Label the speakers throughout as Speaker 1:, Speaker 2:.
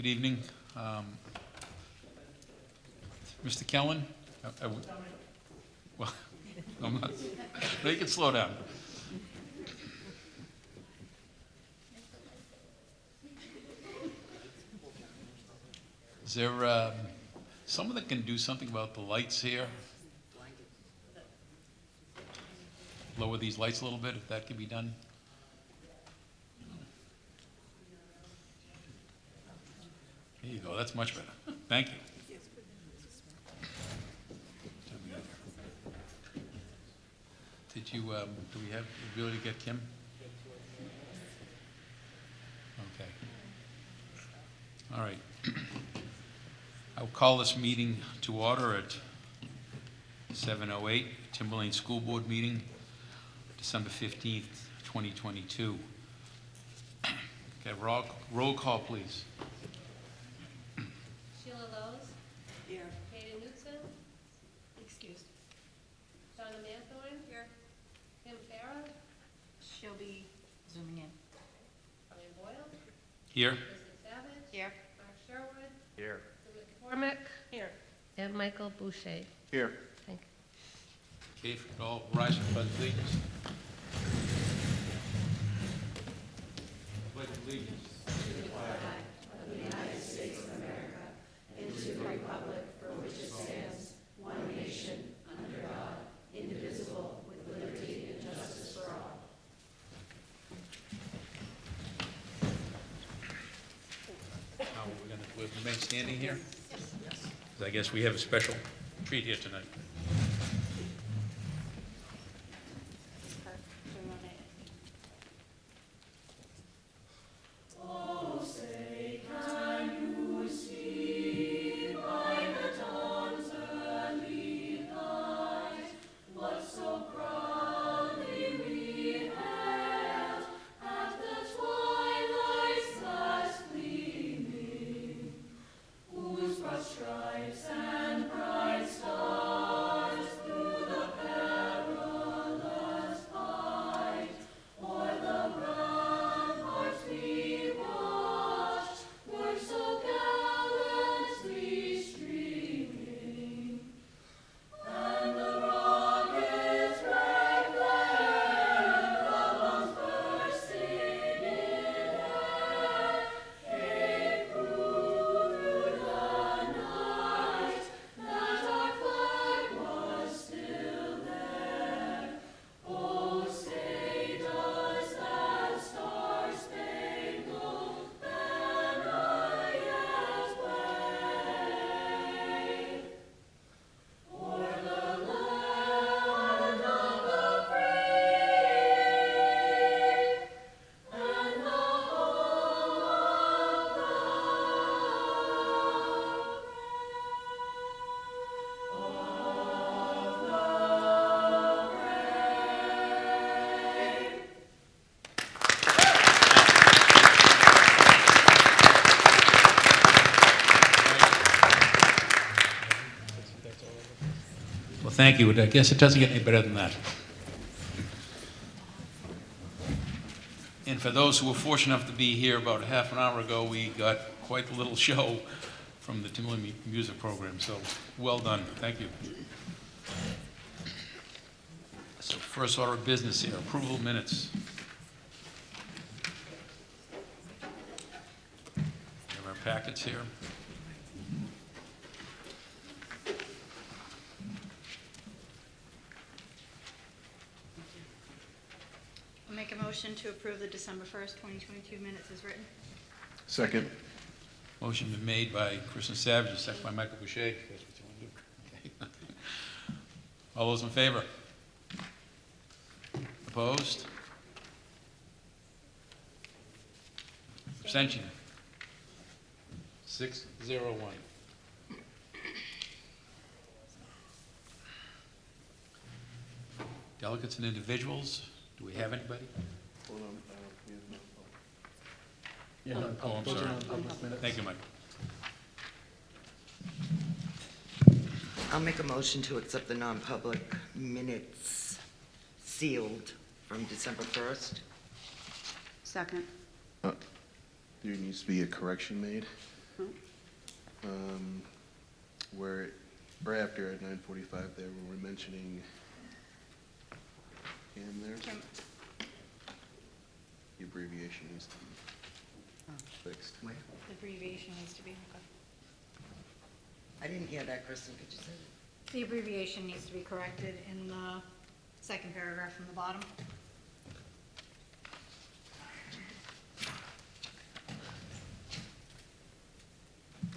Speaker 1: Good evening. Mr. Kellen? Well, I'm not, no, you can slow down. Is there someone that can do something about the lights here? Lower these lights a little bit, if that can be done. There you go, that's much better. Thank you. Did you, do we have the ability to get Kim? Okay. All right. I'll call this meeting to order at 7:08, Timberlane School Board meeting, December 15th, 2022. Okay, roll call, please.
Speaker 2: Sheila Lowe's.
Speaker 3: Here.
Speaker 2: Katie Knutson.
Speaker 3: Excused.
Speaker 2: Donna Manthorn. Here. Kim Farah.
Speaker 3: She'll be zooming in.
Speaker 2: Brian Boyle.
Speaker 1: Here.
Speaker 2: Kristen Savage.
Speaker 3: Here.
Speaker 2: Mark Sherwood.
Speaker 4: Here.
Speaker 2: Stuart McCormick. Here. And Michael Boucher.
Speaker 4: Here.
Speaker 2: Thank you.
Speaker 1: Okay, if you could all rise for pledge allegiance. Pledge allegiance. Now, we'll remain standing here? Yes. I guess we have a special treat here tonight. Well, thank you. I guess it doesn't get any better than that. And for those who were fortunate enough to be here about half an hour ago, we got quite a little show from the Timberlane Music Program, so well done. Thank you. So first order of business here, approval of minutes. We have our packets here.
Speaker 3: I'll make a motion to approve the December 1st, 2022 minutes as written.
Speaker 4: Second.
Speaker 1: Motion been made by Kristen Savage, and second by Michael Boucher. If that's what you want to do. Okay. All those in favor? Opposed? Abstention? 601. Delegates and individuals, do we have anybody?
Speaker 4: Hold on.
Speaker 1: Oh, I'm sorry. Thank you, Mike.
Speaker 5: I'll make a motion to accept the non-public minutes sealed from December 1st.
Speaker 3: Second.
Speaker 4: There needs to be a correction made. Where, right after at 9:45 there, when we're mentioning Kim there,
Speaker 3: Kim,
Speaker 4: the abbreviation needs to be fixed.
Speaker 5: Where?
Speaker 3: the abbreviation needs to be,
Speaker 5: I didn't hear that, Kristen, could you say that?
Speaker 3: the abbreviation needs to be corrected in the second paragraph from the bottom.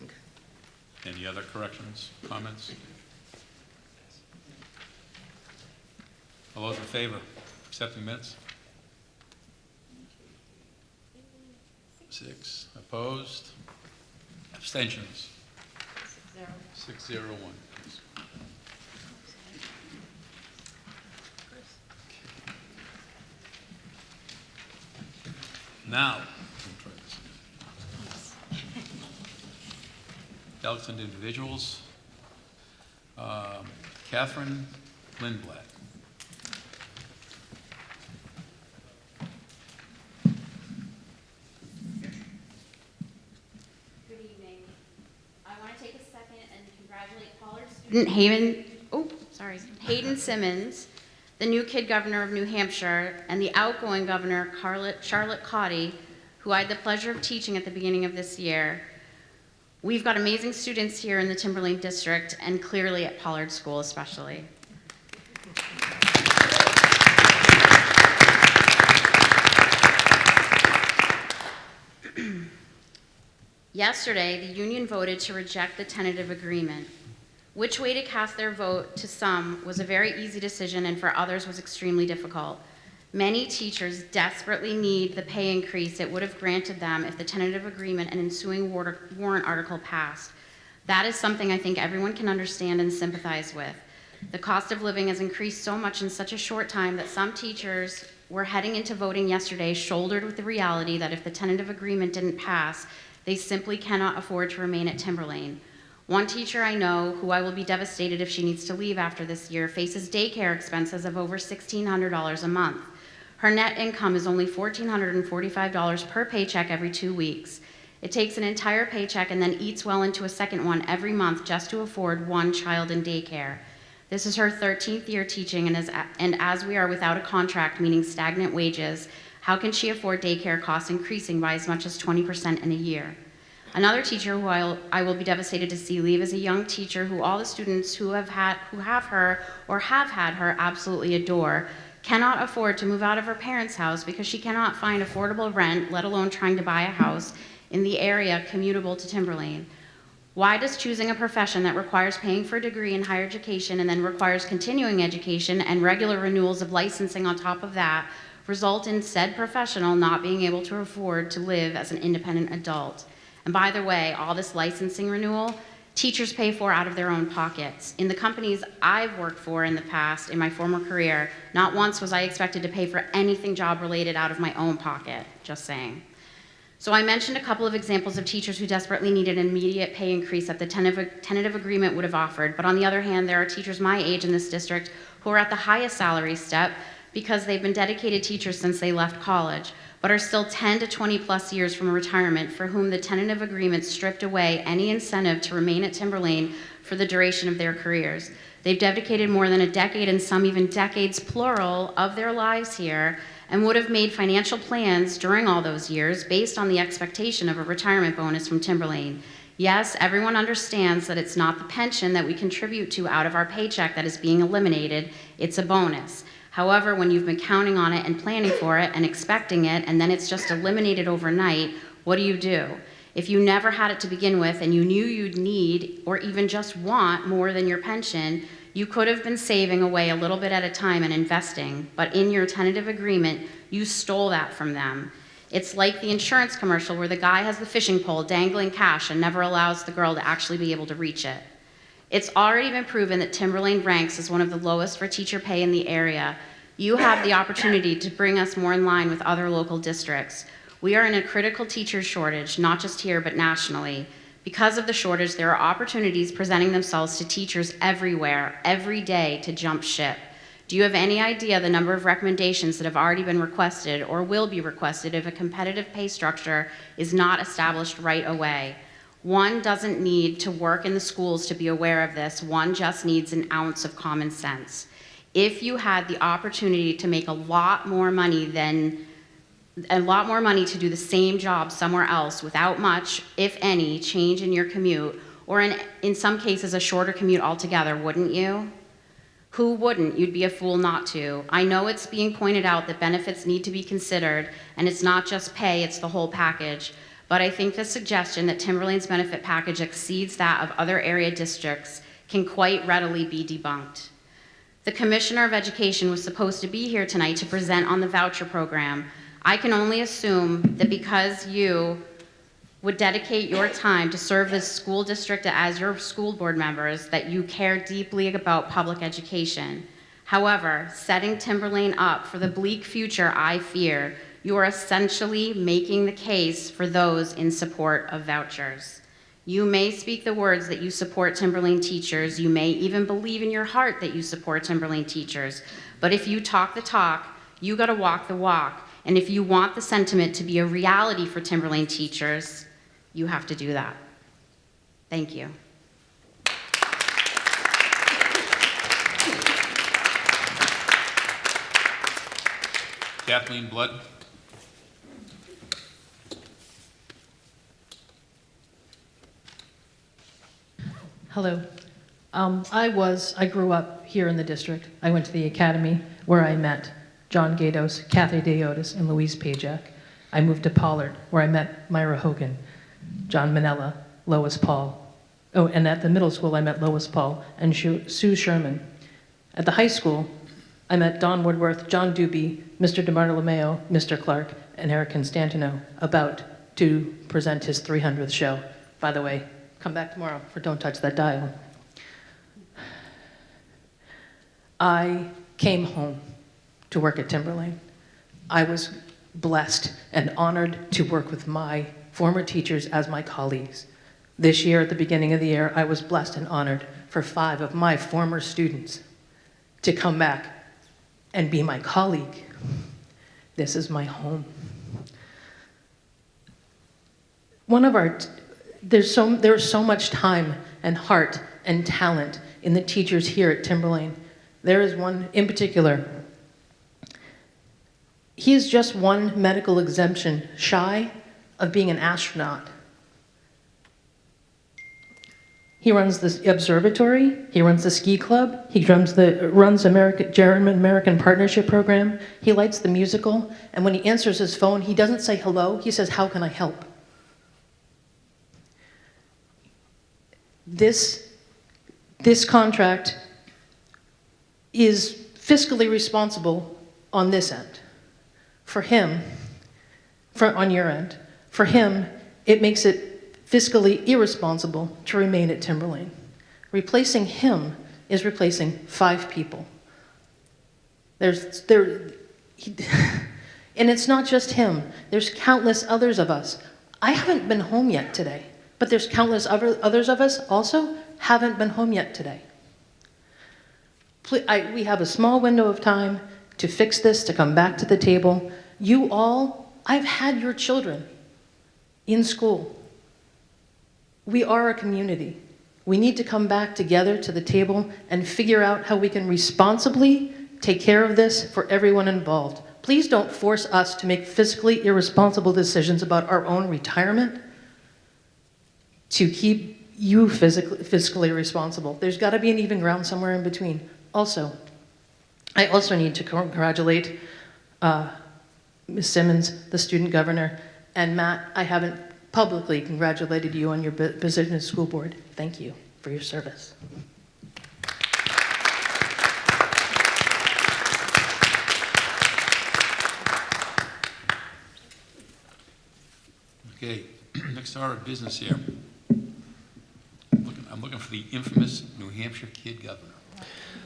Speaker 5: Okay.
Speaker 1: Any other corrections, comments? All those in favor, accepting minutes? 6, opposed? Abstentions?
Speaker 3: 6-0.
Speaker 1: 601. Now, we'll try this again. Delegates and individuals. Catherine Lindblad.
Speaker 6: Good evening. I want to take a second and congratulate Pollard student Hayden Simmons, the new kid governor of New Hampshire, and the outgoing governor, Charlotte Cotty, who I had the pleasure of teaching at the beginning of this year. We've got amazing students here in the Timberlane district, and clearly at Pollard School especially. Yesterday, the union voted to reject the tentative agreement. Which way to cast their vote to some was a very easy decision, and for others was extremely difficult. Many teachers desperately need the pay increase it would have granted them if the tentative agreement and ensuing warrant article passed. That is something I think everyone can understand and sympathize with. The cost of living has increased so much in such a short time that some teachers were heading into voting yesterday shouldered with the reality that if the tentative agreement didn't pass, they simply cannot afford to remain at Timberlane. One teacher I know, who I will be devastated if she needs to leave after this year, faces daycare expenses of over $1,600 a month. Her net income is only $1,445 per paycheck every 2 weeks. It takes an entire paycheck and then eats well into a second one every month just to afford one child in daycare. This is her 13th year teaching, and as we are without a contract, meaning stagnant wages, how can she afford daycare costs increasing by as much as 20% in a year? Another teacher who I will be devastated to see leave is a young teacher who all the students who have her or have had her absolutely adore, cannot afford to move out of her parents' house because she cannot find affordable rent, let alone trying to buy a house in the area commutable to Timberlane. Why does choosing a profession that requires paying for a degree in higher education and then requires continuing education and regular renewals of licensing on top of that result in said professional not being able to afford to live as an independent adult? And by the way, all this licensing renewal, teachers pay for out of their own pockets. In the companies I've worked for in the past, in my former career, not once was I expected to pay for anything job-related out of my own pocket, just saying. So I mentioned a couple of examples of teachers who desperately needed an immediate pay increase that the tentative agreement would have offered, but on the other hand, there are teachers my age in this district who are at the highest salary step because they've been dedicated teachers since they left college, but are still 10 to 20 plus years from retirement, for whom the tentative agreement stripped away any incentive to remain at Timberlane for the duration of their careers. They've dedicated more than a decade, and some even decades plural, of their lives here, and would have made financial plans during all those years based on the expectation of a retirement bonus from Timberlane. Yes, everyone understands that it's not the pension that we contribute to out of our paycheck that is being eliminated, it's a bonus. However, when you've been counting on it and planning for it and expecting it, and then it's just eliminated overnight, what do? If you never had it to begin with and you knew you'd need or even just want more than your pension, you could have been saving away a little bit at a time and investing, but in your tentative agreement, you stole that from them. It's like the insurance commercial where the guy has the fishing pole dangling cash and never allows the girl to actually be able to reach it. It's already been proven that Timberlane ranks as one of the lowest for teacher pay in the area. You have the opportunity to bring us more in line with other local districts. We are in a critical teacher shortage, not just here, but nationally. Because of the shortage, there are opportunities presenting themselves to teachers everywhere, every day, to jump ship. Do you have any idea the number of recommendations that have already been requested or will be requested if a competitive pay structure is not established right away? One doesn't need to work in the schools to be aware of this. One just needs an ounce of common sense. If you had the opportunity to make a lot more money to do the same job somewhere else without much, if any, change in your commute, or in some cases a shorter commute altogether, wouldn't you? Who wouldn't? You'd be a fool not to. I know it's being pointed out that benefits need to be considered, and it's not just pay, it's the whole package. But I think the suggestion that Timberlane's benefit package exceeds that of other area districts can quite readily be debunked. The Commissioner of Education was supposed to be here tonight to present on the voucher program. I can only assume that because you would dedicate your time to serve this school district as your school board members, that you care deeply about public education. However, setting Timberlane up for the bleak future I fear, you are essentially making the case for those in support of vouchers. You may speak the words that you support Timberlane teachers, you may even believe in your heart that you support Timberlane teachers, but if you talk the talk, you gotta walk the walk, and if you want the sentiment to be a reality for Timberlane teachers, you have to do that. Thank you.
Speaker 1: Kathleen Blood.
Speaker 7: Hello. I grew up here in the district. I went to the academy where I met John Gatos, Kathy Deotis, and Louise Pajak. I moved to Pollard where I met Myra Hogan, John Manella, Lois Paul. Oh, and at the middle school I met Lois Paul and Sue Sherman. At the high school, I met Don Woodworth, John Doobie, Mr. DeMartolomeo, Mr. Clark, and Eric Constantino, about to present his 300th show. By the way, come back tomorrow for Don't Touch That Dial. I came home to work at Timberlane. I was blessed and honored to work with my former teachers as my colleagues. This year, at the beginning of the year, I was blessed and honored for 5 of my former students to come back and be my colleague. This is my home. There's so much time and heart and talent in the teachers here at Timberlane. There is one in particular. He is just one medical exemption shy of being an astronaut. He runs the observatory, he runs the ski club, he runs the German-American Partnership Program, he lights the musical, and when he answers his phone, he doesn't say hello, he says, "How can I help?" This contract is fiscally responsible on this end. For him, on your end, for him, it makes it fiscally irresponsible to remain at Timberlane. Replacing him is replacing 5 people. And it's not just him. There's countless others of us. I haven't been home yet today, but there's countless others of us also haven't been home yet today. We have a small window of time to fix this, to come back to the table. You all, I've had your children in school. We are a community. We need to come back together to the table and figure out how we can responsibly take care of this for everyone involved. Please don't force us to make fiscally irresponsible decisions about our own retirement to keep you fiscally responsible. There's got to be an even ground somewhere in between. I also need to congratulate Ms. Simmons, the student governor, and Matt, I haven't publicly congratulated you on your position as school board. Thank you for your service.
Speaker 1: Okay, next order of business here. I'm looking for the infamous New Hampshire kid governor.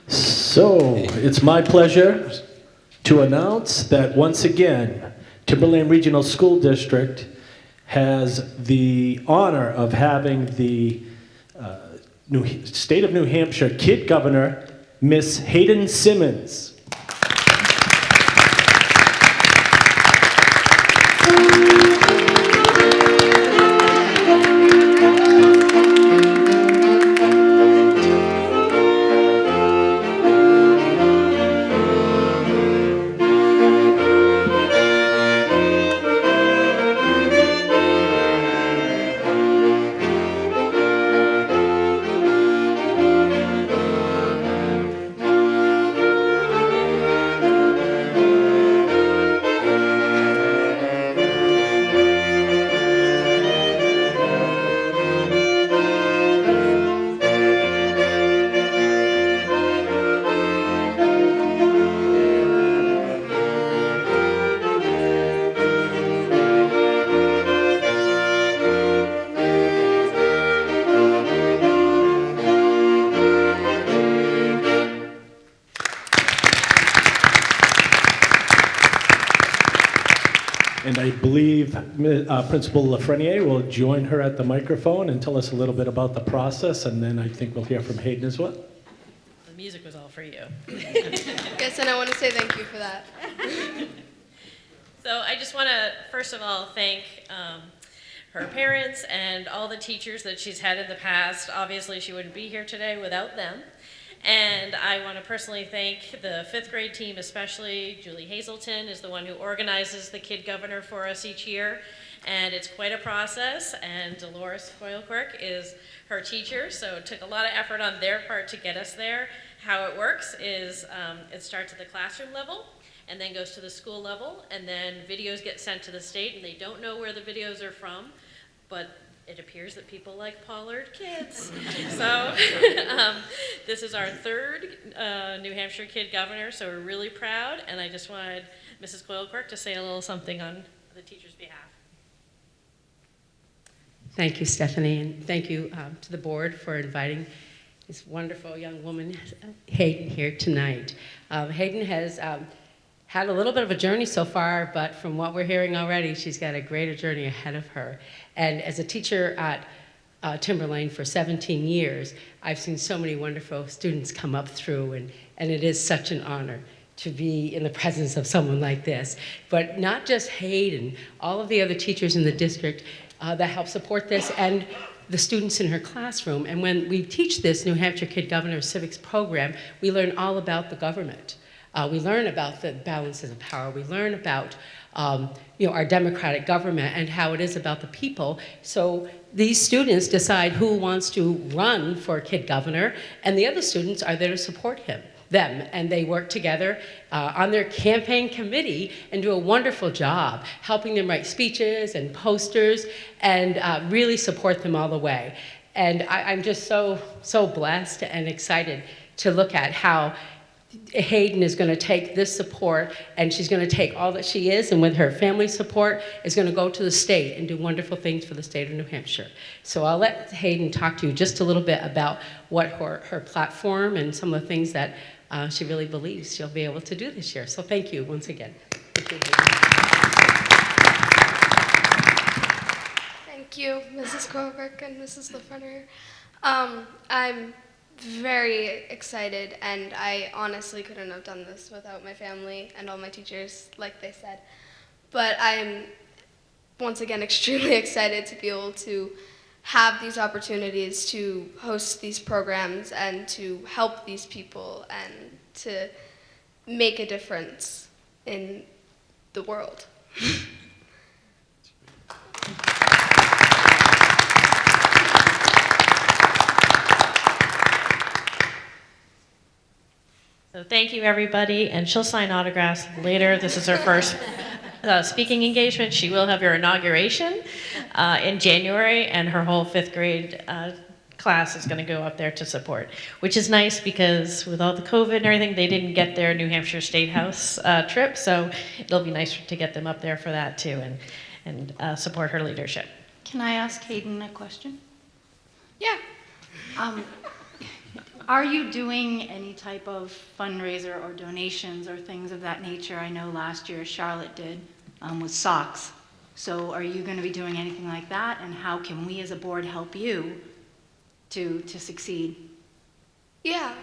Speaker 8: So, it's my pleasure to announce that once again, Timberlane Regional School District has the honor of having the state of New Hampshire kid governor, Miss Hayden Simmons. believe Principal Lafreniere will join her at the microphone and tell us a little bit about the process, and then I think we'll hear from Hayden as well.
Speaker 9: The music was all for you.
Speaker 10: Yes, and I want to say thank you for that.
Speaker 9: So I just want to, first of all, thank her parents and all the teachers that she's had in the past. Obviously, she wouldn't be here today without them. And I want to personally thank the 5th grade team, especially Julie Hazelton is the one who organizes the Kid Governor for us each year. And it's quite a process, and Dolores Coyle-Quirk is her teacher, so it took a lot of effort on their part to get us there. How it works is it starts at the classroom level, and then goes to the school level, and then videos get sent to the state, and they don't know where the videos are from, but it appears that people like Pollard kids. So this is our 3rd New Hampshire Kid Governor, so we're really proud, and I just wanted Mrs. Coyle-Quirk to say a little something on the teacher's behalf.
Speaker 11: Thank you, Stephanie, and thank you to the board for inviting this wonderful young woman, Hayden, here tonight. Hayden has had a little bit of a journey so far, but from what we're hearing already, she's got a greater journey ahead of her. And as a teacher at Timberlane for 17 years, I've seen so many wonderful students come up through, and it is such an honor to be in the presence of someone like this. But not just Hayden, all of the other teachers in the district that help support this, and the students in her classroom. And when we teach this New Hampshire Kid Governor Civics program, we learn all about the government. We learn about the balances of power. We learn about our democratic government and how it is about the people. So these students decide who wants to run for Kid Governor, and the other students are there to support them, and they work together on their campaign committee and do a wonderful job helping them write speeches and posters and really support them all the way. And I'm just so blessed and excited to look at how Hayden is going to take this support, and she's going to take all that she is, and with her family support, is going to go to the state and do wonderful things for the state of New Hampshire. So I'll let Hayden talk to you just a little bit about what her platform and some of the things that she really believes she'll be able to do this year. So thank you once again. Thank you,
Speaker 10: Thank you, Mrs. Coyle-Quirk and Mrs. Lafreniere. I'm very excited, and I honestly couldn't have done this without my family and all my teachers, like they said. But I'm, once again, extremely excited to be able to have these opportunities to host these programs and to help these people and to make a difference in the world.
Speaker 9: So thank you, everybody, and she'll sign autographs later. This is her first speaking engagement. She will have her inauguration in January, and her whole 5th grade class is going to go up there to support, which is nice because with all the COVID and everything, they didn't get their New Hampshire State House trip, so it'll be nice to get them up there for that too and support her leadership.
Speaker 3: Can I ask Hayden a question?
Speaker 10: Yeah.
Speaker 3: Are you doing any type of fundraiser or donations or things of that nature? I know last year Charlotte did with socks. So are you going to be doing anything like that? And how can we as a board help you to succeed?
Speaker 10: Yeah.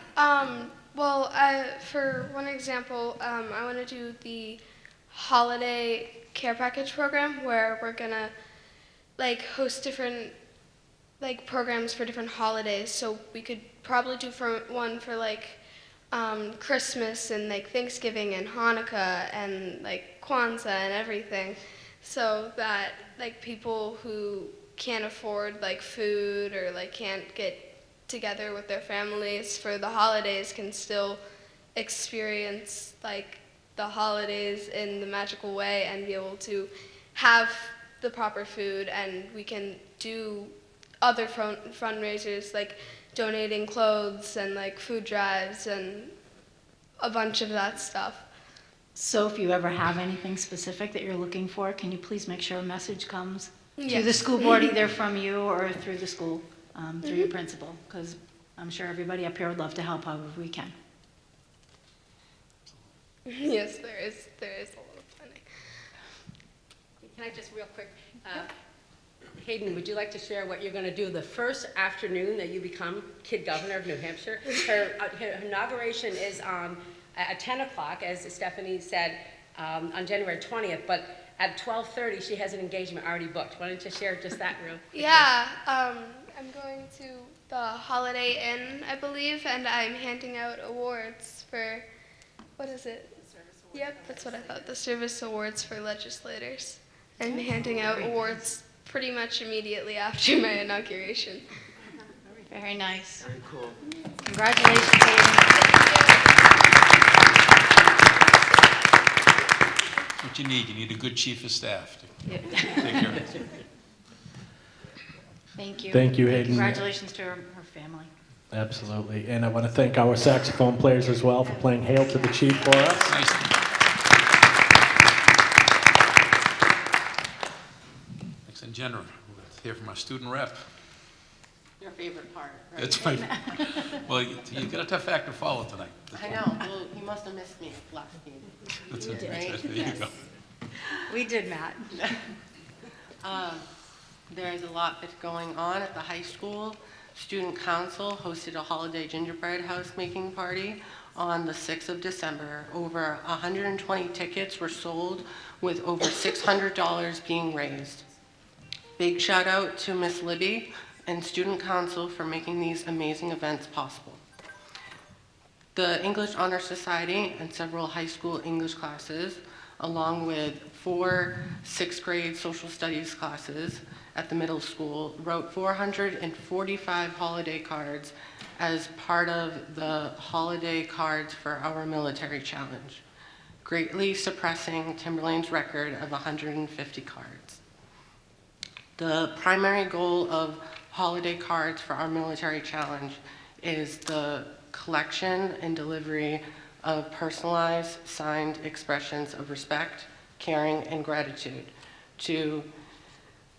Speaker 10: Well, for one example, I want to do the holiday care package program where we're going to host different programs for different holidays. So we could probably do one for Christmas and Thanksgiving and Hanukkah and Kwanzaa and everything, so that people who can't afford food or can't get together with their families for the holidays can still experience the holidays in the magical way and be able to have the proper food. And we can do other fundraisers like donating clothes and like food drives and a bunch of that stuff.
Speaker 3: So if you ever have anything specific that you're looking for, can you please make sure a message comes to
Speaker 10: Yes.
Speaker 3: the school board, either from you or through the school, through your principal, because I'm sure everybody up here would love to help however we can.
Speaker 10: Yes, there is a lot of planning.
Speaker 11: Can I just real quick, Hayden, would you like to share what you're going to do the first afternoon that you become Kid Governor of New Hampshire? Her inauguration is at 10 o'clock, as Stephanie said, on January 20th, but at 12:30 she has an engagement already booked. Why don't you share just that real quick?
Speaker 10: Yeah, I'm going to the Holiday Inn, I believe, and I'm handing out awards for, what is it? Yep, that's what I thought, the Service Awards for legislators. I'm handing out awards pretty much immediately after my inauguration.
Speaker 3: Very nice.
Speaker 5: Very cool.
Speaker 3: Congratulations, Hayden.
Speaker 1: That's what you need. You need a good chief of staff to take care of it.
Speaker 3: Thank you.
Speaker 8: Thank you, Hayden.
Speaker 3: Congratulations to her family.
Speaker 8: Absolutely. And I want to thank our saxophone players as well for playing Hail to the Chief for us.
Speaker 1: Nice. Next agenda, we'll hear from our student rep.
Speaker 2: Your favorite part, right?
Speaker 1: That's my, well, you got a tough act to follow tonight.
Speaker 2: I know. Well, you must have missed me last meeting.
Speaker 1: That's
Speaker 2: You
Speaker 1: it.
Speaker 2: did.
Speaker 1: That's it. There you go.
Speaker 3: We did, Matt.
Speaker 2: There's a lot that's going on at the high school. Student Council hosted a holiday gingerbread house making party on the 6th of December. Over 120 tickets were sold with over $600 being raised. Big shout out to Miss Libby and Student Council for making these amazing events possible. The English Honor Society and several high school English classes, along with 4 6th grade social studies classes at the middle school, wrote 445 holiday cards as part of the holiday cards for our military challenge, greatly suppressing Timberlane's record of 150 cards. The primary goal of holiday cards for our military challenge is the collection and delivery of personalized, signed expressions of respect, caring, and gratitude to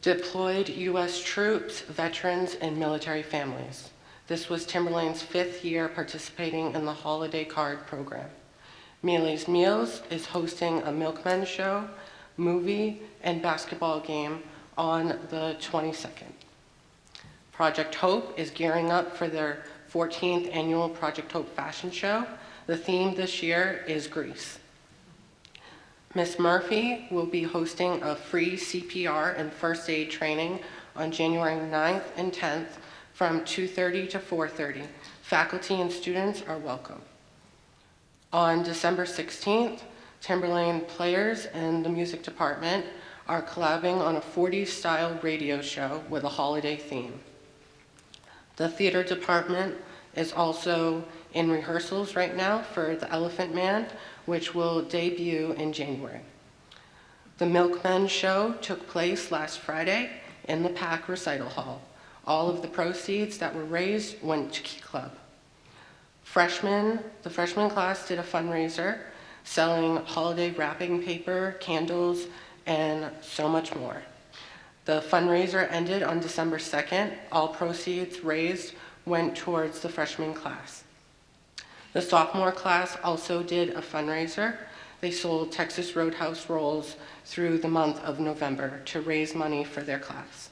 Speaker 2: deployed U.S. troops, veterans, and military families. This was Timberlane's 5th year participating in the holiday card program. Mealy's Meals is hosting a milkman show, movie, and basketball game on the 22nd. Project Hope is gearing up for their 14th annual Project Hope fashion show. The theme this year is Greece. Miss Murphy will be hosting a free CPR and first aid training on January 9th and 10th from 2:30 to 4:30. Faculty and students are welcome. On December 16th, Timberlane players and the music department are collabing on a 40s style radio show with a holiday theme. The theater department is also in rehearsals right now for The Elephant Man, which will debut in January. The Milkmen show took place last Friday in the PAC recital hall. All of the proceeds that were raised went to Key Club. The freshman class did a fundraiser selling holiday wrapping paper, candles, and so much more. The fundraiser ended on December 2nd. All proceeds raised went towards the freshman class. The sophomore class also did a fundraiser. They sold Texas Roadhouse rolls through the month of November to raise money for their class.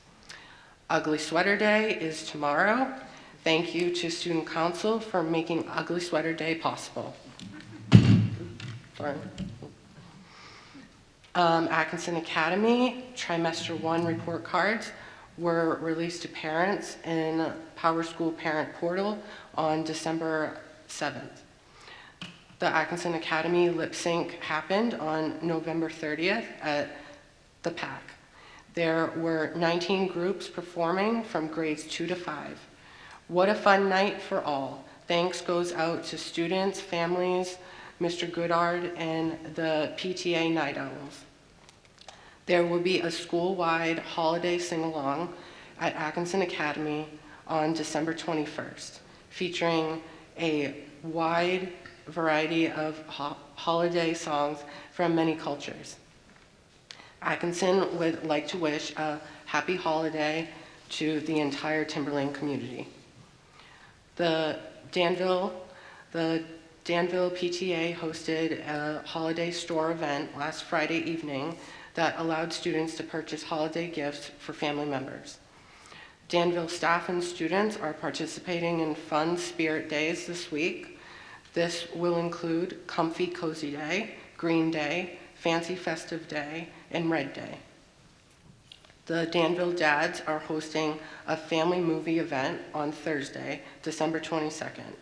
Speaker 2: Ugly Sweater Day is tomorrow. Thank you to Student Council for making Ugly Sweater Day possible. Sorry. Atkinson Academy Trimester 1 report cards were released to parents in Power School Parent Portal on December 7th. The Atkinson Academy lip sync happened on November 30th at the PAC. There were 19 groups performing from grades 2 to 5. What a fun night for all. Thanks goes out to students, families, Mr. Goodard, and the PTA Night Owls. There will be a school-wide holiday sing-along at Atkinson Academy on December 21st, featuring a wide variety of holiday songs from many cultures. Atkinson would like to wish a happy holiday to the entire Timberlane community. The Danville PTA hosted a holiday store event last Friday evening that allowed students to purchase holiday gifts for family members. Danville staff and students are participating in Fun Spirit Days this week. This will include Comfy Cozy Day, Green Day, Fancy Festive Day, and Red Day. The Danville Dads are hosting a family movie event on Thursday, December 22nd.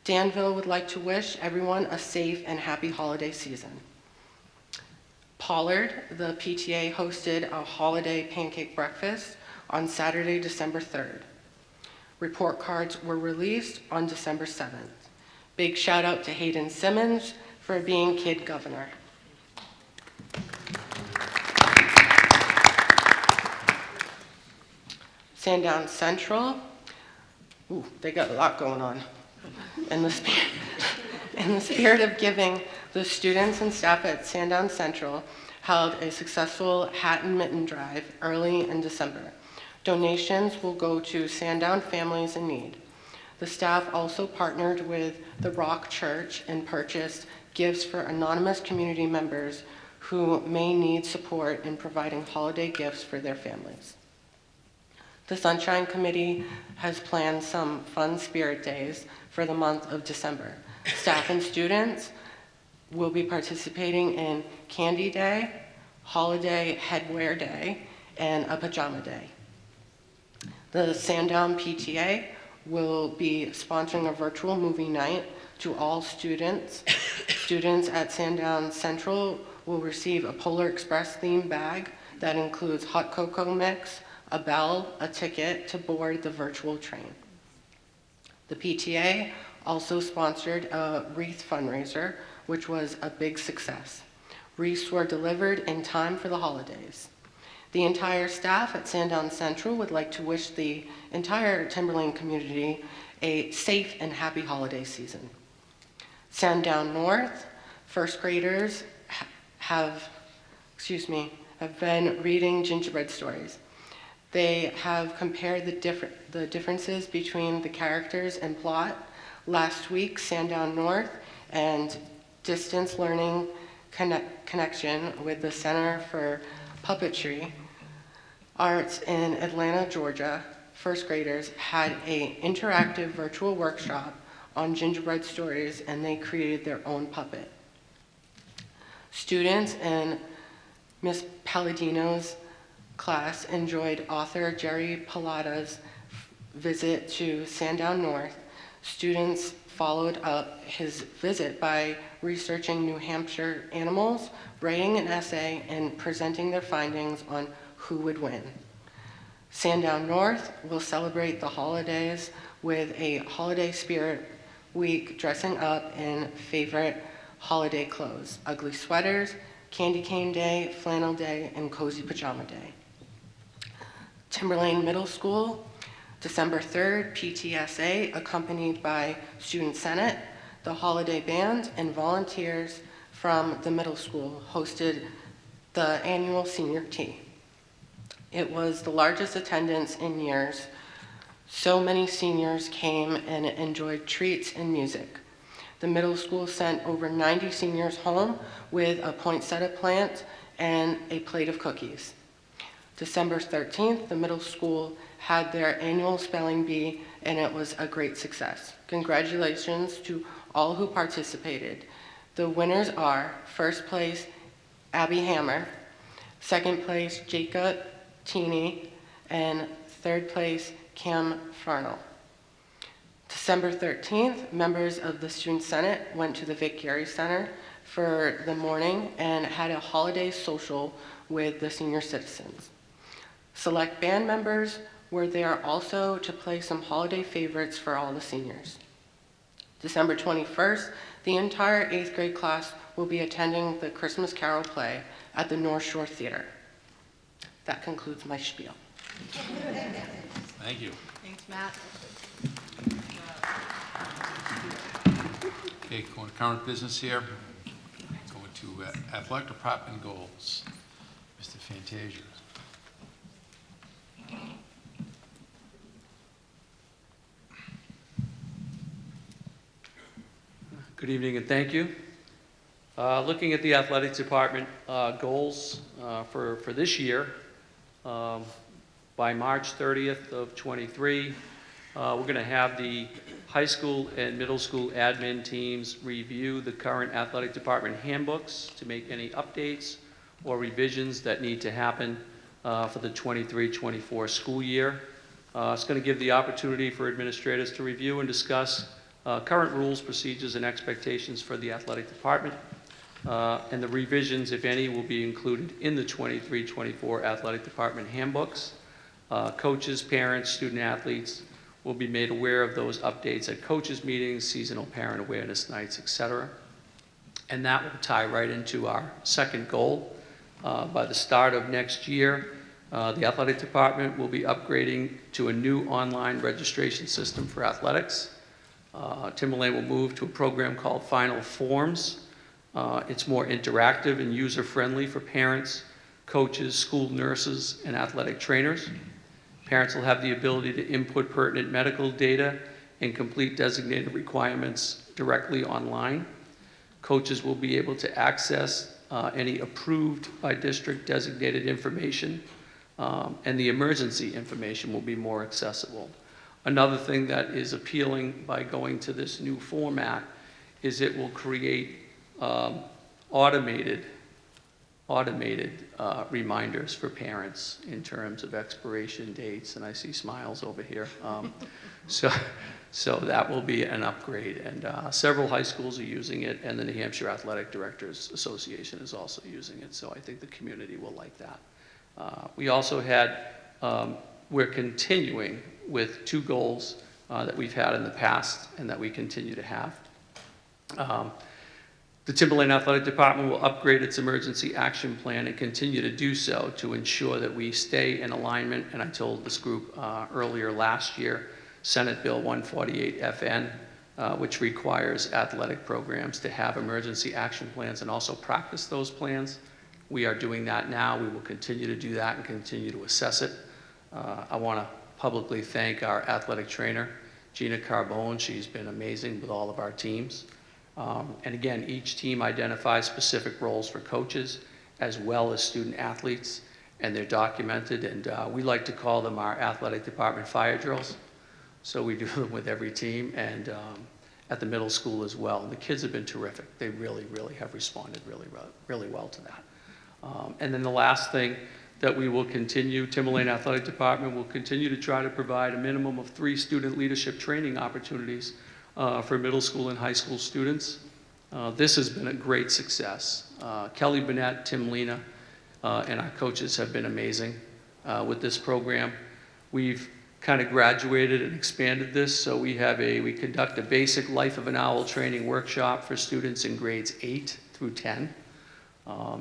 Speaker 2: Danville would like to wish everyone a safe and happy holiday season. Pollard, the PTA, hosted a holiday pancake breakfast on Saturday, December 3rd. Report cards were released on December 7th. Big shout out to Hayden Simmons for being kid governor. Sandown Central, ooh, they got a lot going on. In the spirit of giving, the students and staff at Sandown Central held a successful hat and mitten drive early in December. Donations will go to Sandown families in need. The staff also partnered with the Rock Church and purchased gifts for anonymous community members who may need support in providing holiday gifts for their families. The Sunshine Committee has planned some fun spirit days for the month of December. Staff and students will be participating in Candy Day, Holiday Headwear Day, and a Pajama Day. The Sandown PTA will be sponsoring a virtual movie night to all students. Students at Sandown Central will receive a Polar Express themed bag that includes hot cocoa mix, a bell, a ticket to board the virtual train. The PTA also sponsored a wreath fundraiser, which was a big success. Wreaths were delivered in time for the holidays. The entire staff at Sandown Central would like to wish the entire Timberlane community a safe and happy holiday season. Sandown North, first graders have been reading gingerbread stories. They have compared the differences between the characters and plot. Last week, Sandown North and Distance Learning Connection with the Center for Puppetry Arts in Atlanta, Georgia, first graders had an interactive virtual workshop on gingerbread stories, and they created their own puppet. Students in Miss Palladino's class enjoyed author Jerry Pallada's visit to Sandown North. Students followed up his visit by researching New Hampshire animals, writing an essay, and presenting their findings on who would win. Sandown North will celebrate the holidays with a holiday spirit week, dressing up in favorite holiday clothes: ugly sweaters, candy cane day, flannel day, and cozy pajama day. Timberlane Middle School, December 3rd, PTSA, accompanied by Student Senate, the holiday band, and volunteers from the middle school, hosted the annual senior tea. It was the largest attendance in years. So many seniors came and enjoyed treats and music. The middle school sent over 90 seniors home with a poinsettia plant and a plate of cookies. December 13th, the middle school had their annual spelling bee, and it was a great success. Congratulations to all who participated. The winners are first place, Abby Hammer, second place, Jacob Teeny, and third place, Kim Farnell. December 13th, members of the Student Senate went to the Vic Gary Center for the morning and had a holiday social with the senior citizens. Select band members were there also to play some holiday favorites for all the seniors. December 21st, the entire 8th grade class will be attending the Christmas Carol play at the North Shore Theater. That concludes my spiel.
Speaker 1: Thank you.
Speaker 3: Thanks, Matt.
Speaker 1: Okay, going to current business here. Going to athletic department goals. Mr. Fantasia.
Speaker 12: Good evening and thank you. Looking at the athletics department goals for this year, by March 30th of '23, we're going to have the high school and middle school admin teams review the current athletic department handbooks to make any updates or revisions that need to happen for the '23-24 school year. It's going to give the opportunity for administrators to review and discuss current rules, procedures, and expectations for the athletic department. And the revisions, if any, will be included in the '23-24 athletic department handbooks. Coaches, parents, student athletes will be made aware of those updates at coaches' meetings, seasonal parent awareness nights, etc. And that will tie right into our second goal. By the start of next year, the athletic department will be upgrading to a new online registration system for athletics. Timberlane will move to a program called Final Forms. It's more interactive and user-friendly for parents, coaches, school nurses, and athletic trainers. Parents will have the ability to input pertinent medical data and complete designated requirements directly online. Coaches will be able to access any approved by district designated information, and the emergency information will be more accessible. Another thing that is appealing by going to this new format is it will create automated reminders for parents in terms of expiration dates, and I see smiles over here. So that will be an upgrade, and several high schools are using it, and the New Hampshire Athletic Directors Association is also using it, so I think the community will like that. We also had, we're continuing with two goals that we've had in the past and that we continue to have. The Timberlane Athletic Department will upgrade its emergency action plan and continue to do so to ensure that we stay in alignment. And I told this group earlier last year, Senate Bill 148 FN, which requires athletic programs to have emergency action plans and also practice those plans. We are doing that now. We will continue to do that and continue to assess it. I want to publicly thank our athletic trainer, Gina Carbone. She's been amazing with all of our teams. And again, each team identifies specific roles for coaches as well as student athletes, and they're documented, and we like to call them our athletic department fire drills. So we do them with every team, and at the middle school as well. And the kids have been terrific. They really, really have responded really well to that. And then the last thing that we will continue, Timberlane Athletic Department will continue to try to provide a minimum of 3 student leadership training opportunities for middle school and high school students. This has been a great success. Kelly Burnett, Tim Lena, and our coaches have been amazing with this program. We've kind of graduated and expanded this, so we conduct a basic Life of an Owl training workshop for students in grades 8 through 10.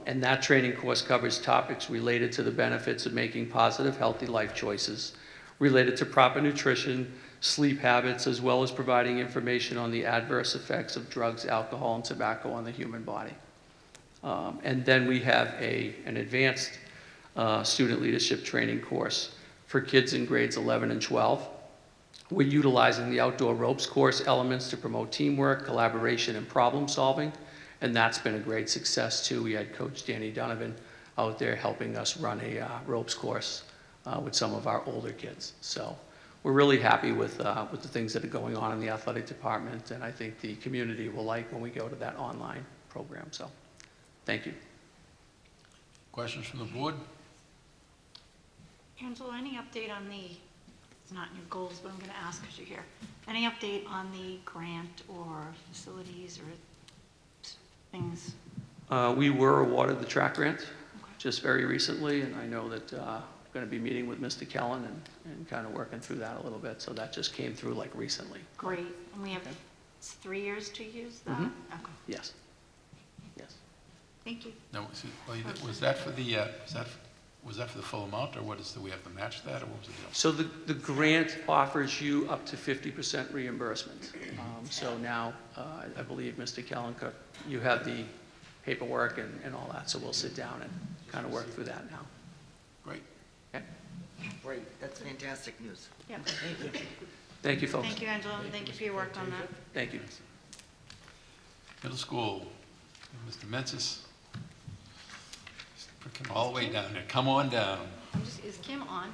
Speaker 12: And that training course covers topics related to the benefits of making positive, healthy life choices, related to proper nutrition, sleep habits, as well as providing information on the adverse effects of drugs, alcohol, and tobacco on the human body. And then we have an advanced student leadership training course for kids in grades 11 and 12. We're utilizing the outdoor ropes course elements to promote teamwork, collaboration, and problem solving, and that's been a great success too. We had Coach Danny Donovan out there helping us run a ropes course with some of our older kids. So we're really happy with the things that are going on in the athletic department, and I think the community will like when we go to that online program. So thank you.
Speaker 1: Questions from the board?
Speaker 3: Angela, any update on it's not in your goals, but I'm going to ask because you're here. Any update on the grant or facilities or things?
Speaker 12: We were awarded the track grant just very recently, and I know that I'm going to be meeting with Mr. Kellen and kind of working through that a little bit. So that just came through like recently.
Speaker 3: Great. And we have 3 years to use that?
Speaker 12: Mm-hmm.
Speaker 3: Okay.
Speaker 12: Yes. Yes.
Speaker 3: Thank you.
Speaker 1: No, was that for the was that for the full amount, or do we have to match that, or what was the deal?
Speaker 12: So the grant offers you up to 50% reimbursement. So now, I believe, Mr. Kellen, you have the paperwork and all that, so we'll sit down and kind of work through that now.
Speaker 1: Great.
Speaker 12: Okay.
Speaker 5: Great, that's fantastic news.
Speaker 3: Yep.
Speaker 5: Thank you.
Speaker 12: Thank you, folks.
Speaker 3: Thank you, Angela, and thank you for your work on that.
Speaker 12: Thank you.
Speaker 1: Middle school, Mr. Mensis. Freaking all the way down there. Come on down.
Speaker 3: Is Kim on?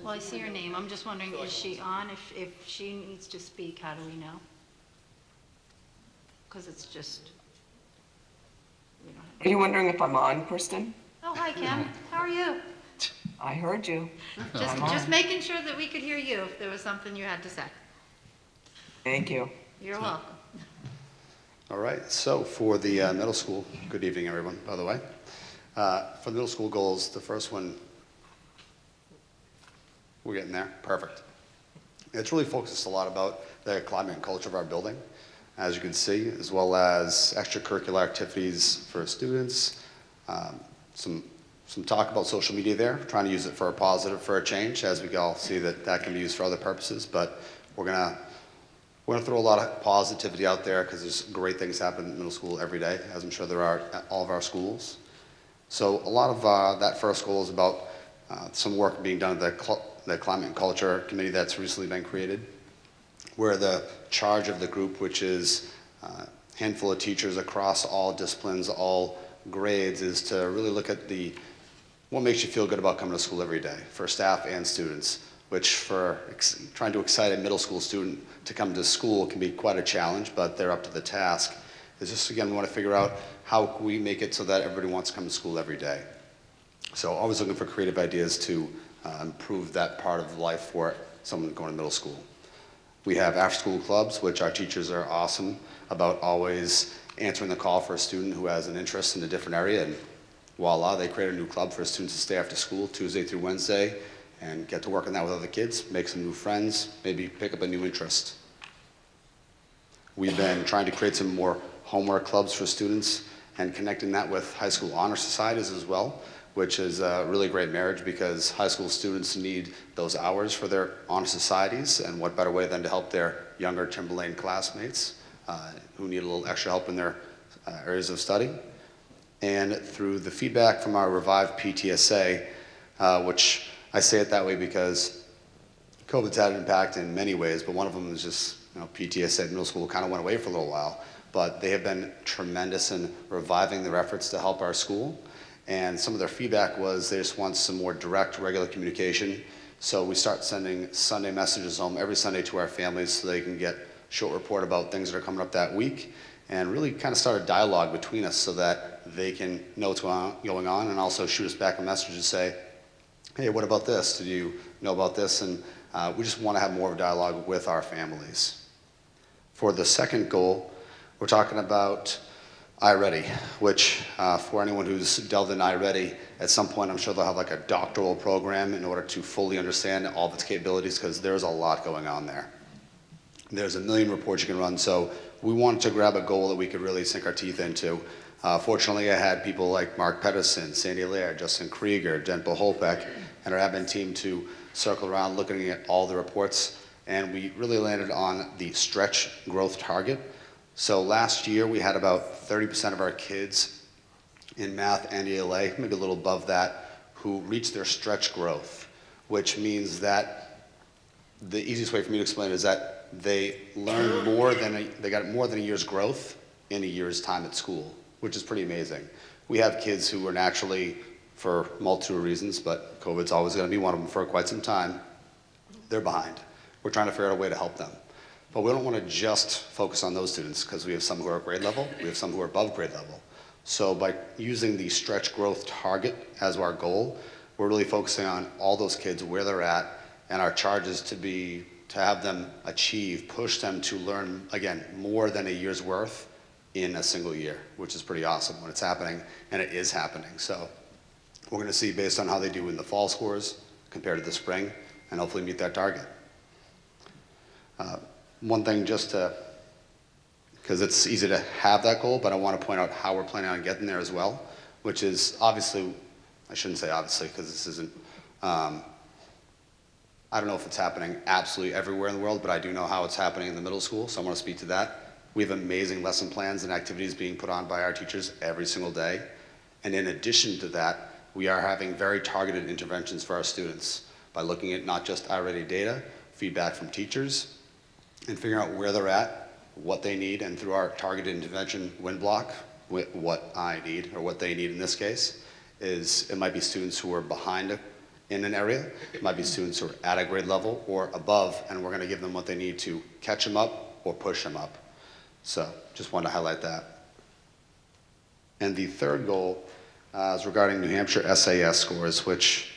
Speaker 3: Well, I see her name. I'm just wondering, is she on? If she needs to speak, how do we know? Because it's just, we don't have.
Speaker 13: Are you wondering if I'm on, Kristen?
Speaker 3: Oh, hi, Kim. How are you?
Speaker 13: I heard you.
Speaker 3: Just making sure that we could hear you if there was something you had to say.
Speaker 13: Thank you.
Speaker 3: You're welcome.
Speaker 14: All right, so for the middle school, good evening, everyone, by the way. For the middle school goals, the first one, we're getting there, perfect. It's really focused a lot about the climate and culture of our building, as you can see, as well as extracurricular activities for students, some talk about social media there, trying to use it for a positive, for a change, as we all see that can be used for other purposes, but we're gonna throw a lot of positivity out there because there's great things happening in middle school every day, as I'm sure there are at all of our schools. So a lot of that first goal is about some work being done at the Climate and Culture Committee that's recently been created, where the charge of the group, which is a handful of teachers across all disciplines, all grades, is to really look at what makes you feel good about coming to school every day for staff and students, which for trying to excite a middle school student to come to school can be quite a challenge, but they're up to the task. It's just, again, we want to figure out how can we make it so that everybody wants to come to school every day. So always looking for creative ideas to improve that part of life for someone going to middle school. We have after-school clubs, which our teachers are awesome about always answering the call for a student who has an interest in a different area, and voila, they create a new club for students to stay after school Tuesday through Wednesday and get to work on that with other kids, make some new friends, maybe pick up a new interest. We've been trying to create some more homework clubs for students and connecting that with high school honor societies as well, which is a really great marriage because high school students need those hours for their honor societies, and what better way than to help their younger Timberlane classmates who need a little extra help in their areas of study. And through the feedback from our revived PTSA, which I say it that way because COVID's had an impact in many ways, but one of them is just, PTSA middle school kind of went away for a little while, but they have been tremendous in reviving their efforts to help our school. And some of their feedback was they just want some more direct, regular communication. So we start sending Sunday messages home every Sunday to our families so they can get a short report about things that are coming up that week and really kind of start a dialogue between us so that they can know what's going on and also shoot us back a message and say, hey, what about this? Did you know about this? And we just want to have more of a dialogue with our families. For the second goal, we're talking about iReady, which for anyone who's delved in iReady, at some point I'm sure they'll have like a doctoral program in order to fully understand all of its capabilities because there's a lot going on there. There's a million reports you can run, so we wanted to grab a goal that we could really sink our teeth into. Fortunately, I had people like Mark Pedersen, Sandy Laird, Justin Krieger, Jen Boholpeck, and our admin team to circle around looking at all the reports, and we really landed on the stretch growth target. So last year, we had about 30% of our kids in math and ELA, maybe a little above that, who reached their stretch growth, which means that the easiest way for me to explain it is that they learned they got more than a year's growth in a year's time at school, which is pretty amazing. We have kids who are naturally, for a multitude of reasons, but COVID's always going to be one of them for quite some time, they're behind. We're trying to figure out a way to help them. But we don't want to just focus on those students because we have some who are at grade level, we have some who are above grade level. So by using the stretch growth target as our goal, we're really focusing on all those kids, where they're at, and our charge is to have them achieve, push them to learn, again, more than a year's worth in a single year, which is pretty awesome when it's happening, and it is happening. So we're going to see based on how they do in the fall scores compared to the spring, and hopefully meet that target. One thing just to, because it's easy to have that goal, but I want to point out how we're planning on getting there as well, which is obviously, I shouldn't say obviously because this isn't, I don't know if it's happening absolutely everywhere in the world, but I do know how it's happening in the middle school, so I want to speak to that. We have amazing lesson plans and activities being put on by our teachers every single day. And in addition to that, we are having very targeted interventions for our students by looking at not just iReady data, feedback from teachers, and figuring out where they're at, what they need, and through our targeted intervention win block, what I need, or what they need in this case, is it might be students who are behind in an area, it might be students who are at a grade level or above, and we're gonna give them what they need to catch them up or push them up. So just wanted to highlight that. And the third goal is regarding New Hampshire SAS scores, which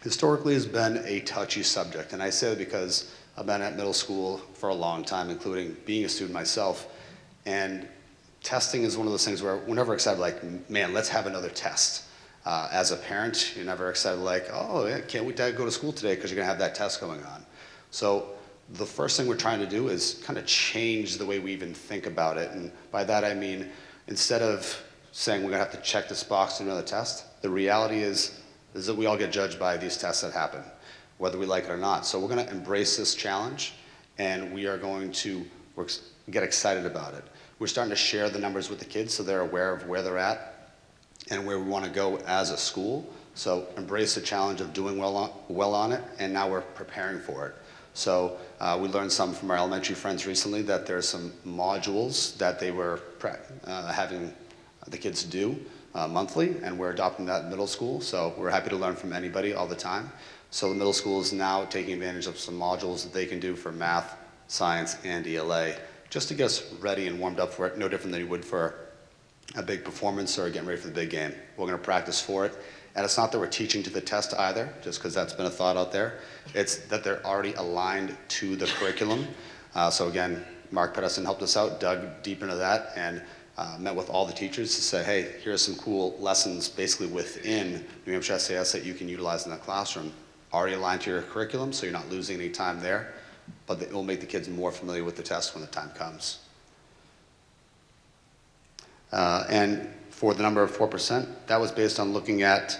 Speaker 14: historically has been a touchy subject. And I say that because I've been at middle school for a long time, including being a student myself. And testing is one of those things where we're never excited like, man, let's have another test. As a parent, you're never excited like, oh, yeah, can't wait to go to school today because you're gonna have that test going on. So the first thing we're trying to do is kind of change the way we even think about it. And by that I mean, instead of saying we're gonna have to check this box to do another test, the reality is that we all get judged by these tests that happen, whether we like it or not. So we're gonna embrace this challenge, and we are going to get excited about it. We're starting to share the numbers with the kids so they're aware of where they're at and where we wanna go as a school. So embrace the challenge of doing well on it, and now we're preparing for it. So we learned some from our elementary friends recently that there's some modules that they were having the kids do monthly, and we're adopting that in middle school. So we're happy to learn from anybody all the time. So the middle school is now taking advantage of some modules that they can do for math, science, and ELA, just to get us ready and warmed up for it, no different than you would for a big performance or getting ready for the big game. We're gonna practice for it. And it's not that we're teaching to the test either, just because that's been a thought out there. It's that they're already aligned to the curriculum. So again, Mark Pedersen helped us out, dug deep into that, and met with all the teachers to say, hey, here's some cool lessons basically within New Hampshire SAS that you can utilize in the classroom. Already aligned to your curriculum, so you're not losing any time there, but it will make the kids more familiar with the test when the time comes. And for the number of 4%, that was based on looking at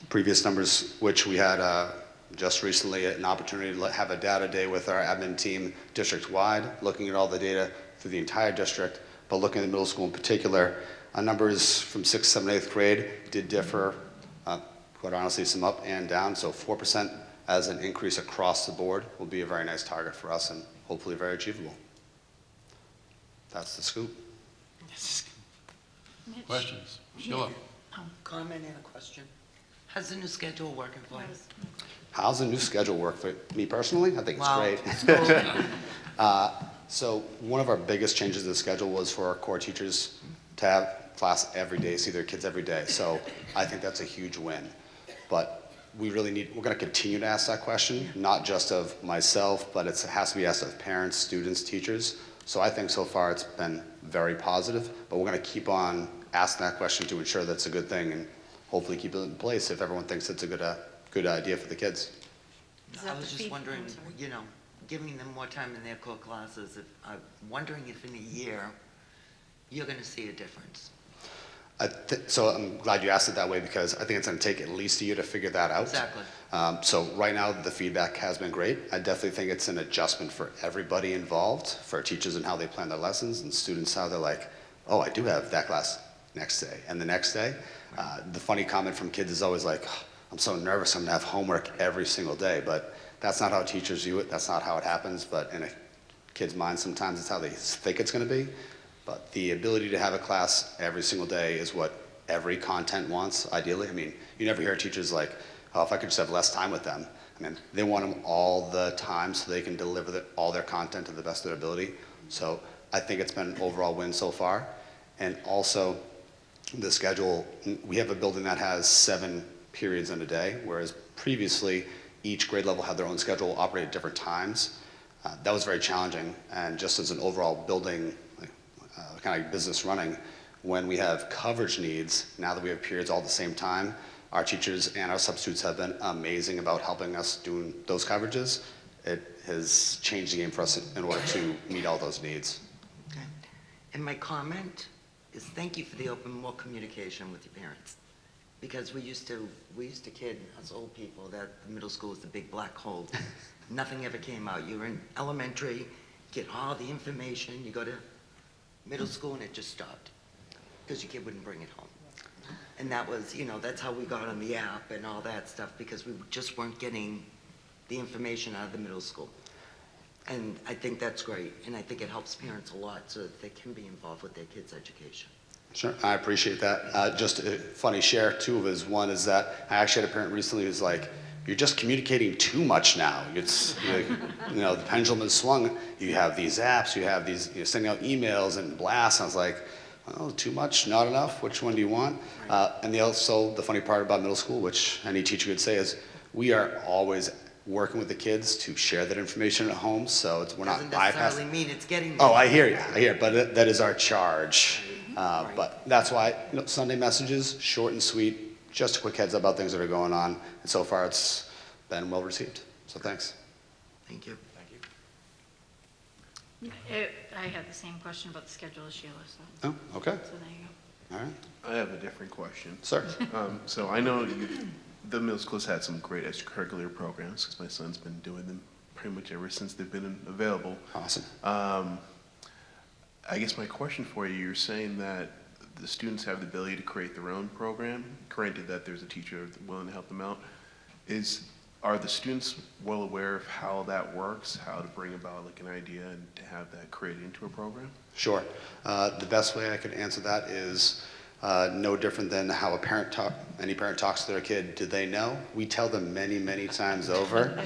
Speaker 14: previous numbers, which we had just recently an opportunity to have a data day with our admin team district-wide, looking at all the data through the entire district, but looking at the middle school in particular. Numbers from 6th, 7th, 8th grade did differ, quite honestly, some up and down, so 4% as an increase across the board will be a very nice target for us and hopefully very achievable. That's the scoop.
Speaker 1: Questions? Sheila?
Speaker 5: Comment and a question. How's the new schedule working for you?
Speaker 14: How's the new schedule work for me personally? I think it's
Speaker 5: Wow.
Speaker 14: great. So one of our biggest changes to the schedule was for our core teachers to have class every day, see their kids every day. So I think that's a huge win. But we're gonna continue to ask that question, not just of myself, but it has to be asked of parents, students, teachers. So I think so far it's been very positive, but we're gonna keep on asking that question to ensure that's a good thing and hopefully keep it in place if everyone thinks it's a good idea for the kids.
Speaker 5: I was just wondering, you know, giving them more time in their core classes, I'm wondering if in a year, you're gonna see a difference.
Speaker 14: So I'm glad you asked it that way because I think it's gonna take at least a year to figure that out.
Speaker 5: Exactly.
Speaker 14: So right now, the feedback has been great. I definitely think it's an adjustment for everybody involved, for teachers and how they plan their lessons, and students how they're like, oh, I do have that class next day, and the next day. The funny comment from kids is always like, oh, I'm so nervous I'm gonna have homework every single day, but that's not how teachers view it, that's not how it happens, but in a kid's mind sometimes it's how they think it's gonna be. But the ability to have a class every single day is what every content wants, ideally. I mean, you never hear teachers like, oh, if I could just have less time with them. I mean, they want them all the time so they can deliver all their content to the best of their ability. So I think it's been an overall win so far. And also, the schedule, we have a building that has 7 periods in a day, whereas previously, each grade level had their own schedule, operate at different times. That was very challenging, and just as an overall building, kind of business running, when we have coverage needs, now that we have periods all at the same time, our teachers and our substitutes have been amazing about helping us doing those coverages. It has changed the game for us in order to meet all those needs.
Speaker 5: Okay. And my comment is thank you for the open, more communication with your parents. Because we used to kid us old people that the middle school was the big black hole. Nothing ever came out. You were in elementary, get all the information, you go to middle school and it just stopped. Because your kid wouldn't bring it home. And that was, you know, that's how we got on the app and all that stuff, because we just weren't getting the information out of the middle school. And I think that's great, and I think it helps parents a lot so that they can be involved with their kids' education.
Speaker 14: Sure, I appreciate that. Just a funny share, two of his. One is that I actually had a parent recently who's like, "You're just communicating too much now. It's, the pendulum has swung. You have these apps, you have these, sending out emails and blasts." I was like, "Oh, too much, not enough? Which one do you want?" And the funny part about middle school, which any teacher could say, is we are always working with the kids to share that information at home, so we're not
Speaker 5: Doesn't
Speaker 14: bypassing.
Speaker 5: necessarily mean it's getting there.
Speaker 14: Oh, I hear you, but that is our charge. But that's why, Sunday messages, short and sweet, just a quick heads up about things that are going on, and so far it's been well received, so thanks.
Speaker 5: Thank you.
Speaker 3: I had the same question about the schedule as Sheila, so.
Speaker 14: Oh, okay,
Speaker 3: So there you go.
Speaker 14: all right.
Speaker 4: I have a different question.
Speaker 14: Sir.
Speaker 4: So I know the middle school's had some great extracurricular programs, because my son's been doing them pretty much ever since they've been available.
Speaker 14: Awesome.
Speaker 4: I guess my question for you, you're saying that the students have the ability to create their own program, granted that there's a teacher willing to help them out. Are the students well aware of how that works, how to bring about like an idea and to have that created into a program?
Speaker 14: Sure. The best way I could answer that is no different than how any parent talks to their kid. Do they know? We tell them many, many times over.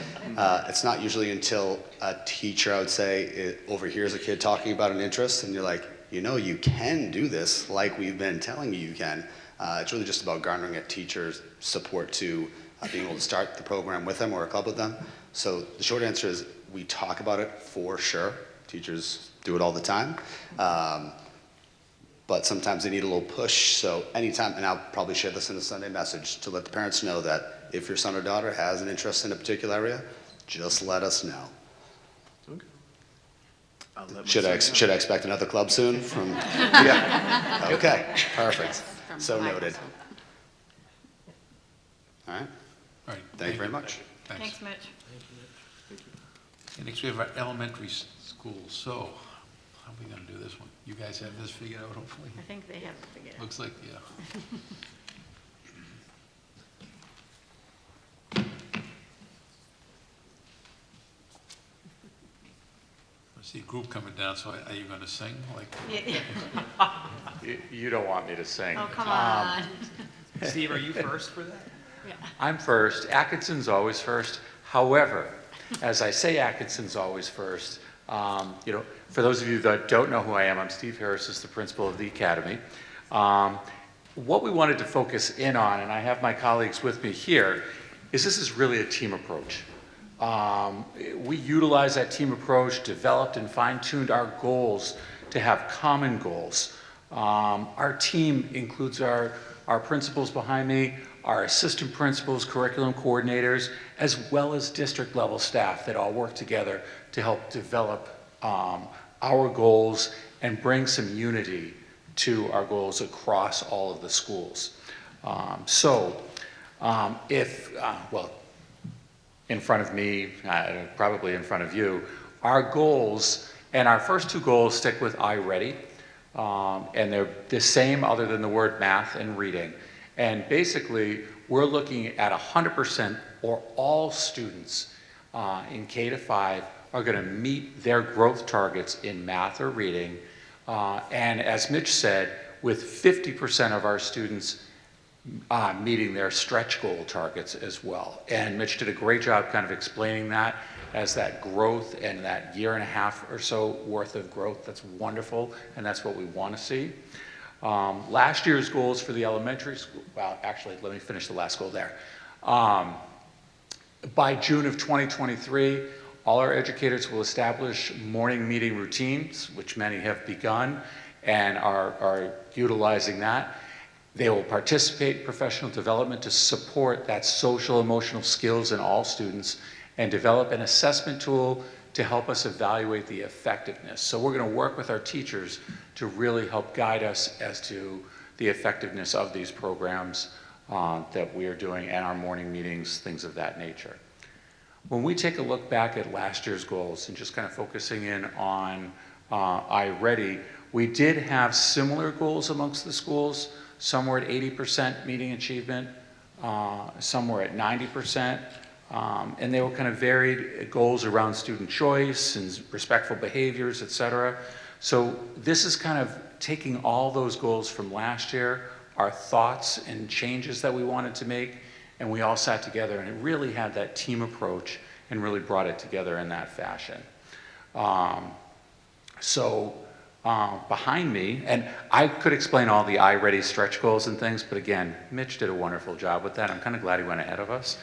Speaker 14: It's not usually until a teacher, I would say, overhears a kid talking about an interest, and you're like, you can do this like we've been telling you can. It's really just about garnering a teacher's support to being able to start the program with them or a club with them. So the short answer is we talk about it for sure. Teachers do it all the time. But sometimes they need a little push. So anytime, and I'll probably share this in a Sunday message to let the parents know that if your son or daughter has an interest in a particular area, just let us know.
Speaker 4: Okay. I'll let my
Speaker 14: Should I
Speaker 4: son know.
Speaker 14: expect another club soon from?
Speaker 4: Yeah.
Speaker 14: Okay, perfect. So noted. All right.
Speaker 1: All right.
Speaker 14: Thank you very much.
Speaker 1: Thanks.
Speaker 3: Mitch.
Speaker 1: And next we have our elementary school. So how are we going to do this one? You guys have this figured out, hopefully?
Speaker 3: I think they have it figured out.
Speaker 1: Looks like, yeah. I see a group coming down, so are you going to sing?
Speaker 15: You don't want me to sing.
Speaker 3: Oh, come on.
Speaker 16: Steve, are you first for that?
Speaker 3: Yeah.
Speaker 15: I'm first. Atkinson's always first. However, as I say Atkinson's always first, for those of you that don't know who I am, I'm Steve Harris, is the principal of the Academy. What we wanted to focus in on, and I have my colleagues with me here, is this is really a team approach. We utilize that team approach, developed and fine-tuned our goals to have common goals. Our team includes our principals behind me, our assistant principals, curriculum coordinators, as well as district level staff that all work together to help develop our goals and bring some unity to our goals across all of the schools. In front of me, probably in front of you, our goals, and our first two goals stick with iReady, and they're the same other than the word math and reading. And basically, we're looking at 100% or all students in K to 5 are going to meet their growth targets in math or reading. And as Mitch said, with 50% of our students meeting their stretch goal targets as well. And Mitch did a great job kind of explaining that as that growth and that year and a half or so worth of growth. That's wonderful, and that's what we want to see. Last year's goals for the elementary school, well, actually, let me finish the last goal there. By June of 2023, all our educators will establish morning meeting routines, which many have begun and are utilizing that. They will participate in professional development to support that social emotional skills in all students and develop an assessment tool to help us evaluate the effectiveness. So we're going to work with our teachers to really help guide us as to the effectiveness of these programs that we are doing and our morning meetings, things of that nature. When we take a look back at last year's goals and just kind of focusing in on iReady, we did have similar goals amongst the schools. Some were at 80% meeting achievement, some were at 90%. And they were kind of varied goals around student choice and respectful behaviors, et cetera. So this is kind of taking all those goals from last year, our thoughts and changes that we wanted to make, and we all sat together and it really had that team approach and really brought it together in that fashion. Behind me, and I could explain all the I-ready stretch goals and things, but again, Mitch did a wonderful job with that. I'm kind of glad he went ahead of us.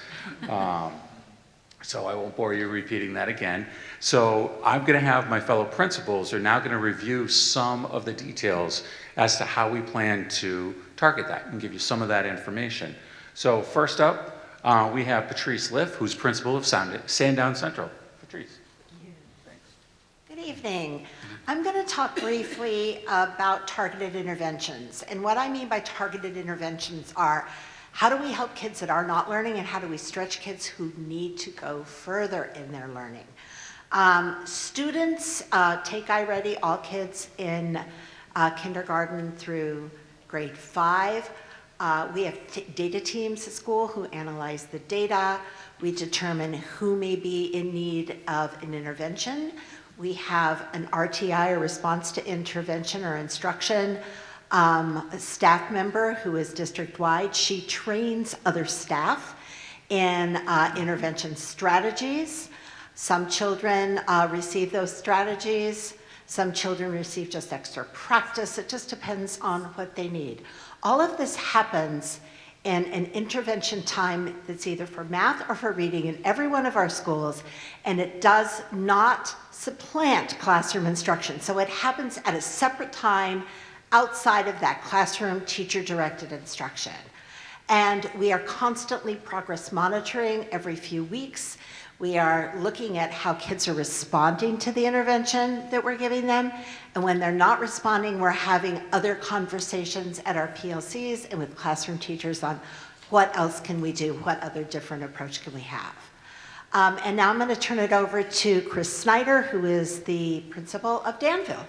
Speaker 15: So I won't bore you repeating that again. So I'm going to have my fellow principals are now going to review some of the details as to how we plan to target that and give you some of that information. So first up, we have Patrice Liff, who's principal of Sandown Central. Patrice.
Speaker 17: Good evening. I'm going to talk briefly about targeted interventions. And what I mean by targeted interventions are how do we help kids that are not learning and how do we stretch kids who need to go further in their learning? Students take iReady, all kids in kindergarten through grade 5. We have data teams at school who analyze the data. We determine who may be in need of an intervention. We have an RTI, a response to intervention or instruction, a staff member who is district-wide. She trains other staff in intervention strategies. Some children receive those strategies. Some children receive just extra practice. It just depends on what they need. All of this happens in an intervention time that's either for math or for reading in every one of our schools, and it does not supplant classroom instruction. So it happens at a separate time outside of that classroom teacher-directed instruction. And we are constantly progress monitoring every few weeks. We are looking at how kids are responding to the intervention that we're giving them. And when they're not responding, we're having other conversations at our PLCs and with classroom teachers on what else can we do, what other different approach can we have. And now I'm going to turn it over to Chris Snyder, who is the principal of Danville.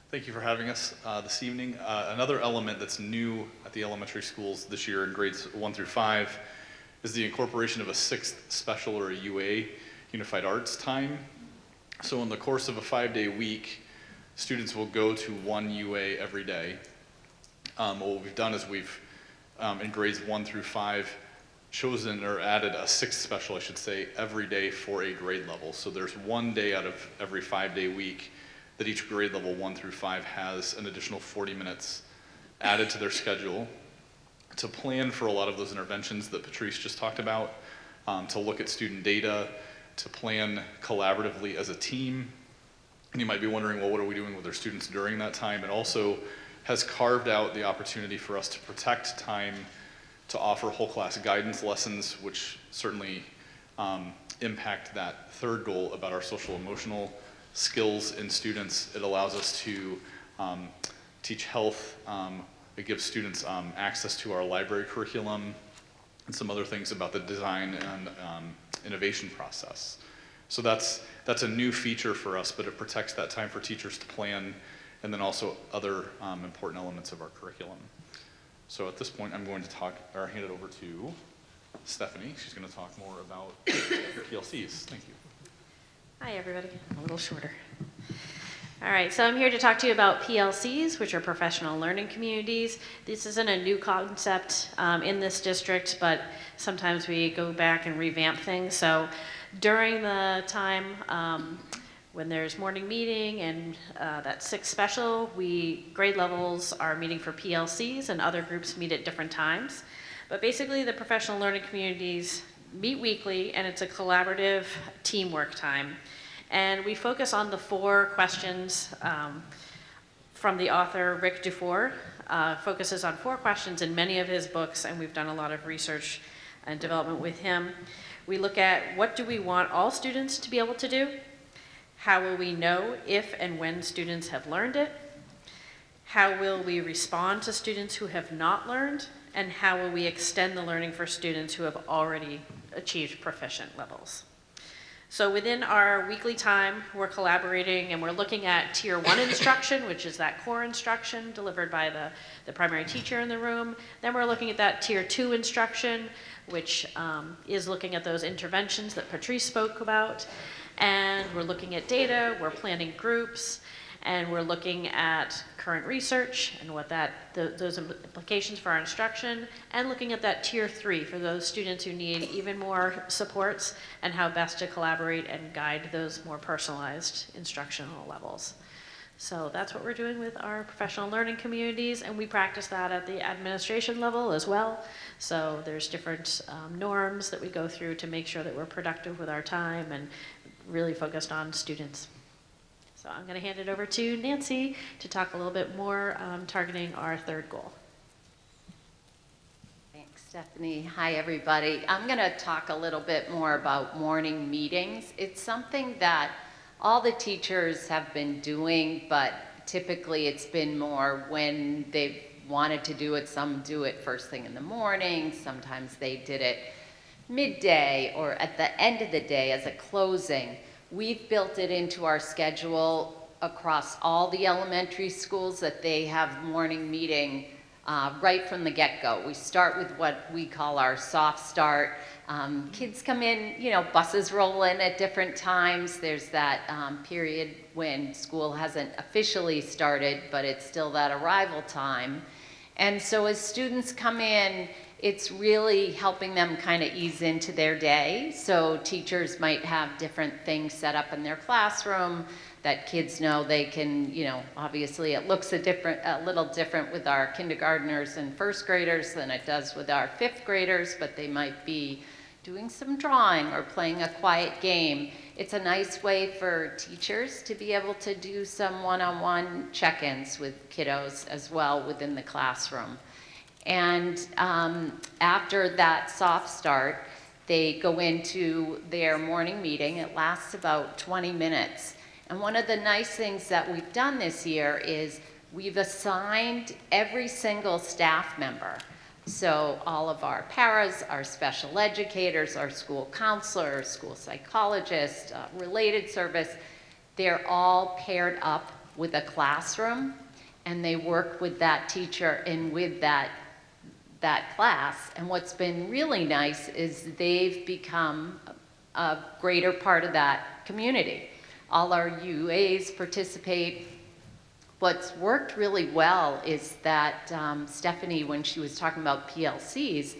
Speaker 18: Thank you for having us this evening. Another element that's new at the elementary schools this year in grades 1 through 5 is the incorporation of a 6th special or a UA, Unified Arts time. So in the course of a 5-day week, students will go to one UA every day. What we've done is we've, in grades 1 through 5, chosen or added a 6th special, I should say, every day for a grade level. So there's one day out of every 5-day week that each grade level 1 through 5 has an additional 40 minutes added to their schedule to plan for a lot of those interventions that Patrice just talked about, to look at student data, to plan collaboratively as a team. And you might be wondering, well, what are we doing with our students during that time? It also has carved out the opportunity for us to protect time to offer whole class guidance lessons, which certainly impact that third goal about our social emotional skills in students. It allows us to teach health. It gives students access to our library curriculum and some other things about the design and innovation process. So that's a new feature for us, but it protects that time for teachers to plan and then also other important elements of our curriculum. So at this point, I'm going to hand it over to Stephanie. She's going to talk more about PLCs. Thank you.
Speaker 9: Hi, everybody. A little shorter. All right, so I'm here to talk to you about PLCs, which are professional learning communities. This isn't a new concept in this district, but sometimes we go back and revamp things. So during the time when there's morning meeting and that 6th special, grade levels are meeting for PLCs and other groups meet at different times. But basically the professional learning communities meet weekly, and it's a collaborative teamwork time. And we focus on the 4 questions from the author Rick Dufour. Focuses on 4 questions in many of his books, and we've done a lot of research and development with him. We look at what do we want all students to be able to do? How will we know if and when students have learned it? How will we respond to students who have not learned? And how will we extend the learning for students who have already achieved proficient levels? So within our weekly time, we're collaborating and we're looking at Tier 1 instruction, which is that core instruction delivered by the primary teacher in the room. Then we're looking at that Tier 2 instruction, which is looking at those interventions that Patrice spoke about. And we're looking at data, we're planning groups, and we're looking at current research and what those implications for our instruction, and looking at that Tier 3 for those students who need even more supports and how best to collaborate and guide those more personalized instructional levels. So that's what we're doing with our professional learning communities, and we practice that at the administration level as well. So there's different norms that we go through to make sure that we're productive with our time and really focused on students. So I'm going to hand it over to Nancy to talk a little bit more targeting our third goal.
Speaker 19: Thanks, Stephanie. Hi, everybody. I'm going to talk a little bit more about morning meetings. It's something that all the teachers have been doing, but typically it's been more when they've wanted to do it. Some do it first thing in the morning. Sometimes they did it midday or at the end of the day as a closing. We've built it into our schedule across all the elementary schools that they have morning meeting right from the get-go. We start with what we call our soft start. Kids come in, you know, buses roll in at different times. There's that period when school hasn't officially started, but it's still that arrival time. And so as students come in, it's really helping them kind of ease into their day. So teachers might have different things set up in their classroom that kids know they can, you know, obviously it looks a little different with our kindergartners and first graders than it does with our fifth graders, but they might be doing some drawing or playing a quiet game. It's a nice way for teachers to be able to do some one-on-one check-ins with kiddos as well within the classroom. And after that soft start, they go into their morning meeting. It lasts about 20 minutes. And one of the nice things that we've done this year is we've assigned every single staff member. So all of our paras, our special educators, our school counselors, school psychologists, related service, they're all paired up with a classroom, and they work with that teacher and with that class. And what's been really nice is they've become a greater part of that community. All our UAs participate. What's worked really well is that Stephanie, when she was talking about PLCs,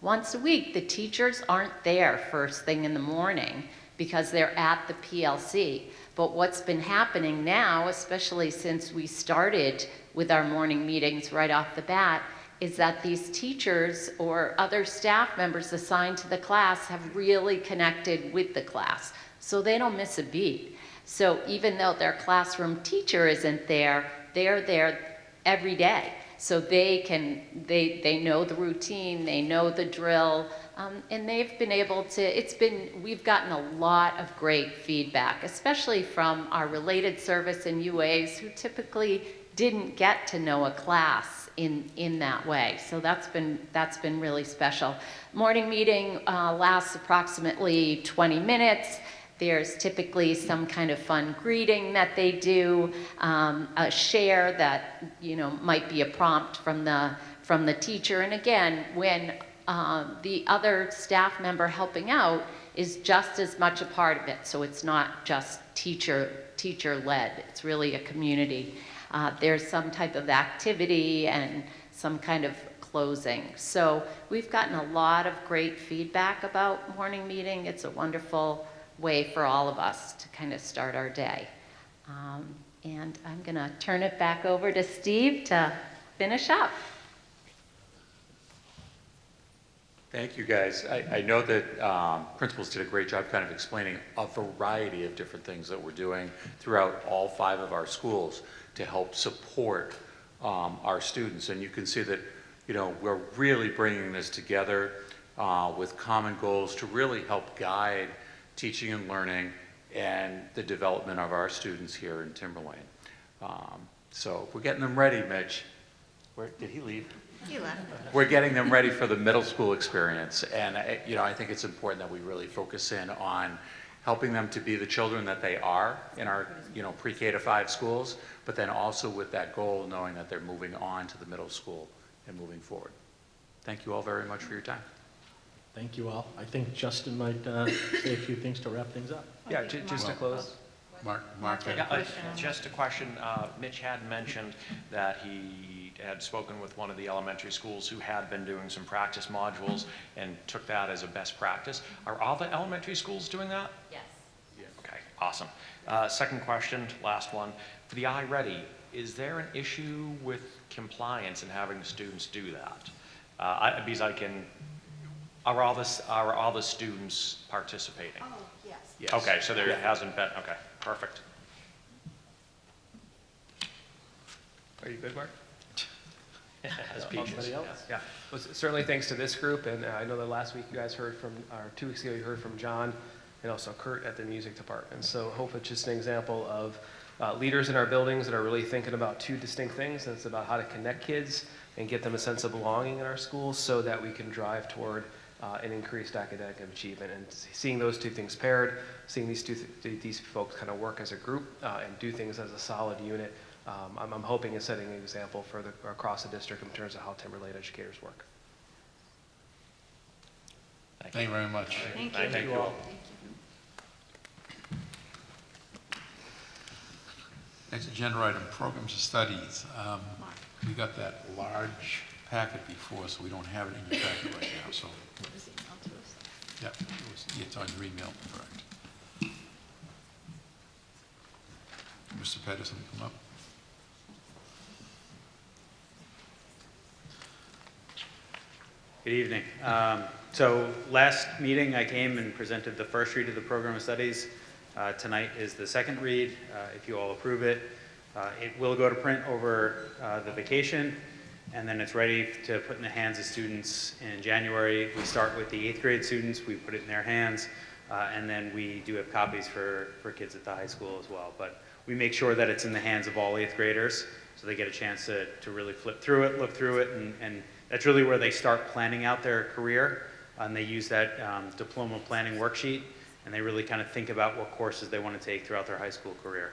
Speaker 19: once a week the teachers aren't there first thing in the morning because they're at the PLC. But what's been happening now, especially since we started with our morning meetings right off the bat, is that these teachers or other staff members assigned to the class have really connected with the class, so they don't miss a beat. So even though their classroom teacher isn't there, they're there every day. So they know the routine, they know the drill, and they've been able to, we've gotten a lot of great feedback, especially from our related service and UAs who typically didn't get to know a class in that way. So that's been really special. Morning meeting lasts approximately 20 minutes. There's typically some kind of fun greeting that they do, a share that, you know, might be a prompt from the teacher. And again, when the other staff member helping out is just as much a part of it. So it's not just teacher-led. It's really a community. There's some type of activity and some kind of closing. So we've gotten a lot of great feedback about morning meeting. It's a wonderful way for all of us to kind of start our day. And I'm going to turn it back over to Steve to finish up.
Speaker 15: Thank you, guys. I know that principals did a great job kind of explaining a variety of different things that we're doing throughout all 5 of our schools to help support our students. And you can see that, you know, we're really bringing this together with common goals to really help guide teaching and learning and the development of our students here in Timberlane. So we're getting them ready, Mitch. Did he leave?
Speaker 17: He left.
Speaker 15: We're getting them ready for the middle school experience. And you know, I think it's important that we really focus in on helping them to be the children that they are in our, pre-K to 5 schools, but then also with that goal, knowing that they're moving on to the middle school and moving forward. Thank you all very much for your time.
Speaker 8: Thank you all. I think Justin might say a few things to wrap things up.
Speaker 16: Yeah, just to close.
Speaker 1: Mark had a
Speaker 16: Yeah,
Speaker 1: question.
Speaker 16: just a question. Mitch had mentioned that he had spoken with one of the elementary schools who had been doing some practice modules and took that as a best practice. Are all the elementary schools doing that?
Speaker 19: Yes.
Speaker 16: Okay, awesome. Second question, last one. For the iReady, is there an issue with compliance in having the students do that? Are all the students participating?
Speaker 17: Oh, yes.
Speaker 16: Yes. Okay, so there hasn't been, okay, perfect.
Speaker 20: Are you good, Mark?
Speaker 16: As peaches.
Speaker 8: Anybody else?
Speaker 20: Yeah. Well, certainly thanks to this group, and I know that last week you guys heard from, or 2 weeks ago you heard from John and also Kurt at the music department. So I hope it's just an example of leaders in our buildings that are really thinking about two distinct things. And it's about how to connect kids and get them a sense of belonging in our schools so that we can drive toward an increased academic achievement. And seeing those two things paired, seeing these folks kind of work as a group and do things as a solid unit, I'm hoping is setting an example for across the district in terms of how Timberlake educators work.
Speaker 1: Thank you very much.
Speaker 8: Thank you all.
Speaker 1: Next agenda item, programs and studies. We got that large packet before, so we don't have it in your packet right now, so. Yeah, it's on your email, correct. Mr. Pedersen, come up.
Speaker 21: Good evening. So last meeting I came and presented the first read of the program of studies. Tonight is the second read, if you all approve it. It will go to print over the vacation, and then it's ready to put in the hands of students in January. We start with the 8th grade students, we put it in their hands, and then we do have copies for kids at the high school as well. But we make sure that it's in the hands of all 8th graders, so they get a chance to really flip through it, look through it, and that's really where they start planning out their career. And they use that diploma planning worksheet, and they really kind of think about what courses they want to take throughout their high school career.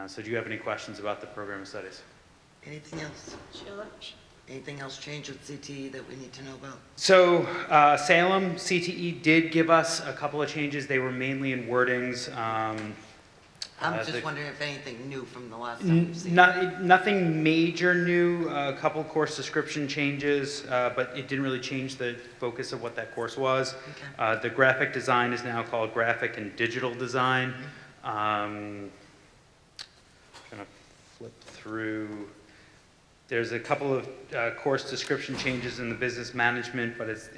Speaker 21: So do you have any questions about the program of studies?
Speaker 5: Anything else?
Speaker 17: Sheila?
Speaker 5: Anything else change with CTE that we need to know about?
Speaker 21: So Salem CTE did give us a couple of changes. They were mainly in wordings.
Speaker 5: I'm just wondering if anything new from the last time we've seen.
Speaker 21: Nothing major new, a couple course description changes, but it didn't really change the focus of what that course was.
Speaker 5: Okay.
Speaker 21: The graphic design is now called graphic and digital design. Trying to flip through. There's a couple of course description changes in the business management, but it's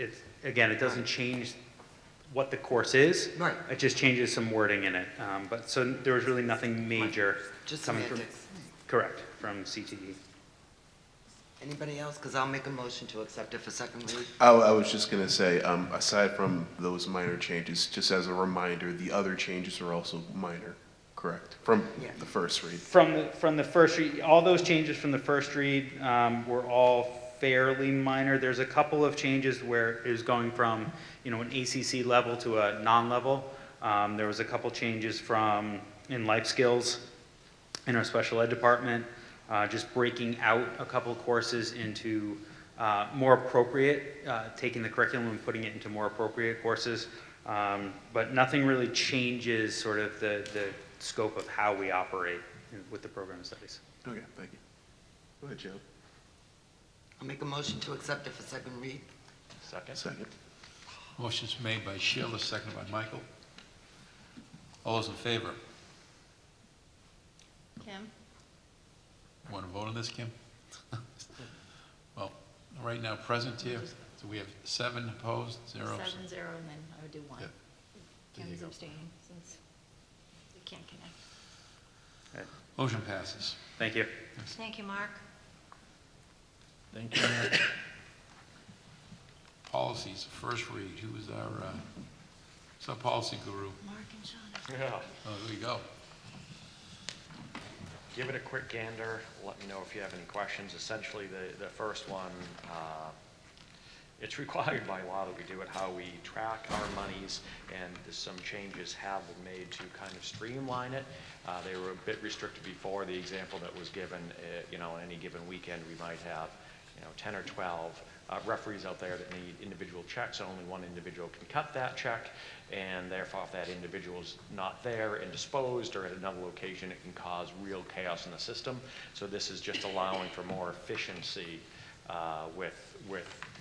Speaker 21: again, it doesn't change what the course is.
Speaker 5: Right.
Speaker 21: It just changes some wording in it. But so there was really nothing major
Speaker 5: Right. Just
Speaker 21: coming from,
Speaker 5: semantics.
Speaker 21: correct, from CTE.
Speaker 5: Anybody else? Because I'll make a motion to accept it for second read.
Speaker 4: I was just going to say, aside from those minor changes, just as a reminder, the other changes are also minor, correct? From the first read.
Speaker 21: From the first read, all those changes from the first read were all fairly minor. There's a couple of changes where it was going from, an ACC level to a non-level. There was a couple changes in life skills in our special ed department, just breaking out a couple of courses into more appropriate, taking the curriculum and putting it into more appropriate courses. But nothing really changes sort of the scope of how we operate with the program of studies.
Speaker 4: Okay, thank you. Go ahead, Joe.
Speaker 5: I'll make a motion to accept it for second read.
Speaker 4: Second.
Speaker 1: Motion's made by Sheila, seconded by Michael. All those in favor?
Speaker 3: Kim?
Speaker 1: Want to vote on this, Kim? Well, right now, present here, so we have 7 opposed, 0.
Speaker 3: 7-0, and then I would do 1.
Speaker 1: Yeah. There you
Speaker 3: Kim's
Speaker 1: go.
Speaker 3: abstaining since we can't connect.
Speaker 21: Right.
Speaker 1: Motion passes.
Speaker 21: Thank you.
Speaker 3: Thank you, Mark.
Speaker 8: Thank you, Mark.
Speaker 1: Policies, first read. Who is our policy guru?
Speaker 3: Mark and Shauna.
Speaker 16: Yeah.
Speaker 1: Oh, there we go.
Speaker 16: Give it a quick gander. Let me know if you have any questions. Essentially, the first one It's required by law that we do it, how we track our monies, and some changes have been made to kind of streamline it. They were a bit restricted before. The example that was given, any given weekend, we might have, 10 or 12 referees out there that need individual checks, and only one individual can cut that check, and therefore if that individual's not there and disposed or at another location, it can cause real chaos in the system. So this is just allowing for more efficiency with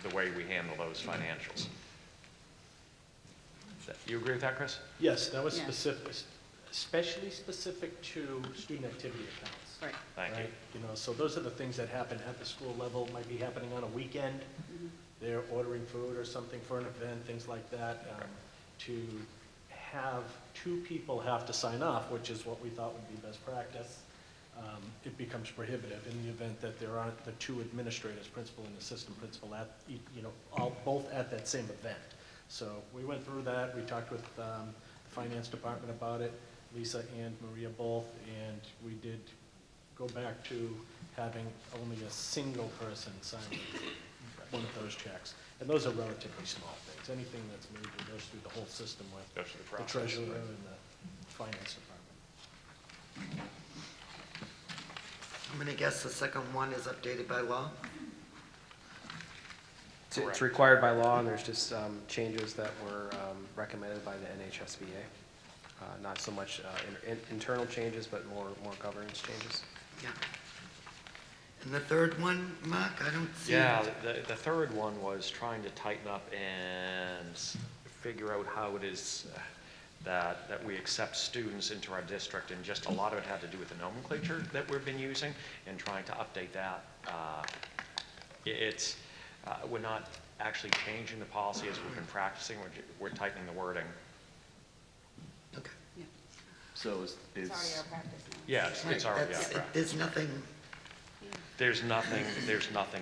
Speaker 16: the way we handle those financials. You agree with that, Chris?
Speaker 8: Yes, that was
Speaker 19: Yeah.
Speaker 8: specific, especially specific to student activity accounts.
Speaker 19: Right.
Speaker 16: Thank you.
Speaker 8: So those are the things that happen at the school level, might be happening on a weekend. They're ordering food or something for an event, things like that. To have two people have to sign off, which is what we thought would be best practice, it becomes prohibitive in the event that there aren't the two administrators, principal and assistant principal, both at that same event. So we went through that, we talked with the finance department about it, Lisa and Maria both, and we did go back to having only a single person sign one of those checks. And those are relatively small things. Anything that's major goes through the whole system with
Speaker 16: Goes through the
Speaker 8: the
Speaker 16: process,
Speaker 8: treasurer
Speaker 16: right.
Speaker 8: and the finance department.
Speaker 5: I'm gonna guess the second one is updated by law?
Speaker 20: It's required by law, and there's just changes that were recommended by the NHSBA. Not so much internal changes, but more governance changes.
Speaker 5: Yeah. And the third one, Mark, I don't see.
Speaker 16: Yeah, the third one was trying to tighten up and figure out how it is that we accept students into our district, and just a lot of it had to do with the nomenclature that we've been using and trying to update that. We're not actually changing the policy as we've been practicing, we're tightening the wording.
Speaker 5: Okay.
Speaker 4: So is,
Speaker 19: It's already our practice now.
Speaker 16: Yeah, it's already
Speaker 5: That's-
Speaker 16: out there.
Speaker 5: There's nothing,
Speaker 16: There's nothing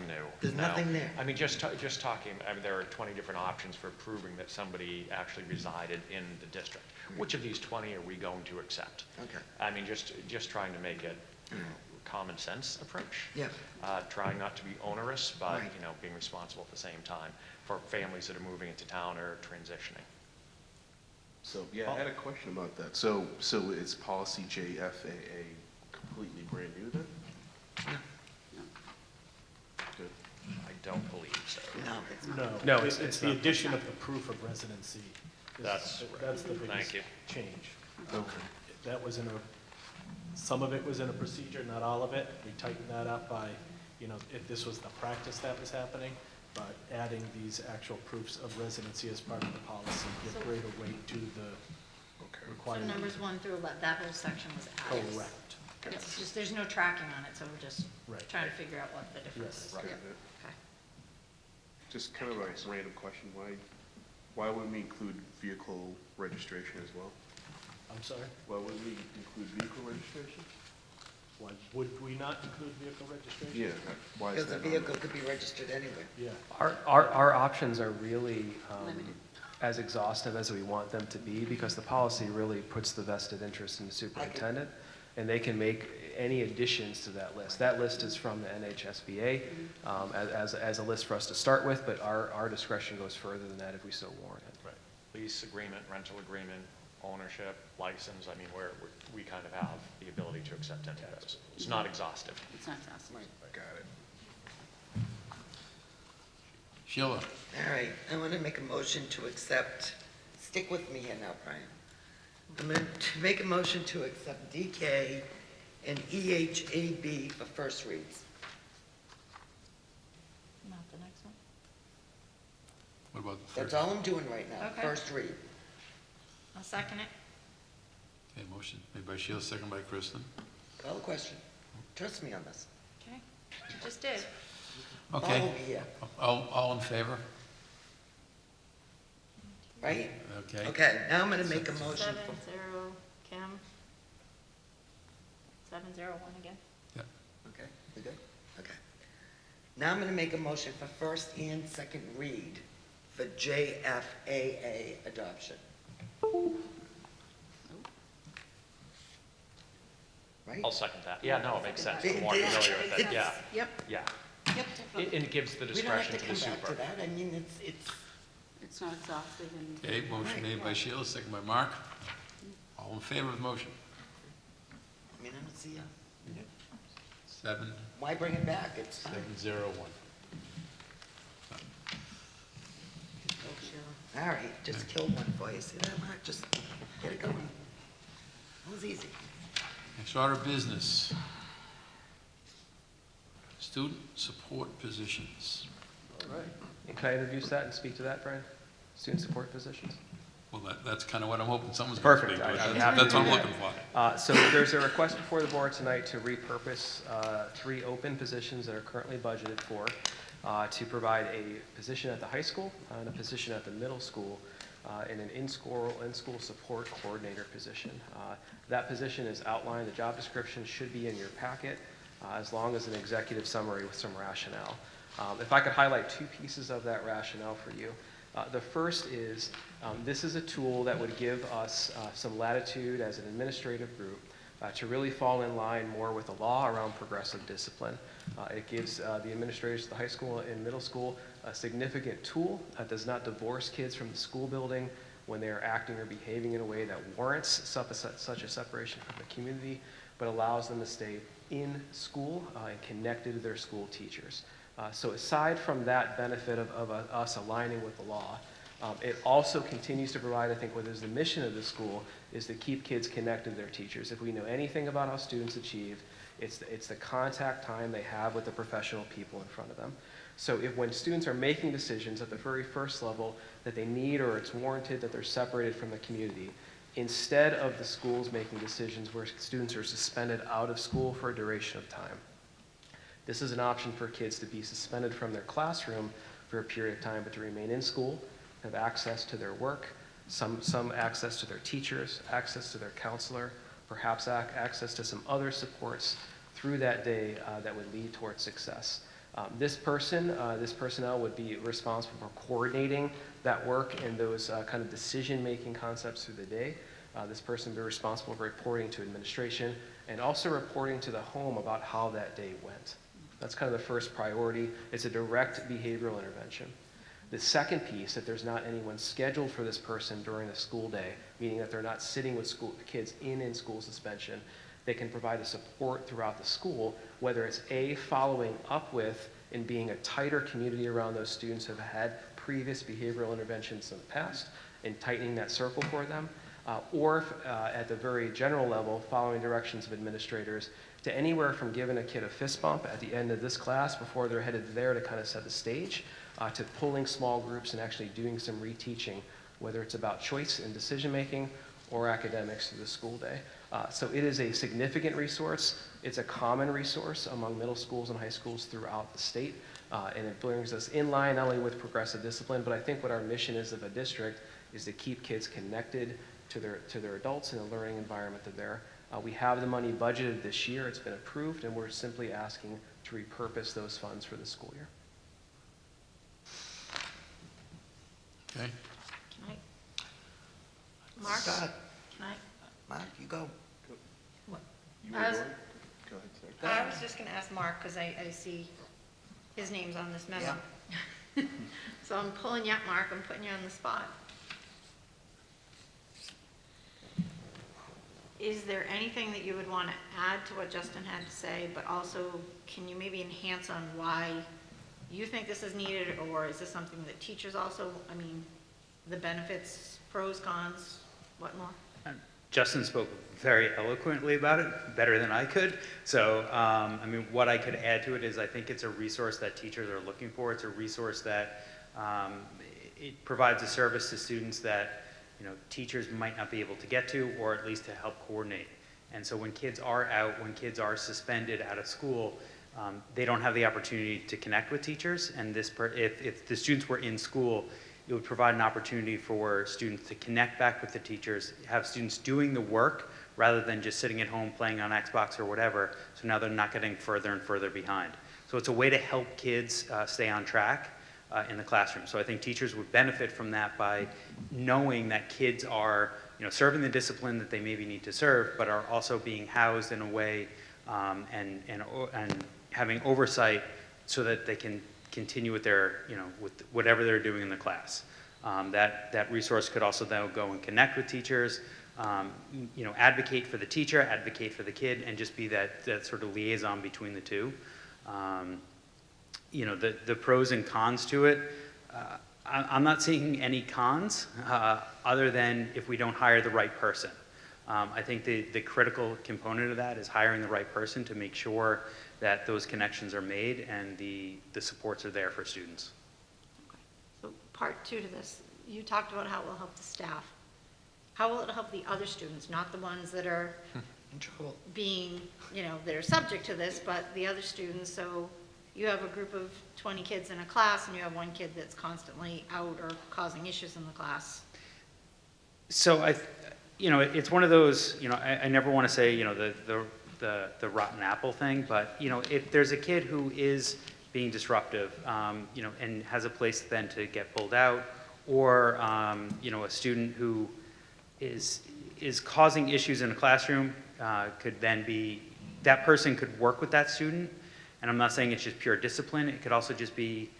Speaker 16: new.
Speaker 5: There's
Speaker 16: No.
Speaker 5: nothing there.
Speaker 16: I mean, just talking, there are 20 different options for proving that somebody actually resided in the district. Which of these 20 are we going to accept?
Speaker 5: Okay.
Speaker 16: I mean, just trying to make it common sense approach.
Speaker 5: Yeah.
Speaker 16: Trying not to be onerous, but,
Speaker 5: Right.
Speaker 16: being responsible at the same time for families that are moving into town or transitioning.
Speaker 4: So, yeah, I had a question about that. So is policy JFAA completely brand new then? Good.
Speaker 16: I don't believe so.
Speaker 5: no, it's not.
Speaker 8: No,
Speaker 20: No,
Speaker 8: it's
Speaker 20: it's
Speaker 8: the
Speaker 20: not.
Speaker 8: addition of the proof of residency.
Speaker 16: That's
Speaker 8: That's the
Speaker 16: right.
Speaker 8: biggest
Speaker 16: Thank you.
Speaker 8: change.
Speaker 4: Okay.
Speaker 8: That was some of it was in a procedure, not all of it. We tightened that up by, if this was the practice that was happening, but adding these actual proofs of residency as part of the policy give greater weight to the
Speaker 3: So
Speaker 8: requirement.
Speaker 3: numbers 1 through 11, that whole section was added.
Speaker 8: Correct.
Speaker 3: It's just, there's no tracking on it, so we're just
Speaker 8: Right.
Speaker 3: trying to figure out what the difference
Speaker 8: Yes.
Speaker 3: is.
Speaker 4: Got
Speaker 3: Yep.
Speaker 4: it.
Speaker 3: Okay.
Speaker 4: Just kind of a random question. Why wouldn't we include vehicle registration as well?
Speaker 8: I'm sorry?
Speaker 4: Why wouldn't we include vehicle registration?
Speaker 8: Why would we not include vehicle registration?
Speaker 4: Yeah, why is
Speaker 5: Because the
Speaker 4: that?
Speaker 5: vehicle could be registered anyway.
Speaker 8: Yeah.
Speaker 20: Our options are really as exhaustive as we want them to be, because the policy really puts the vested interest in the superintendent, and they can make any additions to that list. That list is from the NHSBA as a list for us to start with, but our discretion goes further than that if we so warrant it.
Speaker 16: Right. Lease agreement, rental agreement, ownership, license, I mean, we kind of have the ability to accept any of those. It's not exhaustive.
Speaker 19: It's not awesome.
Speaker 4: Got it.
Speaker 1: Sheila,
Speaker 5: All right, I want to make a motion to accept, stick with me here now, Brian. I'm going to make a motion to accept DK and EHAB for first reads.
Speaker 3: Not the next one?
Speaker 1: what about the third?
Speaker 5: That's all I'm doing right now,
Speaker 3: Okay.
Speaker 5: first read.
Speaker 3: I'll second it.
Speaker 1: Okay, motion made by Sheila, second by Kristen.
Speaker 5: Call the question. Trust me on this.
Speaker 3: Okay. Just did.
Speaker 1: Okay.
Speaker 5: Follow me here,
Speaker 1: All in favor?
Speaker 5: right?
Speaker 1: Okay.
Speaker 5: Okay, now I'm going to make a motion
Speaker 3: 7-0,
Speaker 5: for,
Speaker 3: Kim. 7-0-1 again.
Speaker 5: okay, we good? Okay. Now I'm going to make a motion for first and second read for JFAA adoption. Right?
Speaker 16: I'll second that. Yeah, no, it makes sense. I'm more familiar with it, yeah.
Speaker 3: Yep.
Speaker 16: Yeah. And it gives the
Speaker 5: We don't have
Speaker 16: discretion
Speaker 5: to
Speaker 16: to the
Speaker 5: come back to
Speaker 16: super.
Speaker 5: that. I mean,
Speaker 3: It's not exhaustive and.
Speaker 1: Okay, motion made by Sheila, second by Mark. All in favor of the motion?
Speaker 5: I mean, I don't see a,
Speaker 1: Seven,
Speaker 5: why bring it back? It's fine.
Speaker 1: 7-0-1.
Speaker 5: All right, just kill one for you. See that, Mark? Just get it going. That was easy.
Speaker 1: Next order of business. Student support positions.
Speaker 20: All right. And can I introduce that and speak to that, Brian? Student support positions?
Speaker 1: Well, that's kind of what I'm hoping someone's going to speak
Speaker 20: Perfect.
Speaker 1: to.
Speaker 20: I'm
Speaker 1: That's
Speaker 20: happy to
Speaker 1: what
Speaker 20: do
Speaker 1: I'm
Speaker 20: that.
Speaker 1: looking for.
Speaker 20: So there's a request before the board tonight to repurpose 3 open positions that are currently budgeted for to provide a position at the high school and a position at the middle school in an in-school support coordinator position. That position is outlined. The job description should be in your packet as long as an executive summary with some rationale. If I could highlight 2 pieces of that rationale for you. The first is this is a tool that would give us some latitude as an administrative group to really fall in line more with the law around progressive discipline. It gives the administrators at the high school and middle school a significant tool that does not divorce kids from the school building when they are acting or behaving in a way that warrants such a separation from the community, but allows them to stay in school and connected to their school teachers. So aside from that benefit of us aligning with the law, it also continues to provide, I think, what is the mission of the school, is to keep kids connected to their teachers. If we know anything about how students achieve, it's the contact time they have with the professional people in front of them. So if when students are making decisions at the very first level that they need or it's warranted that they're separated from the community, instead of the schools making decisions where students are suspended out of school for a duration of time, this is an option for kids to be suspended from their classroom for a period of time, but to remain in school, have access to their work, some access to their teachers, access to their counselor, perhaps access to some other supports through that day that would lead towards success. This personnel would be responsible for coordinating that work and those kind of decision-making concepts through the day. This person would be responsible for reporting to administration and also reporting to the home about how that day went. That's kind of the first priority. It's a direct behavioral intervention. The second piece, that there's not anyone scheduled for this person during the school day, meaning that they're not sitting with kids in school suspension. They can provide a support throughout the school, whether it's following up with and being a tighter community around those students who have had previous behavioral interventions in the past and tightening that circle for them, or at the very general level, following directions of administrators to anywhere from giving a kid a fist bump at the end of this class before they're headed there to kind of set the stage, to pulling small groups and actually doing some reteaching, whether it's about choice and decision-making or academics through the school day. So it is a significant resource. It's a common resource among middle schools and high schools throughout the state, and it brings us in line not only with progressive discipline, but I think what our mission is of a district is to keep kids connected to their adults in a learning environment that they're. We have the money budgeted this year. It's been approved, and we're simply asking to repurpose those funds for the school year.
Speaker 1: Okay.
Speaker 3: Can I? Mark?
Speaker 5: Scott.
Speaker 3: Can I?
Speaker 5: Mark, you go.
Speaker 3: What?
Speaker 4: You
Speaker 3: I was,
Speaker 4: were going? Go ahead, Sarah.
Speaker 3: I was just gonna ask Mark, because I see his name's on this memo. So I'm pulling you up, Mark, I'm putting you on the spot. Is there anything that you would want to add to what Justin had to say, but also can you maybe enhance on why you think this is needed, or is this something that teachers also, I mean, the benefits, pros, cons, what more?
Speaker 21: Justin spoke very eloquently about it, better than I could. So, I mean, what I could add to it is I think it's a resource that teachers are looking for. It's a resource that it provides a service to students that teachers might not be able to get to, or at least to help coordinate. And so when kids are out, when kids are suspended out of school, they don't have the opportunity to connect with teachers. And if the students were in school, it would provide an opportunity for students to connect back with the teachers, have students doing the work rather than just sitting at home playing on Xbox or whatever. So now they're not getting further and further behind. So it's a way to help kids stay on track in the classroom. So I think teachers would benefit from that by knowing that kids are serving the discipline that they maybe need to serve, but are also being housed in a way and having oversight so that they can continue with their, with whatever they're doing in the class. That resource could also then go and connect with teachers, advocate for the teacher, advocate for the kid, and just be that sort of liaison between the two. The pros and cons to it, I'm not seeing any cons other than if we don't hire the right person. I think the critical component of that is hiring the right person to make sure that those connections are made and the supports are there for students.
Speaker 6: So part two to this, you talked about how it will help the staff. How will it help the other students, not the ones that are
Speaker 5: In trouble.
Speaker 6: being, that are subject to this, but the other students? So you have a group of 20 kids in a class and you have one kid that's constantly out or causing issues in the class.
Speaker 21: So it's one of those, I never want to say, the rotten apple thing, but, if there's a kid who is being disruptive, and has a place then to get pulled out, or, a student who is causing issues in a classroom, could then be, that person could work with that student. And I'm not saying it's just pure discipline. It could also just be,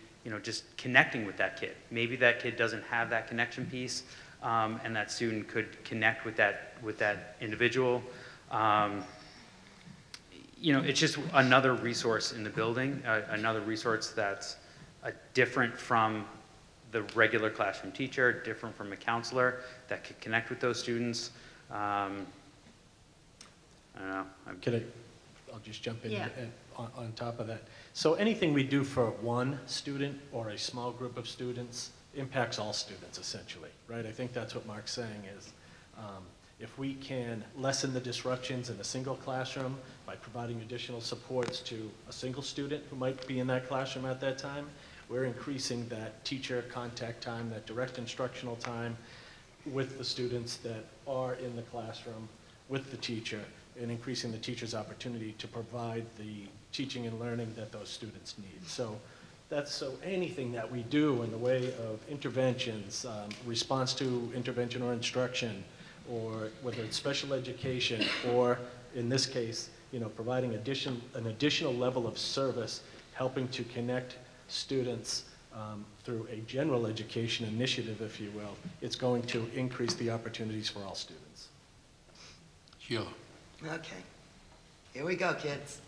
Speaker 21: just connecting with that kid. Maybe that kid doesn't have that connection piece, and that student could connect with that individual. It's just another resource in the building, another resource that's different from the regular classroom teacher, different from a counselor that could connect with those students. I don't know.
Speaker 8: I'll just jump in
Speaker 6: Yeah.
Speaker 8: on top of that. So anything we do for one student or a small group of students impacts all students essentially, right? I think that's what Mark's saying is, if we can lessen the disruptions in a single classroom by providing additional supports to a single student who might be in that classroom at that time, we're increasing that teacher contact time, that direct instructional time with the students that are in the classroom with the teacher, and increasing the teacher's opportunity to provide the teaching and learning that those students need. So anything that we do in the way of interventions, response to intervention or instruction, or whether it's special education, or in this case, providing an additional level of service, helping to connect students through a general education initiative, if you will, it's going to increase the opportunities for all students.
Speaker 1: Sheila.
Speaker 5: Okay, here we go, kids.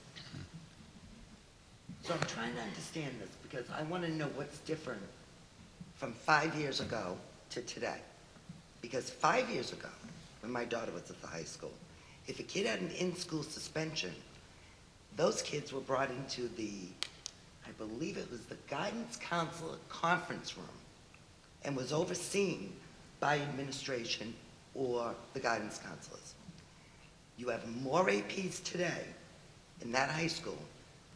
Speaker 5: So I'm trying to understand this because I want to know what's different from 5 years ago to today. Because 5 years ago, when my daughter was at the high school, if a kid had an in-school suspension, those kids were brought into I believe it was the guidance counselor conference room, and was overseen by administration or the guidance counselors. You have more APs today in that high school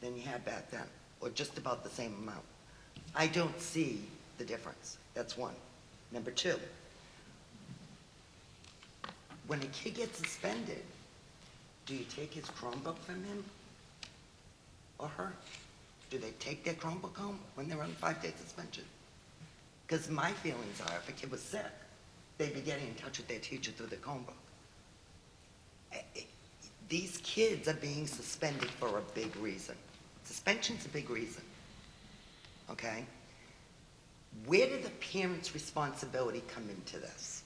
Speaker 5: than you had back then, or just about the same amount. I don't see the difference. That's one. Number two, when a kid gets suspended, do you take his Chromebook from him or her? Do they take their Chromebook home when they're on 5-day suspension? Because my feelings are, if a kid was sick, they'd be getting in touch with their teacher through the Chromebook. These kids are being suspended for a big reason. Suspension's a big reason, okay? Where did the parents' responsibility come into this?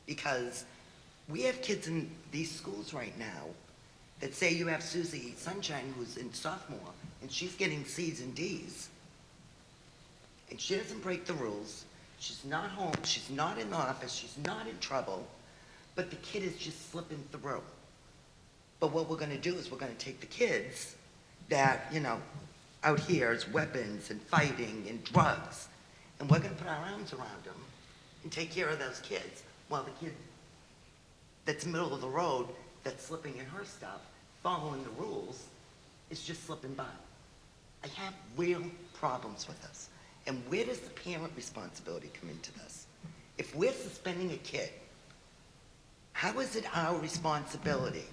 Speaker 5: Because we have kids in these schools right now that say you have Susie Sunshine, who's in sophomore, and she's getting C's and D's. And she doesn't break the rules. She's not home, she's not in the office, she's not in trouble, but the kid is just slipping through. But what we're gonna do is we're gonna take the kids that, out here is weapons and fighting and drugs, and we're gonna put our arms around them and take care of those kids, while the kid that's middle of the road, that's slipping in her stuff, following the rules, is just slipping by. I have real problems with this. And where does the parent responsibility come into this? If we're suspending a kid, how is it our responsibility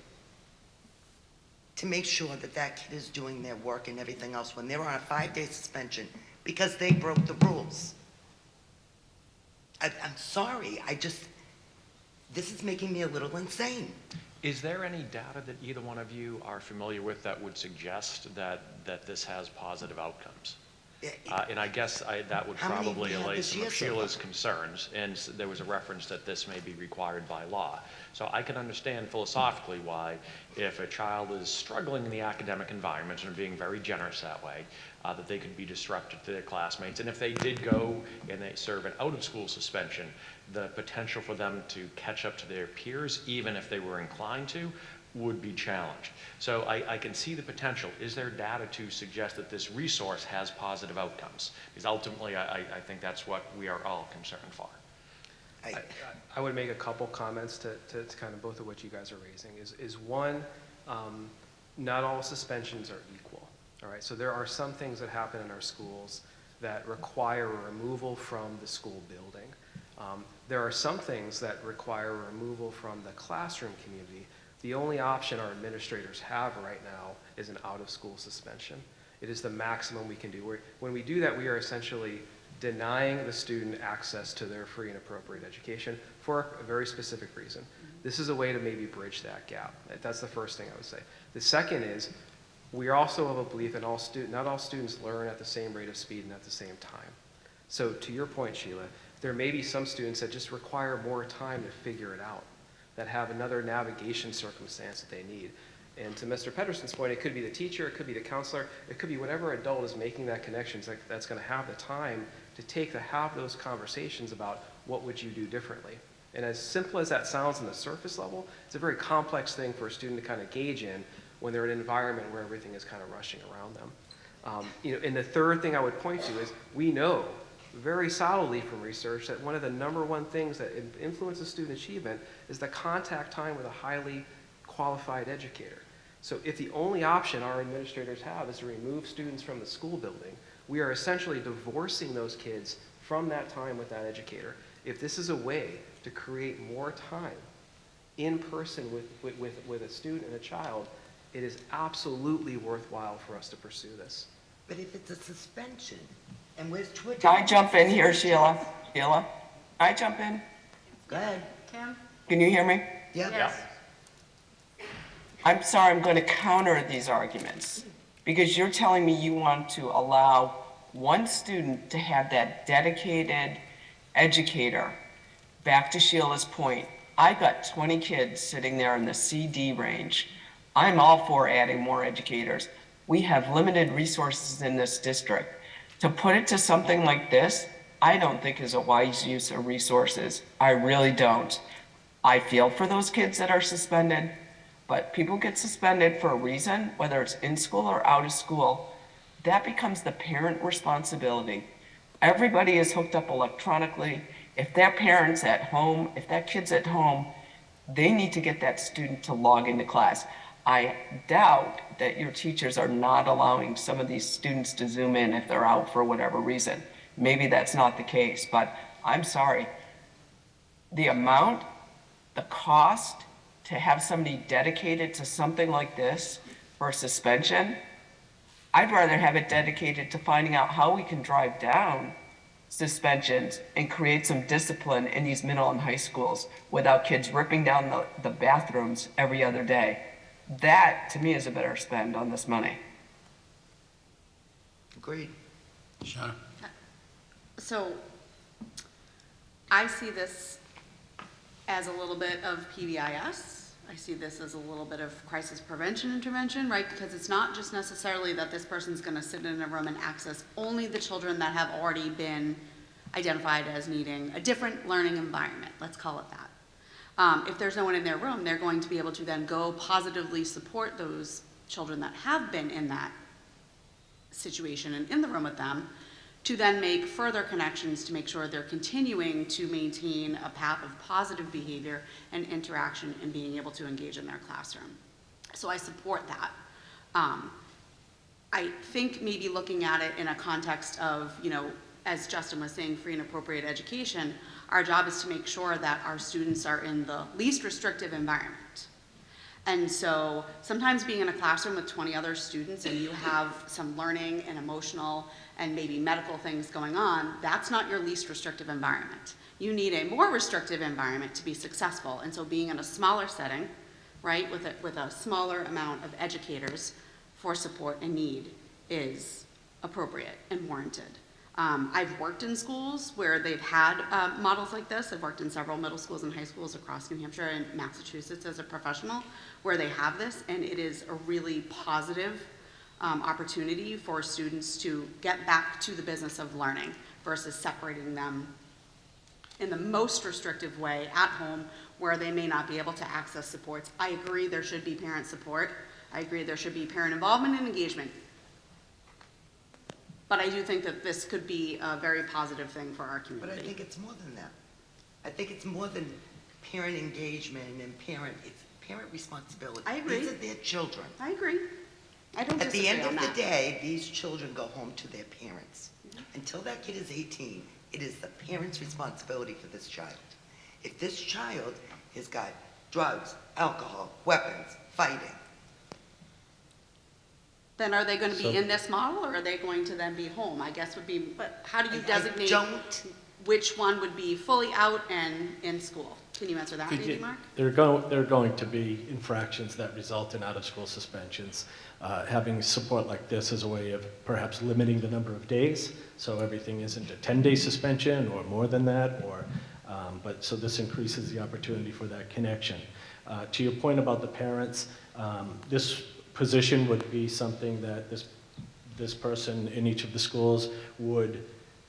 Speaker 5: to make sure that that kid is doing their work and everything else when they're on a 5-day suspension because they broke the rules? I'm sorry, this is making me a little insane.
Speaker 16: Is there any data that either one of you are familiar with that would suggest that this has positive outcomes? And I guess that would
Speaker 5: How many
Speaker 16: probably
Speaker 5: we had
Speaker 16: allay
Speaker 5: this
Speaker 16: some
Speaker 5: year
Speaker 16: of
Speaker 5: so
Speaker 16: Sheila's
Speaker 5: far?
Speaker 16: concerns, and there was a reference that this may be required by law. So I can understand philosophically why, if a child is struggling in the academic environment and being very generous that way, that they could be disruptive to their classmates. And if they did go and they serve an out-of-school suspension, the potential for them to catch up to their peers, even if they were inclined to, would be challenged. So I can see the potential. Is there data to suggest that this resource has positive outcomes? Because ultimately, I think that's what we are all concerned for.
Speaker 20: I would make a couple comments to kind of both of what you guys are raising. Is one, not all suspensions are equal. All right, so there are some things that happen in our schools that require a removal from the school building. There are some things that require a removal from the classroom community. The only option our administrators have right now is an out-of-school suspension. It is the maximum we can do. When we do that, we are essentially denying the student access to their free and appropriate education for a very specific reason. This is a way to maybe bridge that gap. That's the first thing I would say. The second is, we also have a belief in not all students learn at the same rate of speed and at the same time. So to your point, Sheila, there may be some students that just require more time to figure it out, that have another navigation circumstance that they need. And to Mr. Pedersen's point, it could be the teacher, it could be the counselor, it could be whatever adult is making that connection that's going to have the time to have those conversations about what would you do differently. And as simple as that sounds on the surface level, it's a very complex thing for a student to kind of gauge in when they're in an environment where everything is kind of rushing around them. And the third thing I would point to is we know very solidly from research that one of the number one things that influences student achievement is the contact time with a highly qualified educator. So if the only option our administrators have is to remove students from the school building, we are essentially divorcing those kids from that time with that educator. If this is a way to create more time in person with a student and a child, it is absolutely worthwhile for us to pursue this.
Speaker 5: But if it's a suspension, and we're switching.
Speaker 13: Can I jump in here, Sheila? Sheila? Can I jump in?
Speaker 5: Go ahead.
Speaker 6: Kim?
Speaker 13: Can you hear me?
Speaker 5: Yeah.
Speaker 6: Yes.
Speaker 13: I'm sorry, I'm going to counter these arguments because you're telling me you want to allow one student to have that dedicated educator. Back to Sheila's point, I got 20 kids sitting there in the CD range. I'm all for adding more educators. We have limited resources in this district. To put it to something like this, I don't think is a wise use of resources. I really don't. I feel for those kids that are suspended, but people get suspended for a reason, whether it's in school or out of school. That becomes the parent responsibility. Everybody is hooked up electronically. If that parent's at home, if that kid's at home, they need to get that student to log into class. I doubt that your teachers are not allowing some of these students to Zoom in if they're out for whatever reason. Maybe that's not the case, but I'm sorry. The amount, the cost to have somebody dedicated to something like this for suspension, I'd rather have it dedicated to finding out how we can drive down suspensions and create some discipline in these middle and high schools without kids ripping down the bathrooms every other day. That, to me, is a better spend on this money.
Speaker 5: Agreed.
Speaker 1: Shauna?
Speaker 7: So I see this as a little bit of PBIS. I see this as a little bit of crisis prevention intervention, right? Because it's not just necessarily that this person's going to sit in a room and access only the children that have already been identified as needing a different learning environment, let's call it that. If there's no one in their room, they're going to be able to then go positively support those children that have been in that situation and in the room with them, to then make further connections to make sure they're continuing to maintain a path of positive behavior and interaction and being able to engage in their classroom. So I support that. I think maybe looking at it in a context of, as Justin was saying, free and appropriate education, our job is to make sure that our students are in the least restrictive environment. And so sometimes being in a classroom with 20 other students and you have some learning and emotional and maybe medical things going on, that's not your least restrictive environment. You need a more restrictive environment to be successful. And so being in a smaller setting, right, with a smaller amount of educators for support and need is appropriate and warranted. I've worked in schools where they've had models like this. I've worked in several middle schools and high schools across New Hampshire and Massachusetts as a professional where they have this, and it is a really positive opportunity for students to get back to the business of learning versus separating them in the most restrictive way at home where they may not be able to access supports. I agree there should be parent support. I agree there should be parent involvement and engagement. But I do think that this could be a very positive thing for our community.
Speaker 5: But I think it's more than that. I think it's more than parent engagement and it's parent responsibility.
Speaker 7: I agree.
Speaker 5: These are their children.
Speaker 7: I agree. I don't
Speaker 5: At the
Speaker 7: disagree
Speaker 5: end
Speaker 7: on
Speaker 5: of
Speaker 7: that.
Speaker 5: the day, these children go home to their parents. Until that kid is 18, it is the parent's responsibility for this child. If this child has got drugs, alcohol, weapons, fighting,
Speaker 7: Then are they going to be
Speaker 8: So-
Speaker 7: in this model, or are they going to then be home? I guess would be, but how do you
Speaker 5: I
Speaker 7: designate
Speaker 5: don't-
Speaker 7: which one would be fully out and in school? Can you answer that, maybe, Mark?
Speaker 8: There are going to be infractions that result in out-of-school suspensions. Having support like this is a way of perhaps limiting the number of days, so everything isn't a 10-day suspension or more than that, so this increases the opportunity for that connection. To your point about the parents, this position would be something that this person in each of the schools would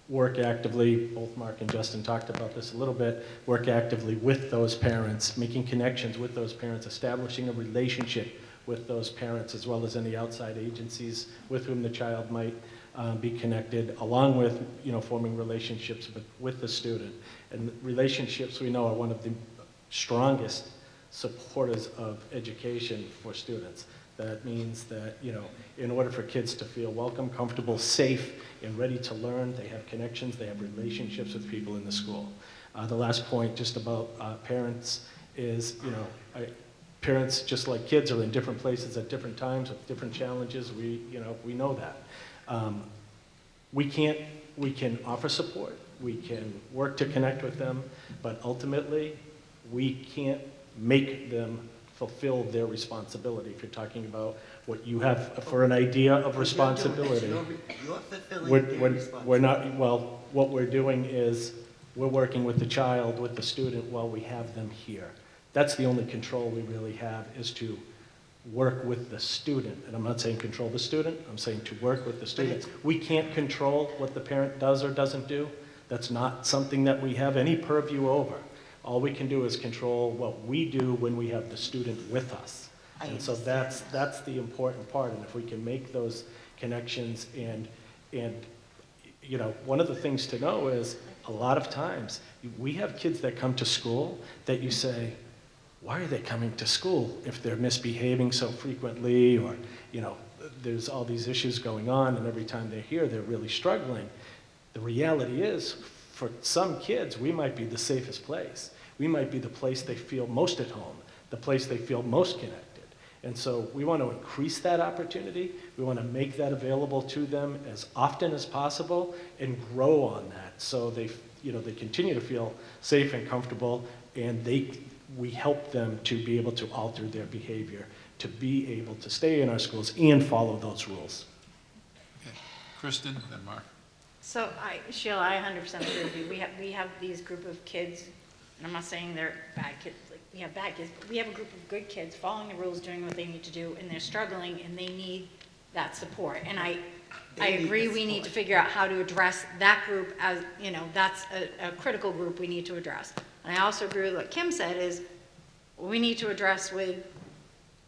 Speaker 8: work actively, both Mark and Justin talked about this a little bit, work actively with those parents, making connections with those parents, establishing a relationship with those parents, as well as any outside agencies with whom the child might be connected, along with, forming relationships with the student. And relationships, we know, are one of the strongest supporters of education for students. That means that, in order for kids to feel welcome, comfortable, safe, and ready to learn, they have connections, they have relationships with people in the school. The last point just about parents is, parents, just like kids, are in different places at different times with different challenges. We know that. We can offer support, we can work to connect with them, but ultimately, we can't make them fulfill their responsibility. If you're talking about what you have for an idea of responsibility.
Speaker 5: You're fulfilling their
Speaker 8: We're
Speaker 5: responsibility.
Speaker 8: not, well, what we're doing is, we're working with the child, with the student, while we have them here. That's the only control we really have, is to work with the student. And I'm not saying control the student, I'm saying to work with the student. We can't control what the parent does or doesn't do. That's not something that we have any purview over. All we can do is control what we do when we have the student with us. And so that's the important part. And if we can make those connections and one of the things to know is, a lot of times, we have kids that come to school that you say, why are they coming to school if they're misbehaving so frequently, or, there's all these issues going on, and every time they're here, they're really struggling. The reality is, for some kids, we might be the safest place. We might be the place they feel most at home, the place they feel most connected. And so we want to increase that opportunity. We want to make that available to them as often as possible and grow on that, so they continue to feel safe and comfortable, and we help them to be able to alter their behavior, to be able to stay in our schools and follow those rules.
Speaker 1: Okay. Kristen, then Mark.
Speaker 6: So Sheila, I 100% agree with you. We have these group of kids, and I'm not saying they're bad kids, like we have bad kids, but we have a group of good kids following the rules, doing what they need to do, and they're struggling, and they need that support. And I agree we need to figure out how to address that group, as, that's a critical group we need to address. And I also agree with what Kim said, is we need to address with,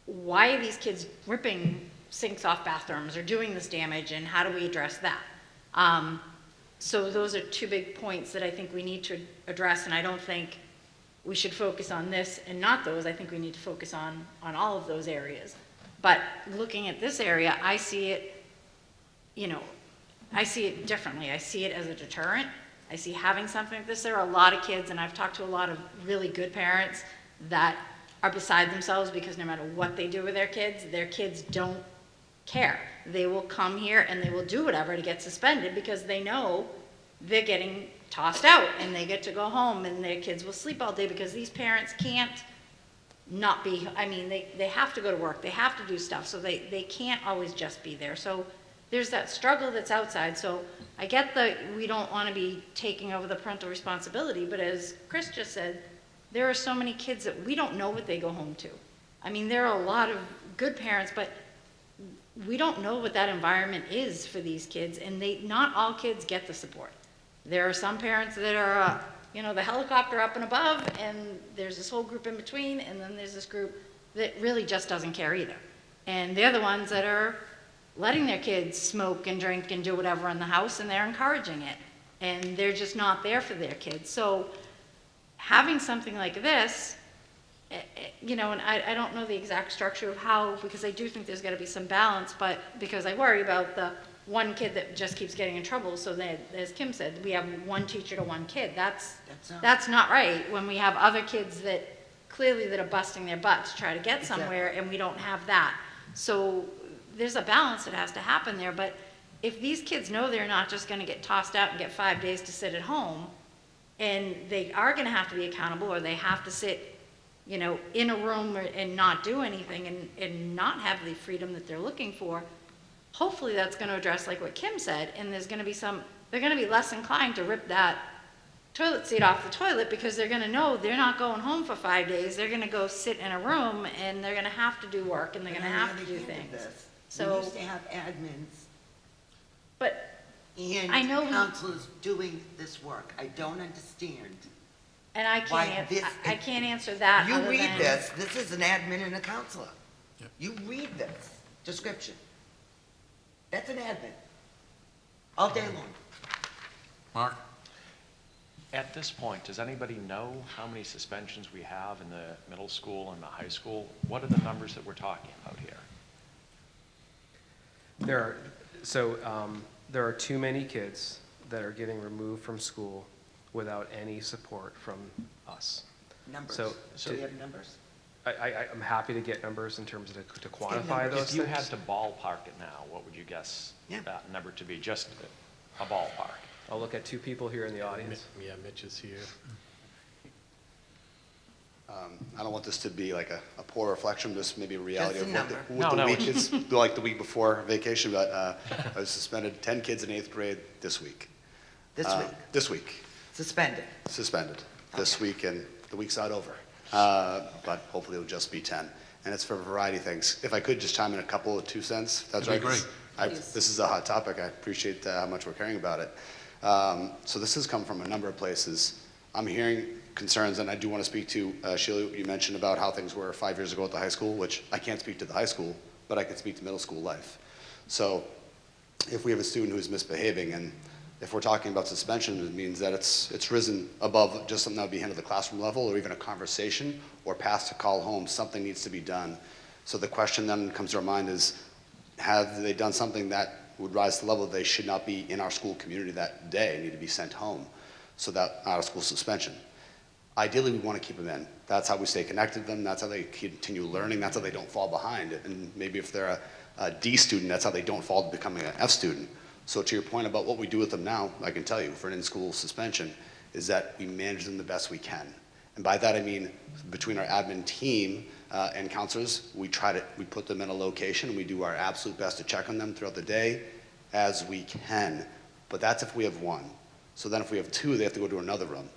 Speaker 6: why are these kids ripping sinks off bathrooms or doing this damage, and how do we address that? So those are two big points that I think we need to address, and I don't think we should focus on this and not those. I think we need to focus on all of those areas. But looking at this area, I see it, I see it differently. I see it as a deterrent. I see having something like this. There are a lot of kids, and I've talked to a lot of really good parents that are beside themselves because no matter what they do with their kids don't care. They will come here and they will do whatever to get suspended because they know they're getting tossed out and they get to go home and their kids will sleep all day because these parents can't not be, I mean, they have to go to work, they have to do stuff, so they can't always just be there. So there's that struggle that's outside. So I get that we don't want to be taking over the parental responsibility, but as Chris just said, there are so many kids that we don't know what they go home to. I mean, there are a lot of good parents, but we don't know what that environment is for these kids, and not all kids get the support. There are some parents that are, the helicopter up and above, and there's this whole group in between, and then there's this group that really just doesn't care either. And they're the ones that are letting their kids smoke and drink and do whatever in the house, and they're encouraging it. And they're just not there for their kids. So having something like this, and I don't know the exact structure of how, because I do think there's got to be some balance, but because I worry about the one kid that just keeps getting in trouble. So that, as Kim said, we have one teacher to one kid. That's not right when we have other kids that clearly that are busting their butt to try to get somewhere, and we don't have that. So there's a balance that has to happen there. But if these kids know they're not just going to get tossed out and get 5 days to sit at home, and they are going to have to be accountable, or they have to sit, in a room and not do anything and not have the freedom that they're looking for, hopefully that's going to address like what Kim said, and there's going to be they're going to be less inclined to rip that toilet seat off the toilet, because they're going to know they're not going home for 5 days. They're going to go sit in a room, and they're going to have to do work, and they're going to have to do things.
Speaker 5: We used to have admins.
Speaker 6: But
Speaker 5: and
Speaker 6: I know
Speaker 5: counselors doing this work. I don't understand.
Speaker 6: And I can't answer that.
Speaker 5: You read this. This is an admin and a counselor. Yep. You read this description. That's an admin. All day long.
Speaker 1: Mark?
Speaker 16: At this point, does anybody know how many suspensions we have in the middle school and the high school? What are the numbers that we're talking about here?
Speaker 20: There are too many kids that are getting removed from school without any support from us.
Speaker 5: Numbers.
Speaker 20: So
Speaker 5: Do you have numbers?
Speaker 20: I'm happy to get numbers in terms of to quantify those
Speaker 16: If you
Speaker 20: things.
Speaker 16: had to ballpark it now, what would you guess that number to be? Just a ballpark.
Speaker 20: I'll look at two people here in the audience.
Speaker 8: Yeah, Mitch is here.
Speaker 14: I don't want this to be like a poor reflection, just maybe a reality
Speaker 5: Just a
Speaker 14: of what
Speaker 5: number.
Speaker 14: the week is like the week before vacation, but I was suspended 10 kids in 8th grade this week.
Speaker 5: This week?
Speaker 14: This week.
Speaker 5: Suspended?
Speaker 14: Suspended. This week, and the week's not over. But hopefully it'll just be 10. And it's for a variety of things. If I could just chime in a couple of 2 cents, that's right.
Speaker 1: That'd be great.
Speaker 14: This is a hot topic. I appreciate how much we're caring about it. So this has come from a number of places. I'm hearing concerns, and I do want to speak to, Sheila, you mentioned about how things were 5 years ago at the high school, which I can't speak to the high school, but I can speak to middle school life. So if we have a student who's misbehaving, and if we're talking about suspension, it means that it's risen above just something that would be handled at the classroom level, or even a conversation, or past a call home. Something needs to be done. So the question then comes to our mind is, have they done something that would rise to the level that they should not be in our school community that day, need to be sent home? So that out of school suspension. Ideally, we want to keep them in. That's how we stay connected to them. That's how they continue learning. That's how they don't fall behind. And maybe if they're a D student, that's how they don't fall to becoming an F student. So to your point about what we do with them now, I can tell you for an in-school suspension is that we manage them the best we can. And by that I mean between our admin team and counselors, we put them in a location and we do our absolute best to check on them throughout the day as we can. But that's if we have one. So then if we have 2, they have to go to another room.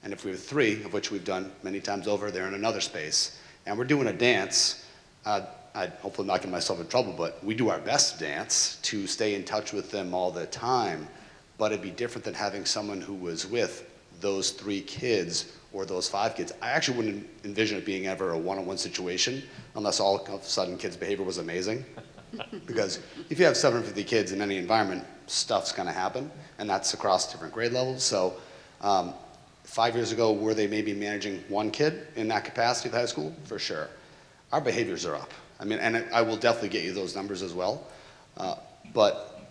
Speaker 14: And if we have 3, of which we've done many times over, they're in another space. And we're doing a dance. I'm hopefully not getting myself in trouble, but we do our best dance to stay in touch with them all the time. But it'd be different than having someone who was with those 3 kids or those 5 kids. I actually wouldn't envision it being ever a one-on-one situation unless all of a sudden kids' behavior was amazing. Because if you have 750 kids in any environment, stuff's gonna happen, and that's across different grade levels. So 5 years ago, were they maybe managing 1 kid in that capacity at the high school? For sure. Our behaviors are up. I mean, and I will definitely get you those numbers as well. But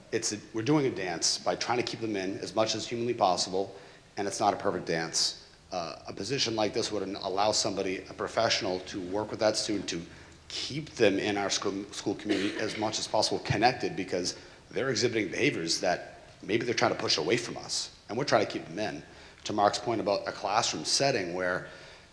Speaker 14: we're doing a dance by trying to keep them in as much as humanly possible, and it's not a perfect dance. A position like this would allow somebody, a professional, to work with that student to keep them in our school community as much as possible connected, because they're exhibiting behaviors that maybe they're trying to push away from us, and we're trying to keep them in. To Mark's point about a classroom setting where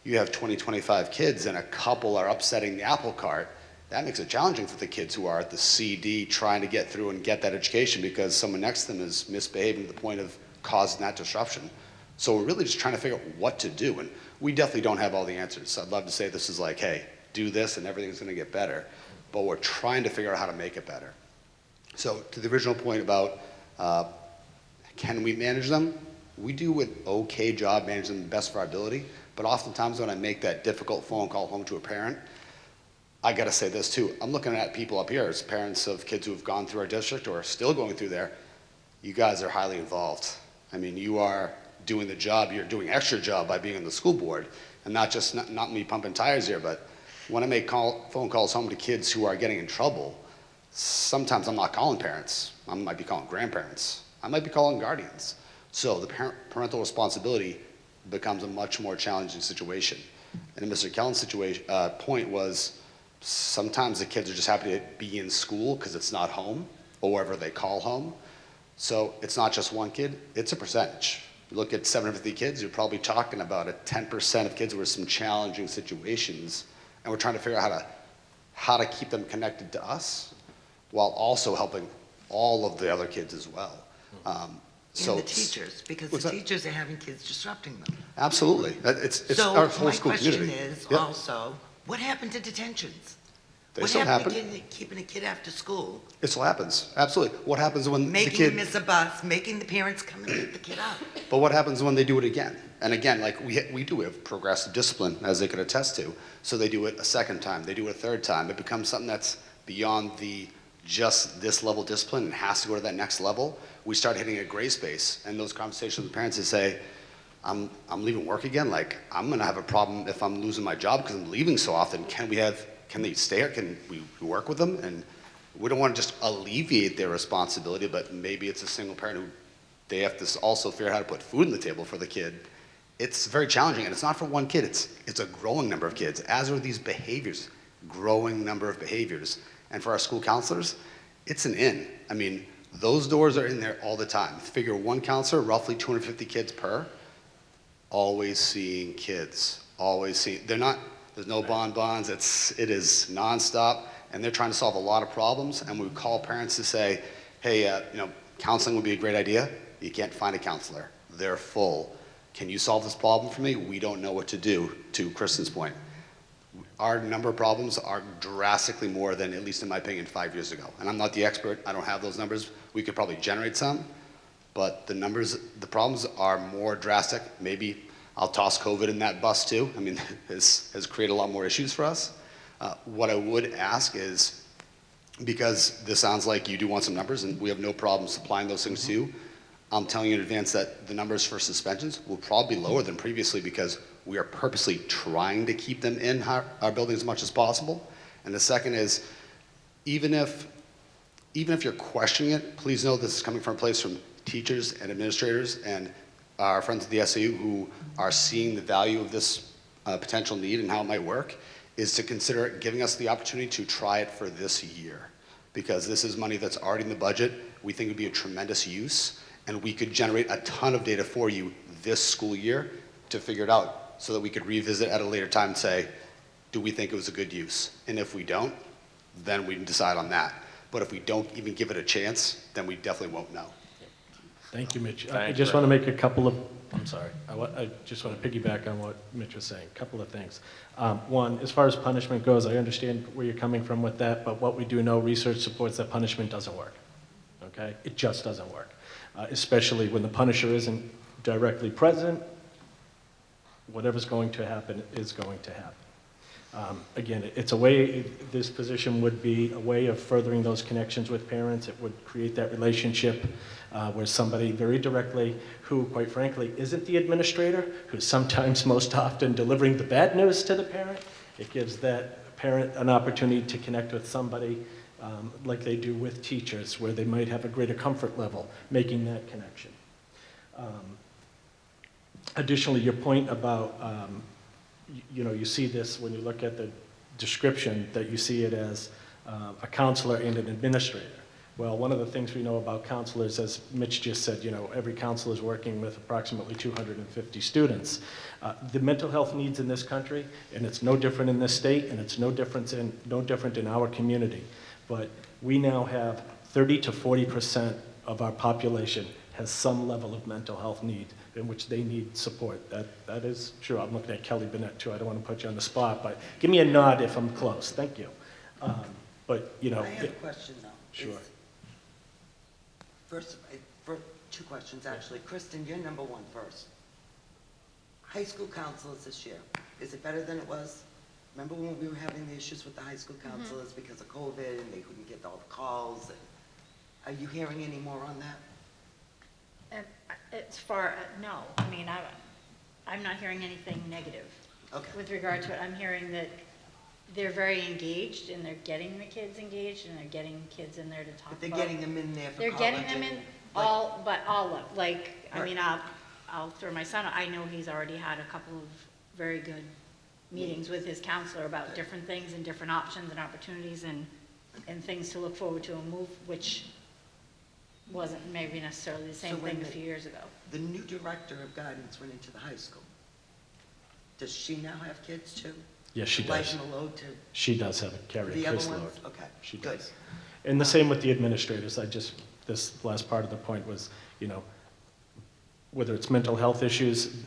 Speaker 14: you have 20, 25 kids and a couple are upsetting the apple cart, that makes it challenging for the kids who are at the CD trying to get through and get that education because someone next to them is misbehaving to the point of causing that disruption. So we're really just trying to figure out what to do. And we definitely don't have all the answers. So I'd love to say this is like, hey, do this and everything's gonna get better. But we're trying to figure out how to make it better. So to the original point about can we manage them? We do an okay job managing them the best of our ability. But oftentimes when I make that difficult phone call home to a parent, I gotta say this too. I'm looking at people up here as parents of kids who have gone through our district or are still going through there. You guys are highly involved. I mean, you are doing the job, you're doing extra job by being on the school board. And not just, not me pumping tires here, but when I make phone calls home to kids who are getting in trouble, sometimes I'm not calling parents. I might be calling grandparents. I might be calling guardians. So the parental responsibility becomes a much more challenging situation. And Mr. Kellen's situation, point was, sometimes the kids are just happy to be in school because it's not home or wherever they call home. So it's not just one kid, it's a percentage. You look at 750 kids, you're probably talking about a 10% of kids who are in some challenging situations, and we're trying to figure out how to keep them connected to us while also helping all of the other kids as well.
Speaker 5: And the teachers, because the teachers are having kids disrupting them.
Speaker 14: Absolutely. It's
Speaker 5: So
Speaker 14: our whole school
Speaker 5: my question
Speaker 14: community.
Speaker 5: is
Speaker 14: Yep.
Speaker 5: also, what happened to detentions?
Speaker 14: They
Speaker 5: What
Speaker 14: still
Speaker 5: happened
Speaker 14: happen.
Speaker 5: to keeping a kid after school?
Speaker 14: It still happens. Absolutely. What happens when the
Speaker 5: Making
Speaker 14: kid...
Speaker 5: him miss a bus, making the parents come and pick the kid up.
Speaker 14: But what happens when they do it again? And again, like we do have progressive discipline, as they can attest to. So they do it a second time, they do it a third time. It becomes something that's beyond the just this level discipline and has to go to that next level. We start hitting a gray space, and those conversations with parents, they say, I'm leaving work again. Like, I'm gonna have a problem if I'm losing my job because I'm leaving so often. Can they stay here? Can we work with them? And we don't want to just alleviate their responsibility, but maybe it's a single parent who they have to also figure out how to put food on the table for the kid. It's very challenging, and it's not for one kid. It's a growing number of kids, as are these behaviors, growing number of behaviors. And for our school counselors, it's an in. I mean, those doors are in there all the time. Figure one counselor, roughly 250 kids per, always seeing kids, always seeing. There's no bonbons. It is nonstop, and they're trying to solve a lot of problems. And we call parents to say, hey, counseling would be a great idea. You can't find a counselor. They're full. Can you solve this problem for me? We don't know what to do, to Kristen's point. Our number of problems are drastically more than, at least in my opinion, 5 years ago. And I'm not the expert. I don't have those numbers. We could probably generate some, but the problems are more drastic. Maybe I'll toss COVID in that bus too. I mean, has created a lot more issues for us. What I would ask is, because this sounds like you do want some numbers, and we have no problem supplying those things to you, I'm telling you in advance that the numbers for suspensions will probably be lower than previously because we are purposely trying to keep them in our building as much as possible. And the second is, even if you're questioning it, please know this is coming from a place from teachers and administrators and our friends at the SAU who are seeing the value of this potential need and how it might work, is to consider giving us the opportunity to try it for this year. Because this is money that's already in the budget. We think it would be a tremendous use, and we could generate a ton of data for you this school year to figure it out so that we could revisit at a later time and say, do we think it was a good use? And if we don't, then we can decide on that. But if we don't even give it a chance, then we definitely won't know.
Speaker 8: Thank you, Mitch. I
Speaker 16: Thank
Speaker 8: just
Speaker 16: you.
Speaker 8: want to make a couple of, I'm sorry, I just want to piggyback on what Mitch was saying, a couple of things. One, as far as punishment goes, I understand where you're coming from with that, but what we do know, research supports that punishment doesn't work, okay? It just doesn't work, especially when the punisher isn't directly present. Whatever's going to happen is going to happen. Again, it's a way, this position would be a way of furthering those connections with parents. It would create that relationship where somebody very directly, who quite frankly isn't the administrator, who's sometimes most often delivering the bad news to the parent, it gives that parent an opportunity to connect with somebody like they do with teachers, where they might have a greater comfort level making that connection. Additionally, your point about you see this when you look at the description, that you see it as a counselor and an administrator. Well, one of the things we know about counselors, as Mitch just said, every counselor is working with approximately 250 students. The mental health needs in this country, and it's no different in this state, and it's no different in our community. But we now have 30 to 40% of our population has some level of mental health need in which they need support. That is true. I'm looking at Kelly Bennett too. I don't want to put you on the spot, but give me a nod if I'm close. Thank you. But
Speaker 5: I have a question though.
Speaker 8: Sure.
Speaker 5: First, two questions actually. Kristen, you're number one first. High school counselors this year, is it better than it was? Remember when we were having the issues with the high school counselors because of COVID and they couldn't get all the calls? Are you hearing any more on that?
Speaker 6: As far, no, I mean, I'm not hearing anything negative.
Speaker 5: Okay.
Speaker 6: With regard to it, I'm hearing that they're very engaged and they're getting the kids engaged and they're getting kids in there to talk about.
Speaker 5: But they're getting them in there for
Speaker 6: They're
Speaker 5: college
Speaker 6: getting them in,
Speaker 5: and,
Speaker 6: all of, like, I
Speaker 5: Right.
Speaker 6: mean, I'll throw my son, I know he's already had a couple of very good meetings with his counselor about different things and different options and opportunities and things to look forward to and move, which wasn't maybe necessarily the same
Speaker 5: So when
Speaker 6: thing a few years ago.
Speaker 5: The new director of guidance went into the high school. Does she now have kids too?
Speaker 8: Yes, she
Speaker 5: To
Speaker 8: does.
Speaker 5: lighten the load to
Speaker 8: She does have a carry
Speaker 5: the
Speaker 8: a
Speaker 5: other
Speaker 8: caseload.
Speaker 5: ones? Okay,
Speaker 8: She
Speaker 5: good.
Speaker 8: does. And the same with the administrators. This last part of the point was, whether it's mental health issues,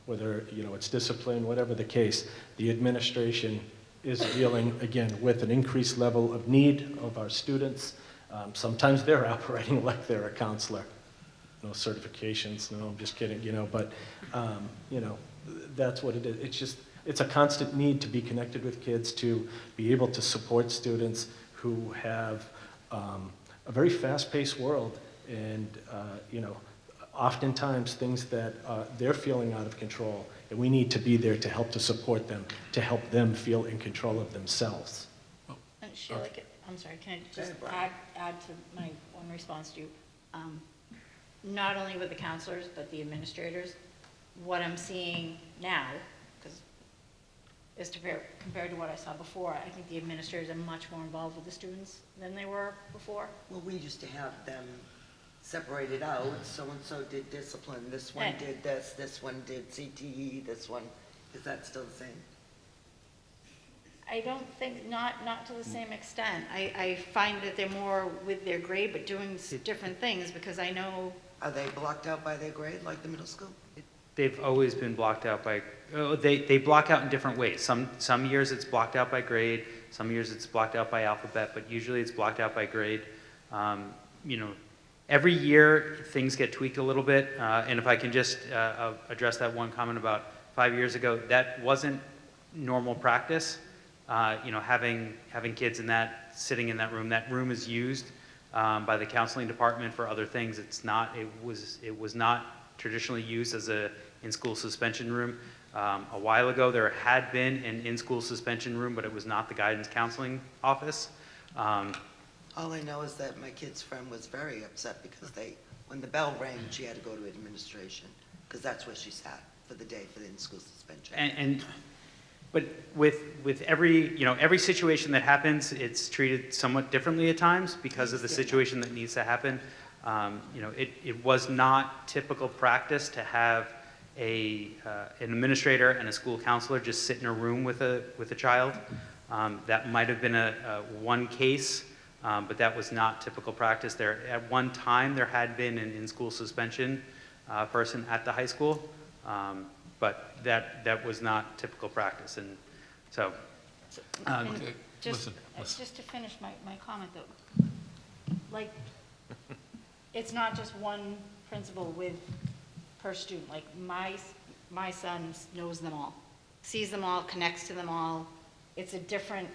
Speaker 8: whether, it's discipline, whatever the case, the administration is dealing, again, with an increased level of need of our students. Sometimes they're operating like they're a counselor. No certifications, no, I'm just kidding, but, that's what it is. It's a constant need to be connected with kids, to be able to support students who have a very fast-paced world and, oftentimes things that they're feeling out of control, and we need to be there to help to support them, to help them feel in control of themselves.
Speaker 6: And Sheila, I'm sorry, can I just add to my one response to you? Not only with the counselors, but the administrators, what I'm seeing now, because is compared to what I saw before, I think the administrators are much more involved with the students than they were before.
Speaker 5: Well, we used to have them separated out. So-and-so did discipline, this one
Speaker 6: And-
Speaker 5: did this one did CTE, this one, is that still the same?
Speaker 6: I don't think, not to the same extent. I find that they're more with their grade, but doing different things, because I know.
Speaker 5: Are they blocked out by their grade like the middle school?
Speaker 21: They've always been blocked out by, they block out in different ways. Some years it's blocked out by grade, some years it's blocked out by alphabet, but usually it's blocked out by grade. Every year things get tweaked a little bit, and if I can just address that one comment about 5 years ago, that wasn't normal practice. Having kids sitting in that room is used by the counseling department for other things. It was not traditionally used as a in-school suspension room. A while ago, there had been an in-school suspension room, but it was not the guidance counseling office.
Speaker 5: All I know is that my kid's friend was very upset because when the bell rang, she had to go to administration, because that's where she sat for the day for the in-school suspension.
Speaker 21: But with every situation that happens, it's treated somewhat differently at times because of the situation that needs to happen. It was not typical practice to have an administrator and a school counselor just sit in a room with a child. That might have been one case, but that was not typical practice. At one time, there had been an in-school suspension person at the high school. But that was not typical practice, and so.
Speaker 6: Just to finish my comment though, like, it's not just one principal per student. Like my son knows them all, sees them all, connects to them all. It's a different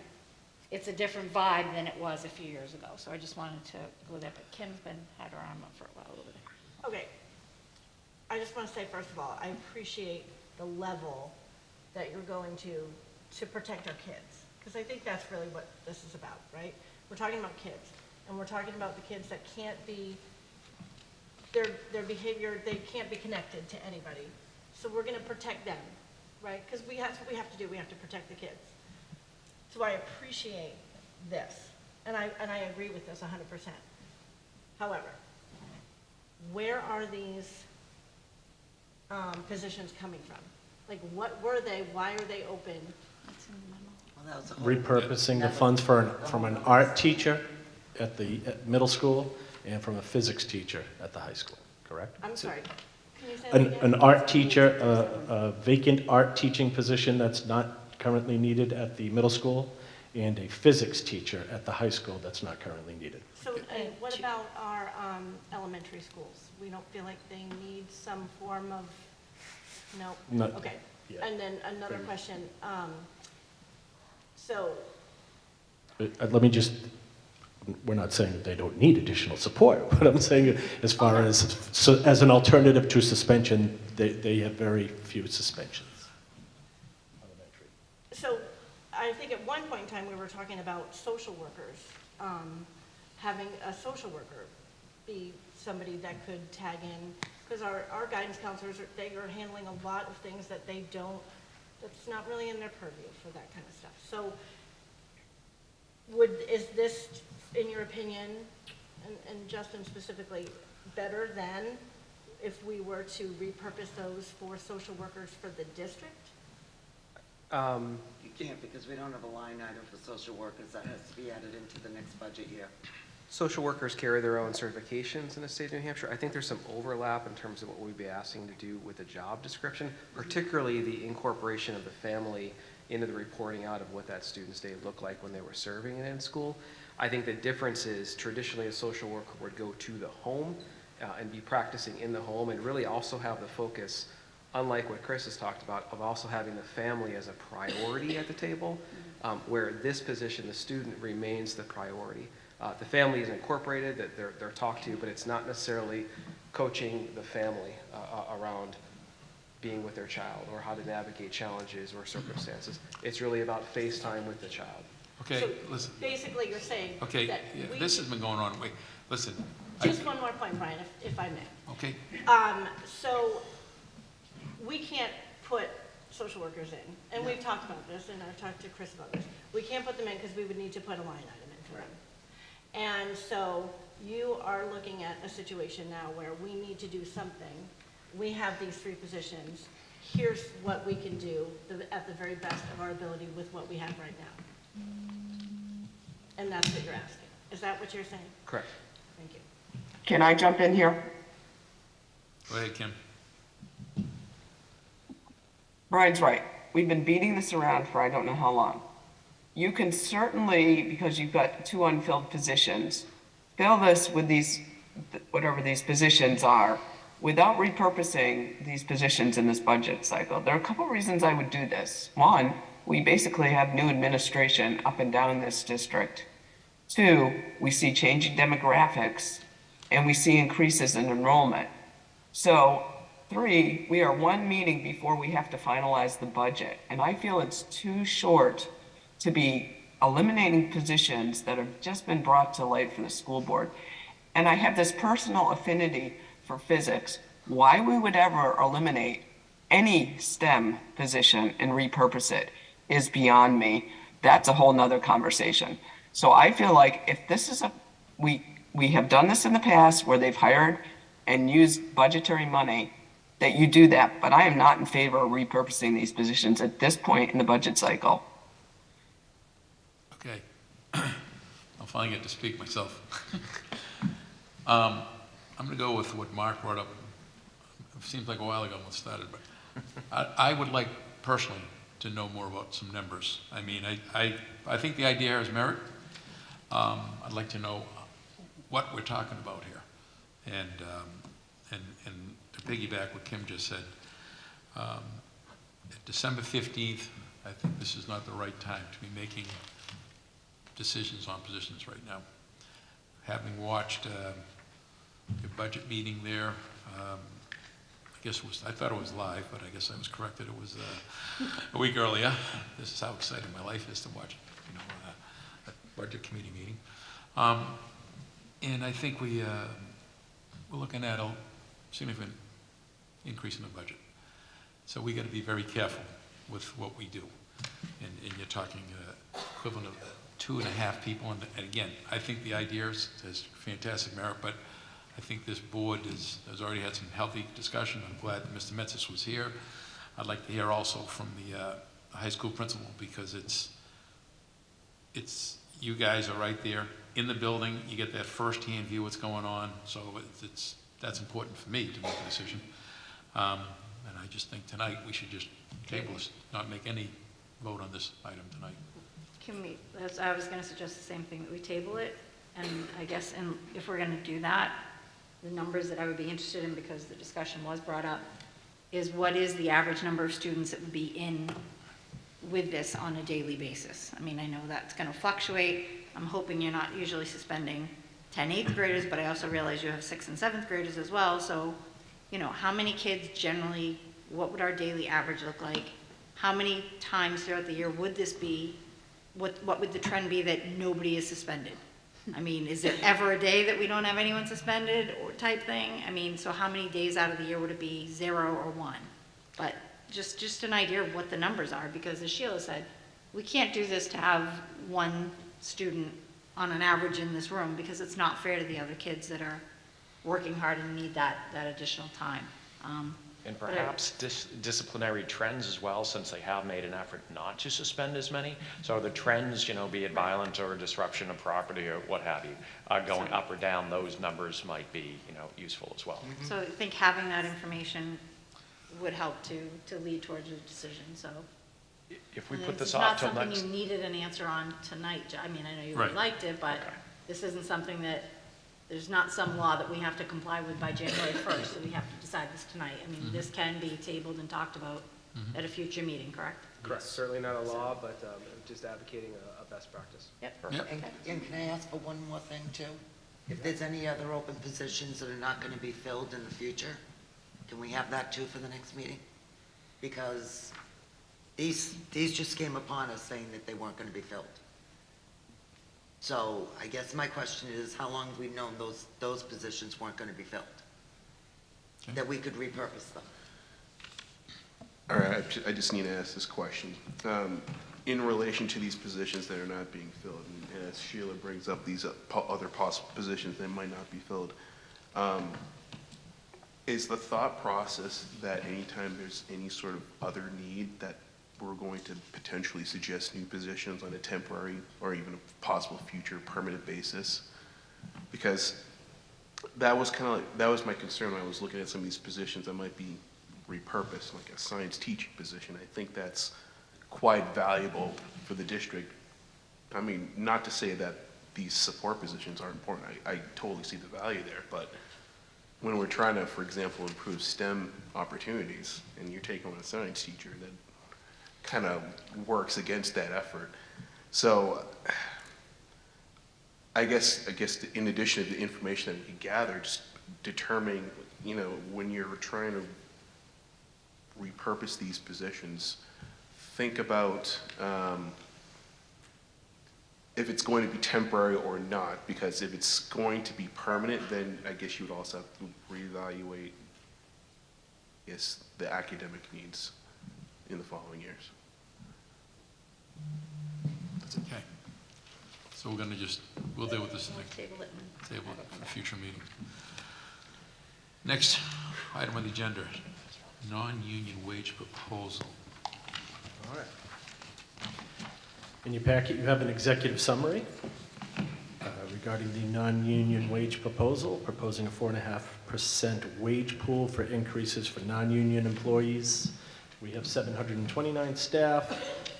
Speaker 6: vibe than it was a few years ago. So I just wanted to go there. But Kim's had her arm up for a while over there.
Speaker 11: Okay. I just want to say, first of all, I appreciate the level that you're going to protect our kids. Because I think that's really what this is about, right? We're talking about kids. And we're talking about the kids that can't be, their behavior, they can't be connected to anybody. So we're going to protect them, right? Because that's what we have to do. We have to protect the kids. So I appreciate this. and I agree with this 100%. However, where are these positions coming from? Like, what were they, why are they open?
Speaker 5: Well, that was the whole-
Speaker 8: Repurposing the funds from an art teacher at the middle school and from a physics teacher at the high school, correct?
Speaker 11: I'm sorry, can you say that again?
Speaker 8: An art teacher, a vacant art teaching position that's not currently needed at the middle school, and a physics teacher at the high school that's not currently needed.
Speaker 11: So, and what about our elementary schools? We don't feel like they need some form of, no?
Speaker 8: Not
Speaker 11: Okay.
Speaker 8: yet.
Speaker 11: And then another question, so,
Speaker 8: Let me just, we're not saying they don't need additional support, but I'm saying as far as, so as an alternative to suspension, they have very few suspensions.
Speaker 11: so I think at one point in time, we were talking about social workers, having a social worker be somebody that could tag in, because our guidance counselors, they are handling a lot of things that they don't, that's not really in their purview for that kind of stuff. So is this, in your opinion, and Justin specifically, better than if we were to repurpose those for social workers for the district?
Speaker 5: You can't, because we don't have a line item for social workers. That has to be added into the next budget year.
Speaker 20: Social workers carry their own certifications in the state of New Hampshire. I think there's some overlap in terms of what we'd be asking to do with the job description, particularly the incorporation of the family into the reporting out of what that student's day looked like when they were serving in school. I think the difference is traditionally a social worker would go to the home and be practicing in the home and really also have the focus, unlike what Chris has talked about, of also having the family as a priority at the table, where this position, the student remains the priority. The family is incorporated, that they're talked to, but it's not necessarily coaching the family around being with their child or how to navigate challenges or circumstances. It's really about face time with the child.
Speaker 1: Okay,
Speaker 11: So
Speaker 1: listen.
Speaker 11: basically, you're saying
Speaker 1: Okay,
Speaker 11: that
Speaker 1: yeah,
Speaker 11: we...
Speaker 1: this has been going on, wait, listen.
Speaker 11: Just one more point, Brian, if I may.
Speaker 1: Okay.
Speaker 11: So we can't put social workers in, and we've talked about this, and I've talked to Chris about this. We can't put them in because we would need to put a line item in for them. And so you are looking at a situation now where we need to do something. We have these 3 positions. Here's what we can do at the very best of our ability with what we have right now. And that's what you're asking. Is that what you're saying?
Speaker 20: Correct.
Speaker 11: Thank you.
Speaker 13: Can I jump in here?
Speaker 1: Go ahead, Kim.
Speaker 13: Brian's right. We've been beating this around for I don't know how long. You can certainly, because you've got 2 unfilled positions, fill this with these, whatever these positions are, without repurposing these positions in this budget cycle. There are a couple reasons I would do this. 1, we basically have new administration up and down this district. 2, we see changing demographics, and we see increases in enrollment. So 3, we are 1 meeting before we have to finalize the budget, and I feel it's too short to be eliminating positions that have just been brought to light for the school board. And I have this personal affinity for physics. Why we would ever eliminate any STEM position and repurpose it is beyond me. That's a whole nother conversation. So I feel like if this is we have done this in the past where they've hired and used budgetary money, that you do that, but I am not in favor of repurposing these positions at this point in the budget cycle.
Speaker 1: Okay. I'll finally get to speak myself. I'm going to go with what Mark brought up. It seems like a while ago when it started, but I would like personally to know more about some numbers. I mean, I think the idea has merit. I'd like to know what we're talking about here. And to piggyback what Kim just said, December 15th, I think this is not the right time to be making decisions on positions right now. Having watched your budget meeting there, I guess I thought it was live, but I guess I was corrected. It was a week earlier. This is how exciting my life is to watch, a budget committee meeting. And I think we're looking at a significant increase in the budget. So we got to be very careful with what we do. And you're talking equivalent of 2.5 people, and again, I think the idea has fantastic merit, but I think this board has already had some healthy discussion. I'm glad that Mr. Metzis was here. I'd like to hear also from the high school principal, because it's you guys are right there in the building. You get that first-hand view what's going on, so that's important for me to make a decision. And I just think tonight we should just table this, not make any vote on this item tonight.
Speaker 6: Can we, I was gonna suggest the same thing, that we table it, and I guess, and if we're gonna do that, the numbers that I would be interested in, because the discussion was brought up, is what is the average number of students that would be in with this on a daily basis? I mean, I know that's gonna fluctuate. I'm hoping you're not usually suspending 10 8th graders, but I also realize you have 6th and 7th graders as well, so, you know, how many kids generally, what would our daily average look like? How many times throughout the year would this be? What would the trend be that nobody is suspended? I mean, is there ever a day that we don't have anyone suspended or type thing? I mean, so how many days out of the year would it be 0 or 1? But just an idea of what the numbers are, because as Sheila said, we can't do this to have one student on an average in this room, because it's not fair to the other kids that are working hard and need that additional time.
Speaker 16: And perhaps disciplinary trends as well, since they have made an effort not to suspend as many. So the trends, you know, be it violent or disruption of property or what have you, going up or down, those numbers might be, you know, useful as well.
Speaker 6: So I think having that information would help to lead towards a decision, so.
Speaker 16: If we
Speaker 6: And
Speaker 16: put
Speaker 6: it's
Speaker 16: this off till
Speaker 6: not
Speaker 16: next.
Speaker 6: something you needed an answer on tonight. I mean, I know you
Speaker 1: Right.
Speaker 6: liked it, but this isn't something that, there's not some law that we have to comply with by January 1st, so we have to decide this tonight. I mean, this can be tabled and talked about at a future meeting, correct?
Speaker 20: Correct, certainly not a law, but just advocating a best practice.
Speaker 6: Yep.
Speaker 5: And can I ask for one more thing too? If there's any other open positions that are not going to be filled in the future, can we have that too for the next meeting? Because these just came upon us saying that they weren't going to be filled. So I guess my question is, how long have we known those positions weren't going to be filled?
Speaker 1: Okay.
Speaker 5: That we could repurpose them?
Speaker 4: All right, I just need to ask this question. In relation to these positions that are not being filled, and as Sheila brings up these other possible positions that might not be filled, is the thought process that anytime there's any sort of other need that we're going to potentially suggest new positions on a temporary or even a possible future permanent basis? Because that was that was my concern when I was looking at some of these positions that might be repurposed, like a science teaching position. I think that's quite valuable for the district. I mean, not to say that these support positions aren't important. I totally see the value there, but when we're trying to, for example, improve STEM opportunities, and you're taking on a science teacher, that kind of works against that effort. So I guess in addition to the information that we can gather, just determining, you know, when you're trying to repurpose these positions, think about if it's going to be temporary or not, because if it's going to be permanent, then I guess you would also have to reevaluate, yes, the academic needs in the following years.
Speaker 1: That's okay. So we're gonna we'll deal with this next,
Speaker 6: Table it.
Speaker 1: table it for a future meeting. Next item on the agenda, non-union wage proposal.
Speaker 8: All right. In your packet, you have an executive summary regarding the non-union wage proposal, proposing a 4.5% wage pool for increases for non-union employees. We have 729 staff,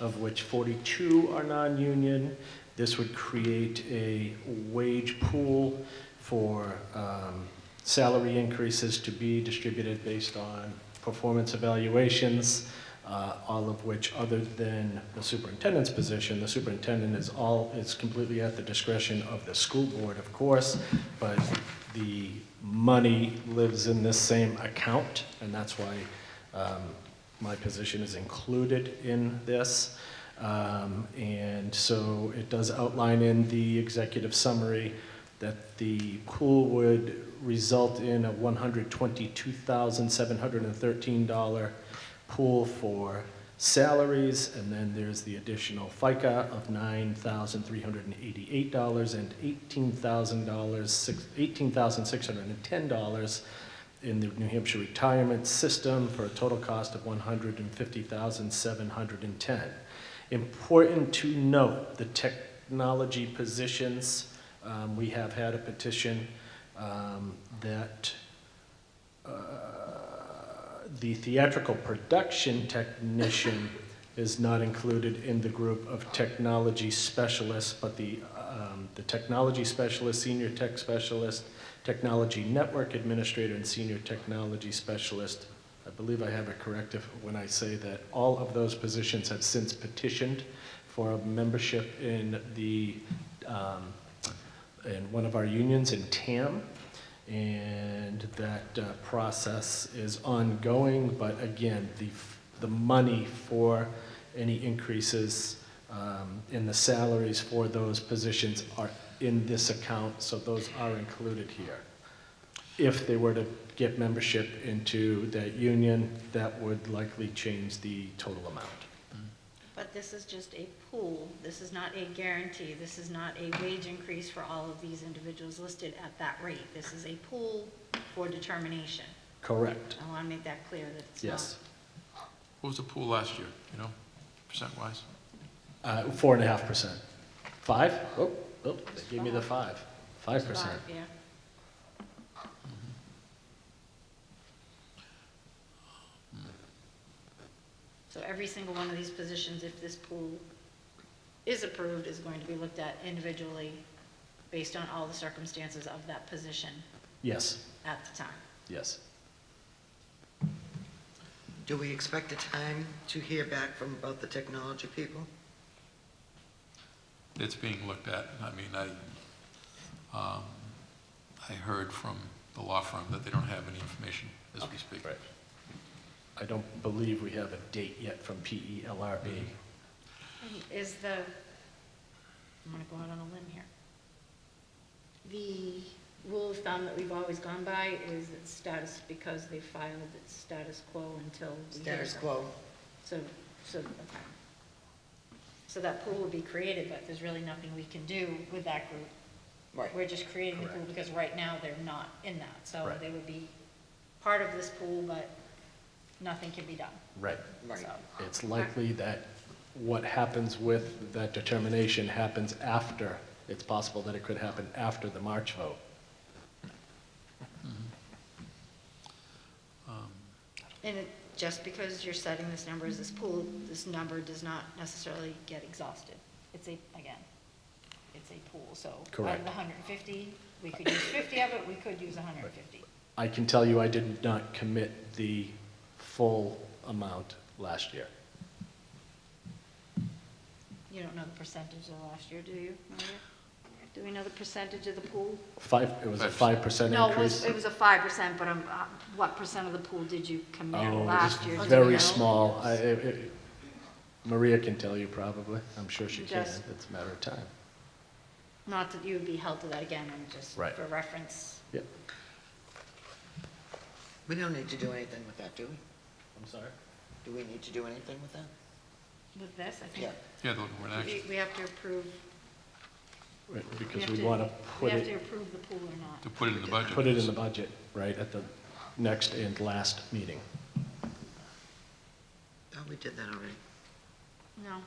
Speaker 8: of which 42 are non-union. This would create a wage pool for salary increases to be distributed based on performance evaluations, all of which, other than the superintendent's position, the superintendent is completely at the discretion of the school board, of course, but the money lives in this same account, and that's why my position is included in this. And so it does outline in the executive summary that the pool would result in a $122,713 pool for salaries, and then there's the additional FICA of $9,388 and $18,610 in the New Hampshire retirement system for a total cost of $150,710. Important to note, the technology positions, we have had a petition that the theatrical production technician is not included in the group of technology specialists, but the technology specialist, senior tech specialist, technology network administrator, and senior technology specialist. I believe I have it corrective when I say that all of those positions have since petitioned for a membership in in one of our unions in TAM. And that process is ongoing, but again, the money for any increases in the salaries for those positions are in this account, so those are included here. If they were to get membership into that union, that would likely change the total amount.
Speaker 6: But this is just a pool. This is not a guarantee. This is not a wage increase for all of these individuals listed at that rate. This is a pool for determination.
Speaker 8: Correct.
Speaker 6: I want to make that clear that it's
Speaker 8: Yes.
Speaker 1: What was the pool last year, you know, percent-wise?
Speaker 8: 4.5%. 5? Oh, they gave me the 5. 5%.
Speaker 6: Yeah. So every single one of these positions, if this pool is approved, is going to be looked at individually based on all the circumstances of that position
Speaker 8: Yes.
Speaker 6: at the time.
Speaker 8: Yes.
Speaker 5: Do we expect a time to hear back from about the technology people?
Speaker 1: It's being looked at. I mean, I heard from the law firm that they don't have any information as we speak.
Speaker 8: Right. I don't believe we have a date yet from PELRB.
Speaker 6: Is I'm going to go out on a limb here. The rule of thumb that we've always gone by is it's status because they filed its status quo until we hear
Speaker 5: Status
Speaker 6: them.
Speaker 5: quo.
Speaker 6: Okay. So that pool will be created, but there's really nothing we can do with that group.
Speaker 5: Right.
Speaker 6: We're just creating the pool because right now they're not in that. So
Speaker 8: Right.
Speaker 6: they would be part of this pool, but nothing can be done.
Speaker 8: Right.
Speaker 5: Right.
Speaker 6: So,
Speaker 8: It's likely that what happens with that determination happens after. It's possible that it could happen after the March vote.
Speaker 6: and just because you're setting this number as this pool, this number does not necessarily get exhausted. It's a pool, so out
Speaker 8: Correct.
Speaker 6: of the 150, we could use 50 of it, we could use 150.
Speaker 8: I can tell you I did not commit the full amount last year.
Speaker 6: You don't know the percentage of last year, do you, Maria? Do we know the percentage of the pool?
Speaker 8: It was a 5%
Speaker 6: No,
Speaker 8: increase.
Speaker 6: it was a 5%, but what percent of the pool did you commit
Speaker 8: Oh,
Speaker 6: last
Speaker 8: it
Speaker 6: year?
Speaker 8: was
Speaker 6: Do we
Speaker 8: very
Speaker 6: know?
Speaker 8: small. Maria can tell you probably. I'm sure she can.
Speaker 6: Just-
Speaker 8: It's a matter of time.
Speaker 6: Not that you would be held to that again, and just
Speaker 8: Right.
Speaker 6: for reference.
Speaker 8: Yep.
Speaker 5: We don't need to do anything with that, do we?
Speaker 8: I'm sorry?
Speaker 5: Do we need to do anything with that?
Speaker 6: With this, I think.
Speaker 5: Yeah.
Speaker 1: Yeah, they're looking for an action.
Speaker 6: We have to approve.
Speaker 8: Right, because
Speaker 6: have
Speaker 8: we
Speaker 6: to-
Speaker 8: want to
Speaker 6: We
Speaker 8: put
Speaker 6: have to
Speaker 8: it,
Speaker 6: approve the pool or not.
Speaker 1: To put it in the budget.
Speaker 8: put it in the budget, right, at the next and last meeting.
Speaker 5: Oh, we did that already.
Speaker 6: No.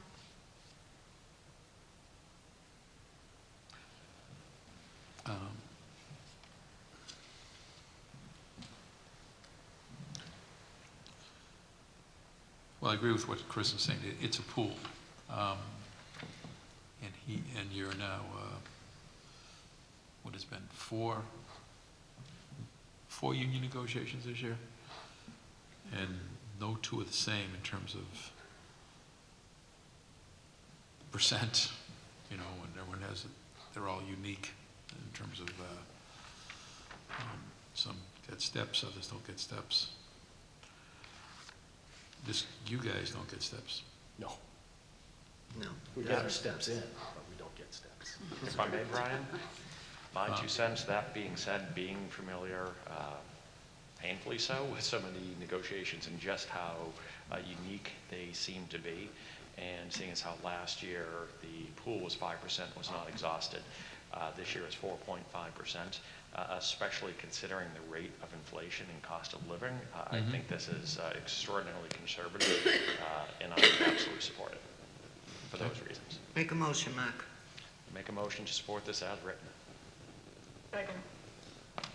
Speaker 1: Well, I agree with what Chris is saying. It's a pool. And you're now, what has been, four union negotiations this year? And no two are the same in terms of percent, you know, and everyone has, they're all unique in terms of, some get steps, others don't get steps. You guys don't get steps.
Speaker 8: No.
Speaker 5: No.
Speaker 8: We get our steps in, but we don't get steps.
Speaker 16: If I may, Brian, my 2 cents, that being said, being familiar, painfully so with some of the negotiations and just how unique they seem to be. And seeing as how last year the pool was 5%, was not exhausted. This year it's 4.5%, especially considering the rate of inflation and cost of living. I think this is extraordinarily conservative, and I would absolutely support it for those reasons.
Speaker 5: Make a motion, Mark.
Speaker 16: Make a motion to support this as written.
Speaker 11: Second.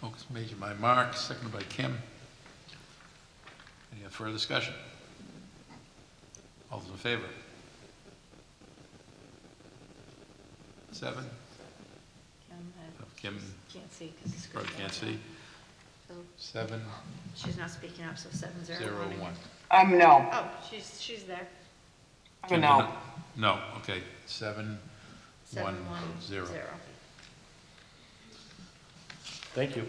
Speaker 1: Motion made by Mark, seconded by Kim. Any further discussion? All those in favor? 7. Kim
Speaker 6: Can't see because the
Speaker 1: probably
Speaker 6: screen.
Speaker 1: can't see. 7,
Speaker 6: She's not speaking up, so 7-0.
Speaker 1: 0, 1.
Speaker 13: No.
Speaker 6: Oh, she's there.
Speaker 13: I'm a no.
Speaker 1: No, okay, 7, 1, 0.
Speaker 8: Thank you.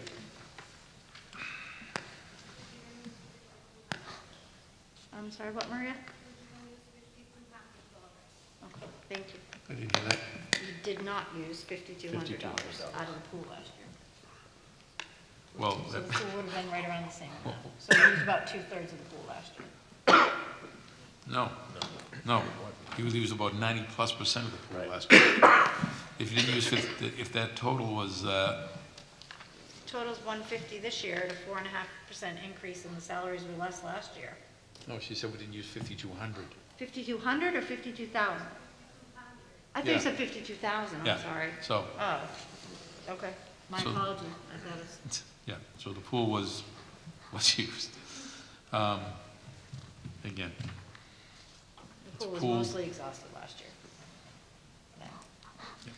Speaker 6: I'm sorry, what, Maria? Okay, thank you.
Speaker 1: I didn't hear that.
Speaker 6: You did not use $5,200 out of the pool last year.
Speaker 1: Well,
Speaker 6: So
Speaker 1: that,
Speaker 6: the pool would have been right around the same amount. So you used about 2/3 of the pool last year.
Speaker 1: no. He used about 90+% of the pool last year. If you didn't use 50, if that total was,
Speaker 6: Total's 150 this year at a 4.5% increase, and the salaries were less last year.
Speaker 1: no, she said we didn't use 5,200.
Speaker 6: 5,200 or 52,000? I think you
Speaker 1: Yeah.
Speaker 6: said 52,000, I'm
Speaker 1: Yeah,
Speaker 6: sorry.
Speaker 1: so-
Speaker 6: Oh, okay. My
Speaker 1: So-
Speaker 6: apology. I thought it's,
Speaker 1: Yeah, so the pool was used. Again,
Speaker 6: the pool was
Speaker 1: pool.
Speaker 6: mostly exhausted last year. Yeah.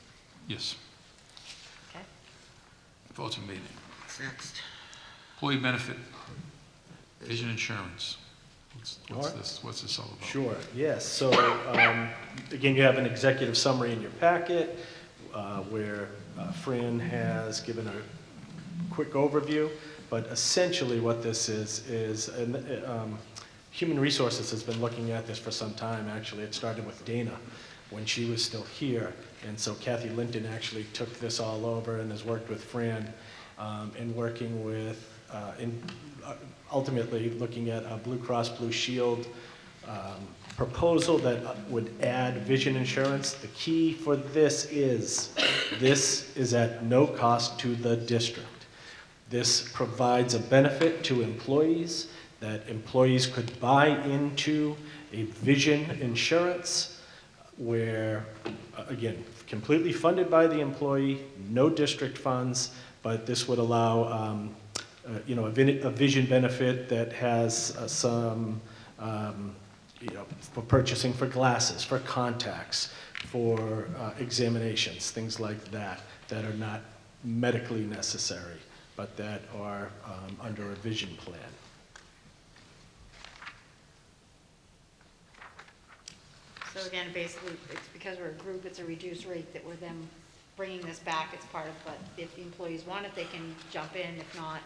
Speaker 1: yes.
Speaker 6: Okay.
Speaker 1: Voting meeting.
Speaker 5: What's next?
Speaker 1: Employee benefit, vision insurance.
Speaker 8: All right.
Speaker 1: What's this all about?
Speaker 8: Sure, yes. So, again, you have an executive summary in your packet where Fran has given a quick overview, but essentially what this is Human Resources has been looking at this for some time, actually. It started with Dana when she was still here, and so Kathy Linton actually took this all over and has worked with Fran in working with, ultimately looking at a Blue Cross Blue Shield proposal that would add vision insurance. The key for this is at no cost to the district. This provides a benefit to employees, that employees could buy into a vision insurance where, again, completely funded by the employee, no district funds, but this would allow a vision benefit that has some, for purchasing for glasses, for contacts, for examinations, things like that, that are not medically necessary, but that are under a vision plan.
Speaker 6: So again, basically, it's because we're a group, it's a reduced rate that we're then bringing this back. It's part of, but if the employees want it, they can jump in. If not,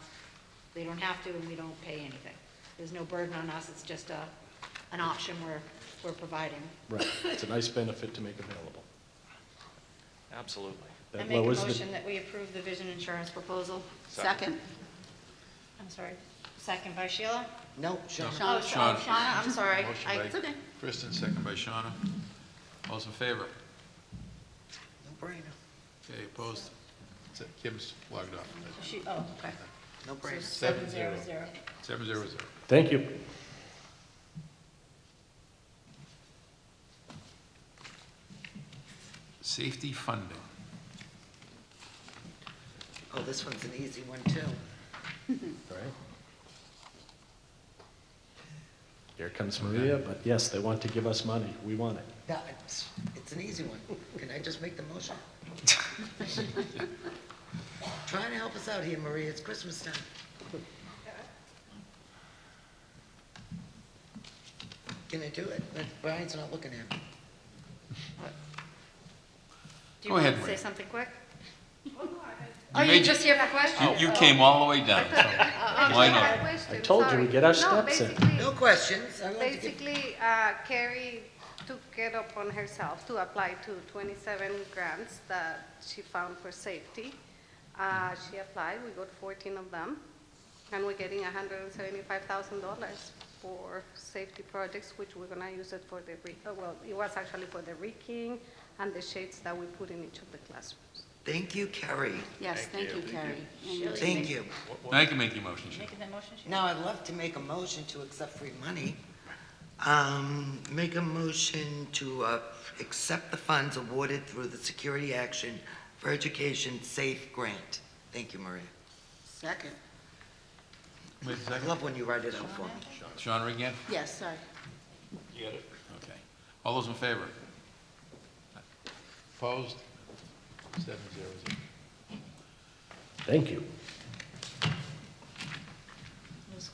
Speaker 6: they don't have to, and we don't pay anything. There's no burden on us. It's just an option we're providing.
Speaker 8: Right, it's a nice benefit to make available.
Speaker 16: Absolutely.
Speaker 6: I
Speaker 8: That
Speaker 6: make a
Speaker 8: lowers the-
Speaker 6: motion that we approve the vision insurance proposal.
Speaker 7: Second.
Speaker 6: I'm sorry, second by Sheila?
Speaker 5: No, Shauna.
Speaker 6: Oh,
Speaker 1: Shauna.
Speaker 6: Shauna, I'm sorry.
Speaker 1: Motion
Speaker 6: I-
Speaker 1: by
Speaker 6: It's okay.
Speaker 1: Kristen, second by Shauna. All those in favor?
Speaker 5: No brainer.
Speaker 1: Okay, opposed? Kim's logged off.
Speaker 6: Oh, okay.
Speaker 5: No
Speaker 6: So
Speaker 5: brainer.
Speaker 6: 7-0-0.
Speaker 1: 700.
Speaker 8: Thank you.
Speaker 1: Safety funding.
Speaker 5: Oh, this one's an easy one, too.
Speaker 8: Right. Here comes Maria, but yes, they want to give us money. We want it.
Speaker 5: No, it's an easy one. Can I just make the motion? Trying to help us out here, Maria. It's Christmas time. Can I do it? Brian's not looking at me.
Speaker 6: Do you
Speaker 1: Go
Speaker 6: want
Speaker 1: ahead,
Speaker 6: to say
Speaker 1: Maria.
Speaker 6: something quick?
Speaker 1: You
Speaker 6: Oh,
Speaker 1: made-
Speaker 6: you're just here for questions?
Speaker 1: You came all the way down, so why not?
Speaker 8: I told you, we get our steps in.
Speaker 5: No questions. I want to give...
Speaker 10: Basically, Carrie took it upon herself to apply to 27 grants that she found for safety. She applied, we got 14 of them. And we're getting $175,000 for safety projects, which we're gonna use it for the, well, it was actually for the rigging and the shades that we put in each of the classrooms.
Speaker 5: Thank you, Carrie.
Speaker 7: Yes, thank you, Carrie.
Speaker 5: Thank you.
Speaker 1: Now you can make your motion, Sheila.
Speaker 6: Making that motion, Sheila?
Speaker 5: Now, I'd love to make a motion to accept free money. Make a motion to accept the funds awarded through the Security Action for Education Safe Grant. Thank you, Maria.
Speaker 7: Second.
Speaker 1: Wait a
Speaker 5: I
Speaker 1: second.
Speaker 5: love when you write it out for me.
Speaker 1: Shauna again?
Speaker 7: Yes, sorry.
Speaker 1: You got it? Okay. All those in favor? Opposed? 7-0.
Speaker 8: Thank you.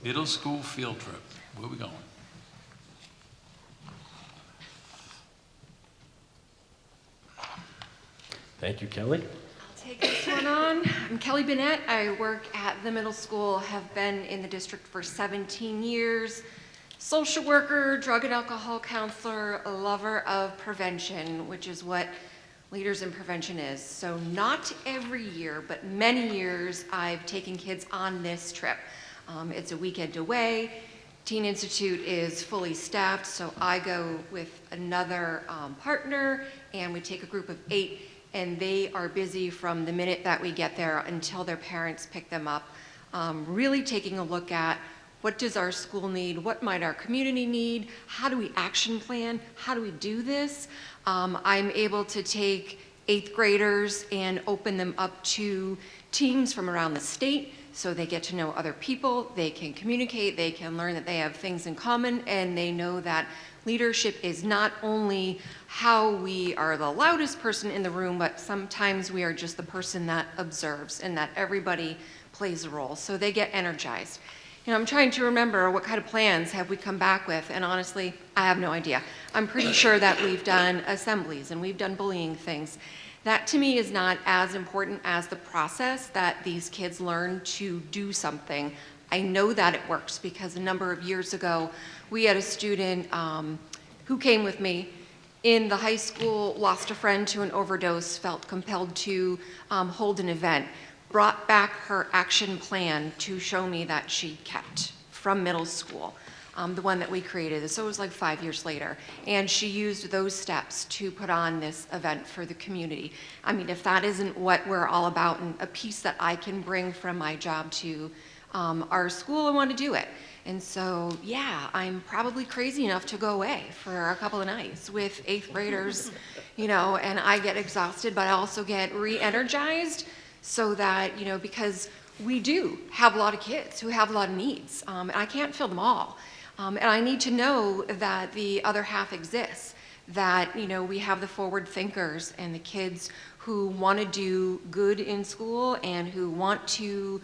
Speaker 1: Middle school field trip. Where are we going?
Speaker 8: Thank you, Kelly.
Speaker 2: Take this one on. I'm Kelly Bennett. I work at the middle school, have been in the district for 17 years. Social worker, drug and alcohol counselor, a lover of prevention, which is what Leaders in Prevention is. So not every year, but many years, I've taken kids on this trip. It's a weekend away. Teen Institute is fully staffed, so I go with another partner, and we take a group of 8, and they are busy from the minute that we get there until their parents pick them up, really taking a look at what does our school need, what might our community need, how do we action plan, how do we do this? I'm able to take 8th graders and open them up to teams from around the state, so they get to know other people, they can communicate, they can learn that they have things in common, and they know that leadership is not only how we are the loudest person in the room, but sometimes we are just the person that observes and that everybody plays a role. So they get energized. You know, I'm trying to remember what kind of plans have we come back with, and honestly, I have no idea. I'm pretty sure that we've done assemblies and we've done bullying things. That to me is not as important as the process that these kids learn to do something. I know that it works because a number of years ago, we had a student who came with me in the high school, lost a friend to an overdose, felt compelled to hold an event, brought back her action plan to show me that she kept from middle school. The one that we created. So it was like 5 years later. And she used those steps to put on this event for the community. I mean, if that isn't what we're all about and a piece that I can bring from my job to our school, I want to do it. And so, yeah, I'm probably crazy enough to go away for a couple of nights with 8th graders, you know, and I get exhausted, but I also get re-energized so that, you know, because we do have a lot of kids who have a lot of needs, and I can't fill them all. And I need to know that the other half exists, that, you know, we have the forward thinkers and the kids who want to do good in school and who want to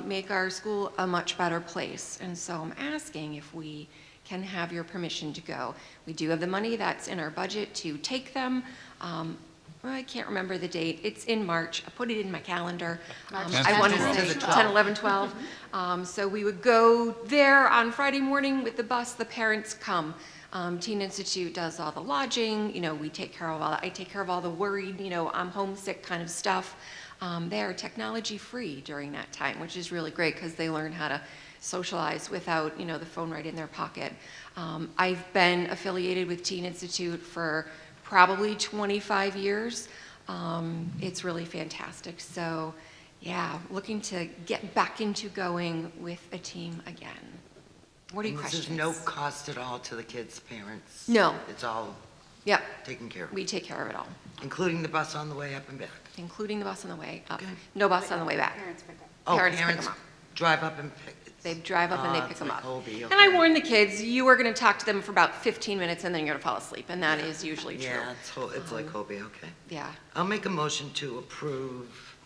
Speaker 2: make our school a much better place. And so I'm asking if we can have your permission to go. We do have the money that's in our budget to take them. I can't remember the date. It's in March. I put it in my calendar. I want to say 10, 11, 12. So we would go there on Friday morning with the bus. The parents come. Teen Institute does all the lodging. You know, we take care of all that. I take care of all the worried, you know, I'm homesick kind of stuff. They are technology free during that time, which is really great because they learn how to socialize without, you know, the phone right in their pocket. I've been affiliated with Teen Institute for probably 25 years. It's really fantastic. So yeah, looking to get back into going with a team again. What are your questions?
Speaker 5: There's no cost at all to the kids' parents?
Speaker 2: No.
Speaker 5: It's all
Speaker 2: Yep.
Speaker 5: taken care of?
Speaker 2: We take care of it all.
Speaker 5: Including the bus on the way up and back?
Speaker 2: Including the bus on the way up. No bus on the way back.
Speaker 7: Parents pick up.
Speaker 5: Oh,
Speaker 2: Parents pick
Speaker 5: parents
Speaker 2: them up.
Speaker 5: drive up and pick?
Speaker 2: They drive up and they pick
Speaker 5: it's
Speaker 2: them
Speaker 5: like
Speaker 2: up.
Speaker 5: Hobie,
Speaker 2: And I
Speaker 5: okay.
Speaker 2: warn the kids, you are going to talk to them for about 15 minutes and then you're going to fall asleep, and that is usually true.
Speaker 5: Yeah, it's like Hobie, okay.
Speaker 2: Yeah.
Speaker 5: I'll make a motion to approve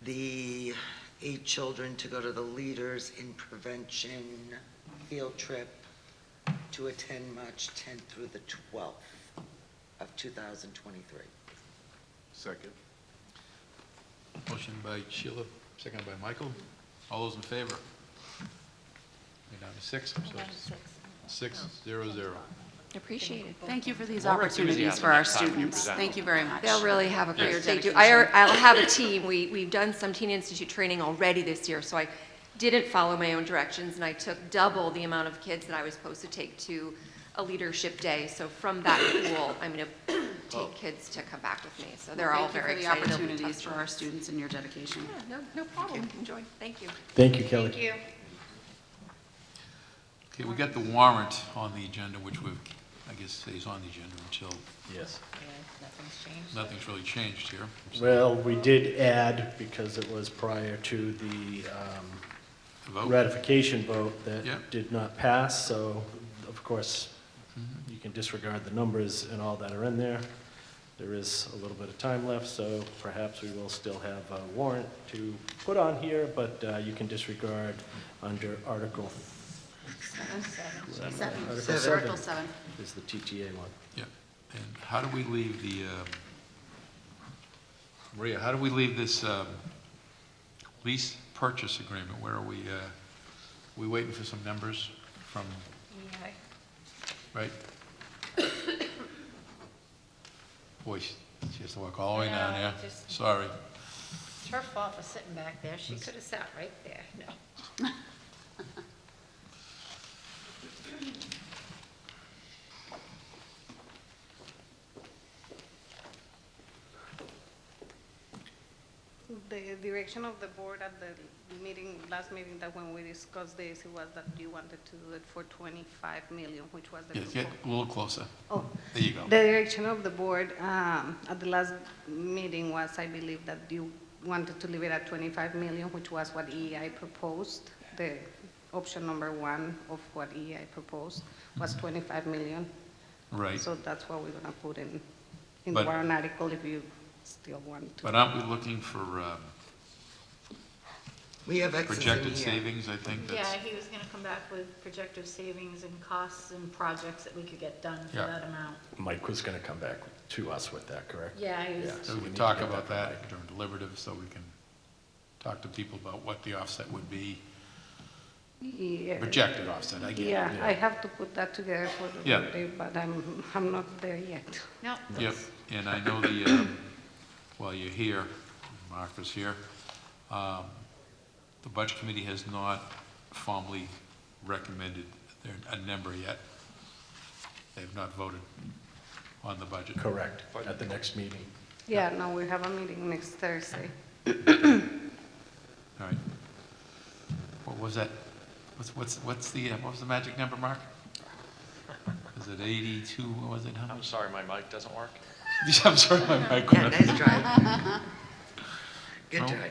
Speaker 5: the 8 children to go to the Leaders in Prevention field trip to attend March 10th through the 12th of 2023.
Speaker 4: Second.
Speaker 1: Motion by Sheila, seconded by Michael. All those in favor? We're down to 6, so 6-0-0.
Speaker 2: Appreciate it.
Speaker 7: Thank you for these
Speaker 16: More
Speaker 7: opportunities
Speaker 16: enthusiasm
Speaker 7: for our
Speaker 16: next time when you
Speaker 7: students.
Speaker 16: present
Speaker 7: Thank you very much.
Speaker 2: They'll really have a great
Speaker 7: Your
Speaker 2: day too.
Speaker 7: dedication.
Speaker 2: I'll have a team. We've done some Teen Institute training already this year, so I didn't follow my own directions, and I took double the amount of kids that I was supposed to take to a leadership day. So from that pool, I'm going to take kids to come back with me. So they're all very excited.
Speaker 7: Thank you
Speaker 2: They'll
Speaker 7: for
Speaker 2: be
Speaker 7: the opportunities for our
Speaker 2: customers.
Speaker 7: students and your dedication.
Speaker 2: Yeah, no problem. Enjoy. Thank you.
Speaker 8: Thank you, Kelly.
Speaker 6: Thank you.
Speaker 1: Okay, we got the warrant on the agenda, which we've, I guess, stays on the agenda until
Speaker 8: Yes.
Speaker 6: Nothing's changed.
Speaker 1: nothing's really changed here.
Speaker 8: Well, we did add, because it was prior to the
Speaker 1: vote?
Speaker 8: ratification vote,
Speaker 1: Yeah.
Speaker 8: that did not pass, so of course, you can disregard the numbers and all that are in there. There is a little bit of time left, so perhaps we will still have a warrant to put on here, but you can disregard under Article
Speaker 7: Article 7.
Speaker 8: is the TTA one.
Speaker 1: Yeah, and how do we leave the, Maria, how do we leave this lease purchase agreement? Where are we waiting for some numbers from,
Speaker 6: Yeah.
Speaker 1: right? Boy, she has to walk all the way down
Speaker 6: Yeah,
Speaker 1: there.
Speaker 6: just-
Speaker 1: Sorry.
Speaker 6: It's her fault for sitting back there. She could have sat right there. No.
Speaker 10: The direction of the board at the meeting, last meeting, that when we discussed this, it was that you wanted to do it for 25 million, which was the
Speaker 1: Yeah, get a little closer.
Speaker 10: Oh.
Speaker 1: There you go.
Speaker 10: The direction of the board at the last meeting was, I believe, that you wanted to leave it at 25 million, which was what EEI proposed. The option number 1 of what EEI proposed was 25 million.
Speaker 1: Right.
Speaker 10: So that's what we're going to put in the
Speaker 1: But-
Speaker 10: warrant article if you still want to.
Speaker 1: But aren't we looking for
Speaker 5: We have excess in
Speaker 1: projected
Speaker 5: here.
Speaker 1: savings, I think
Speaker 6: Yeah,
Speaker 1: that's,
Speaker 6: he was gonna come back with projected savings and costs and projects that we could get done for
Speaker 1: Yeah.
Speaker 6: that amount.
Speaker 8: Mike was going to come back to us with that, correct?
Speaker 6: Yeah, he was-
Speaker 1: so
Speaker 8: we
Speaker 1: we
Speaker 8: need to
Speaker 1: talk
Speaker 8: get
Speaker 1: about
Speaker 8: from
Speaker 1: that
Speaker 8: Mike.
Speaker 1: during deliberative, so we can talk to people about what the offset would be.
Speaker 10: Yeah.
Speaker 1: Projected offset, I get it.
Speaker 10: Yeah, I have to put that together for the
Speaker 1: Yeah.
Speaker 10: day, but I'm not there yet.
Speaker 6: No.
Speaker 1: Yep, and I know while you're here, Martha's here, the Budget Committee has not formally recommended a number yet. They have not voted on the budget.
Speaker 8: Correct, at the next meeting.
Speaker 10: Yeah, no, we have a meeting next Thursday.
Speaker 1: All right. What was that? What's the, what was the magic number, Mark? Is it 82, what was it? How
Speaker 16: I'm
Speaker 1: much?
Speaker 16: sorry, my mic doesn't work.
Speaker 1: I'm sorry, my mic.
Speaker 5: Yeah, nice try. Good
Speaker 1: No?
Speaker 5: try.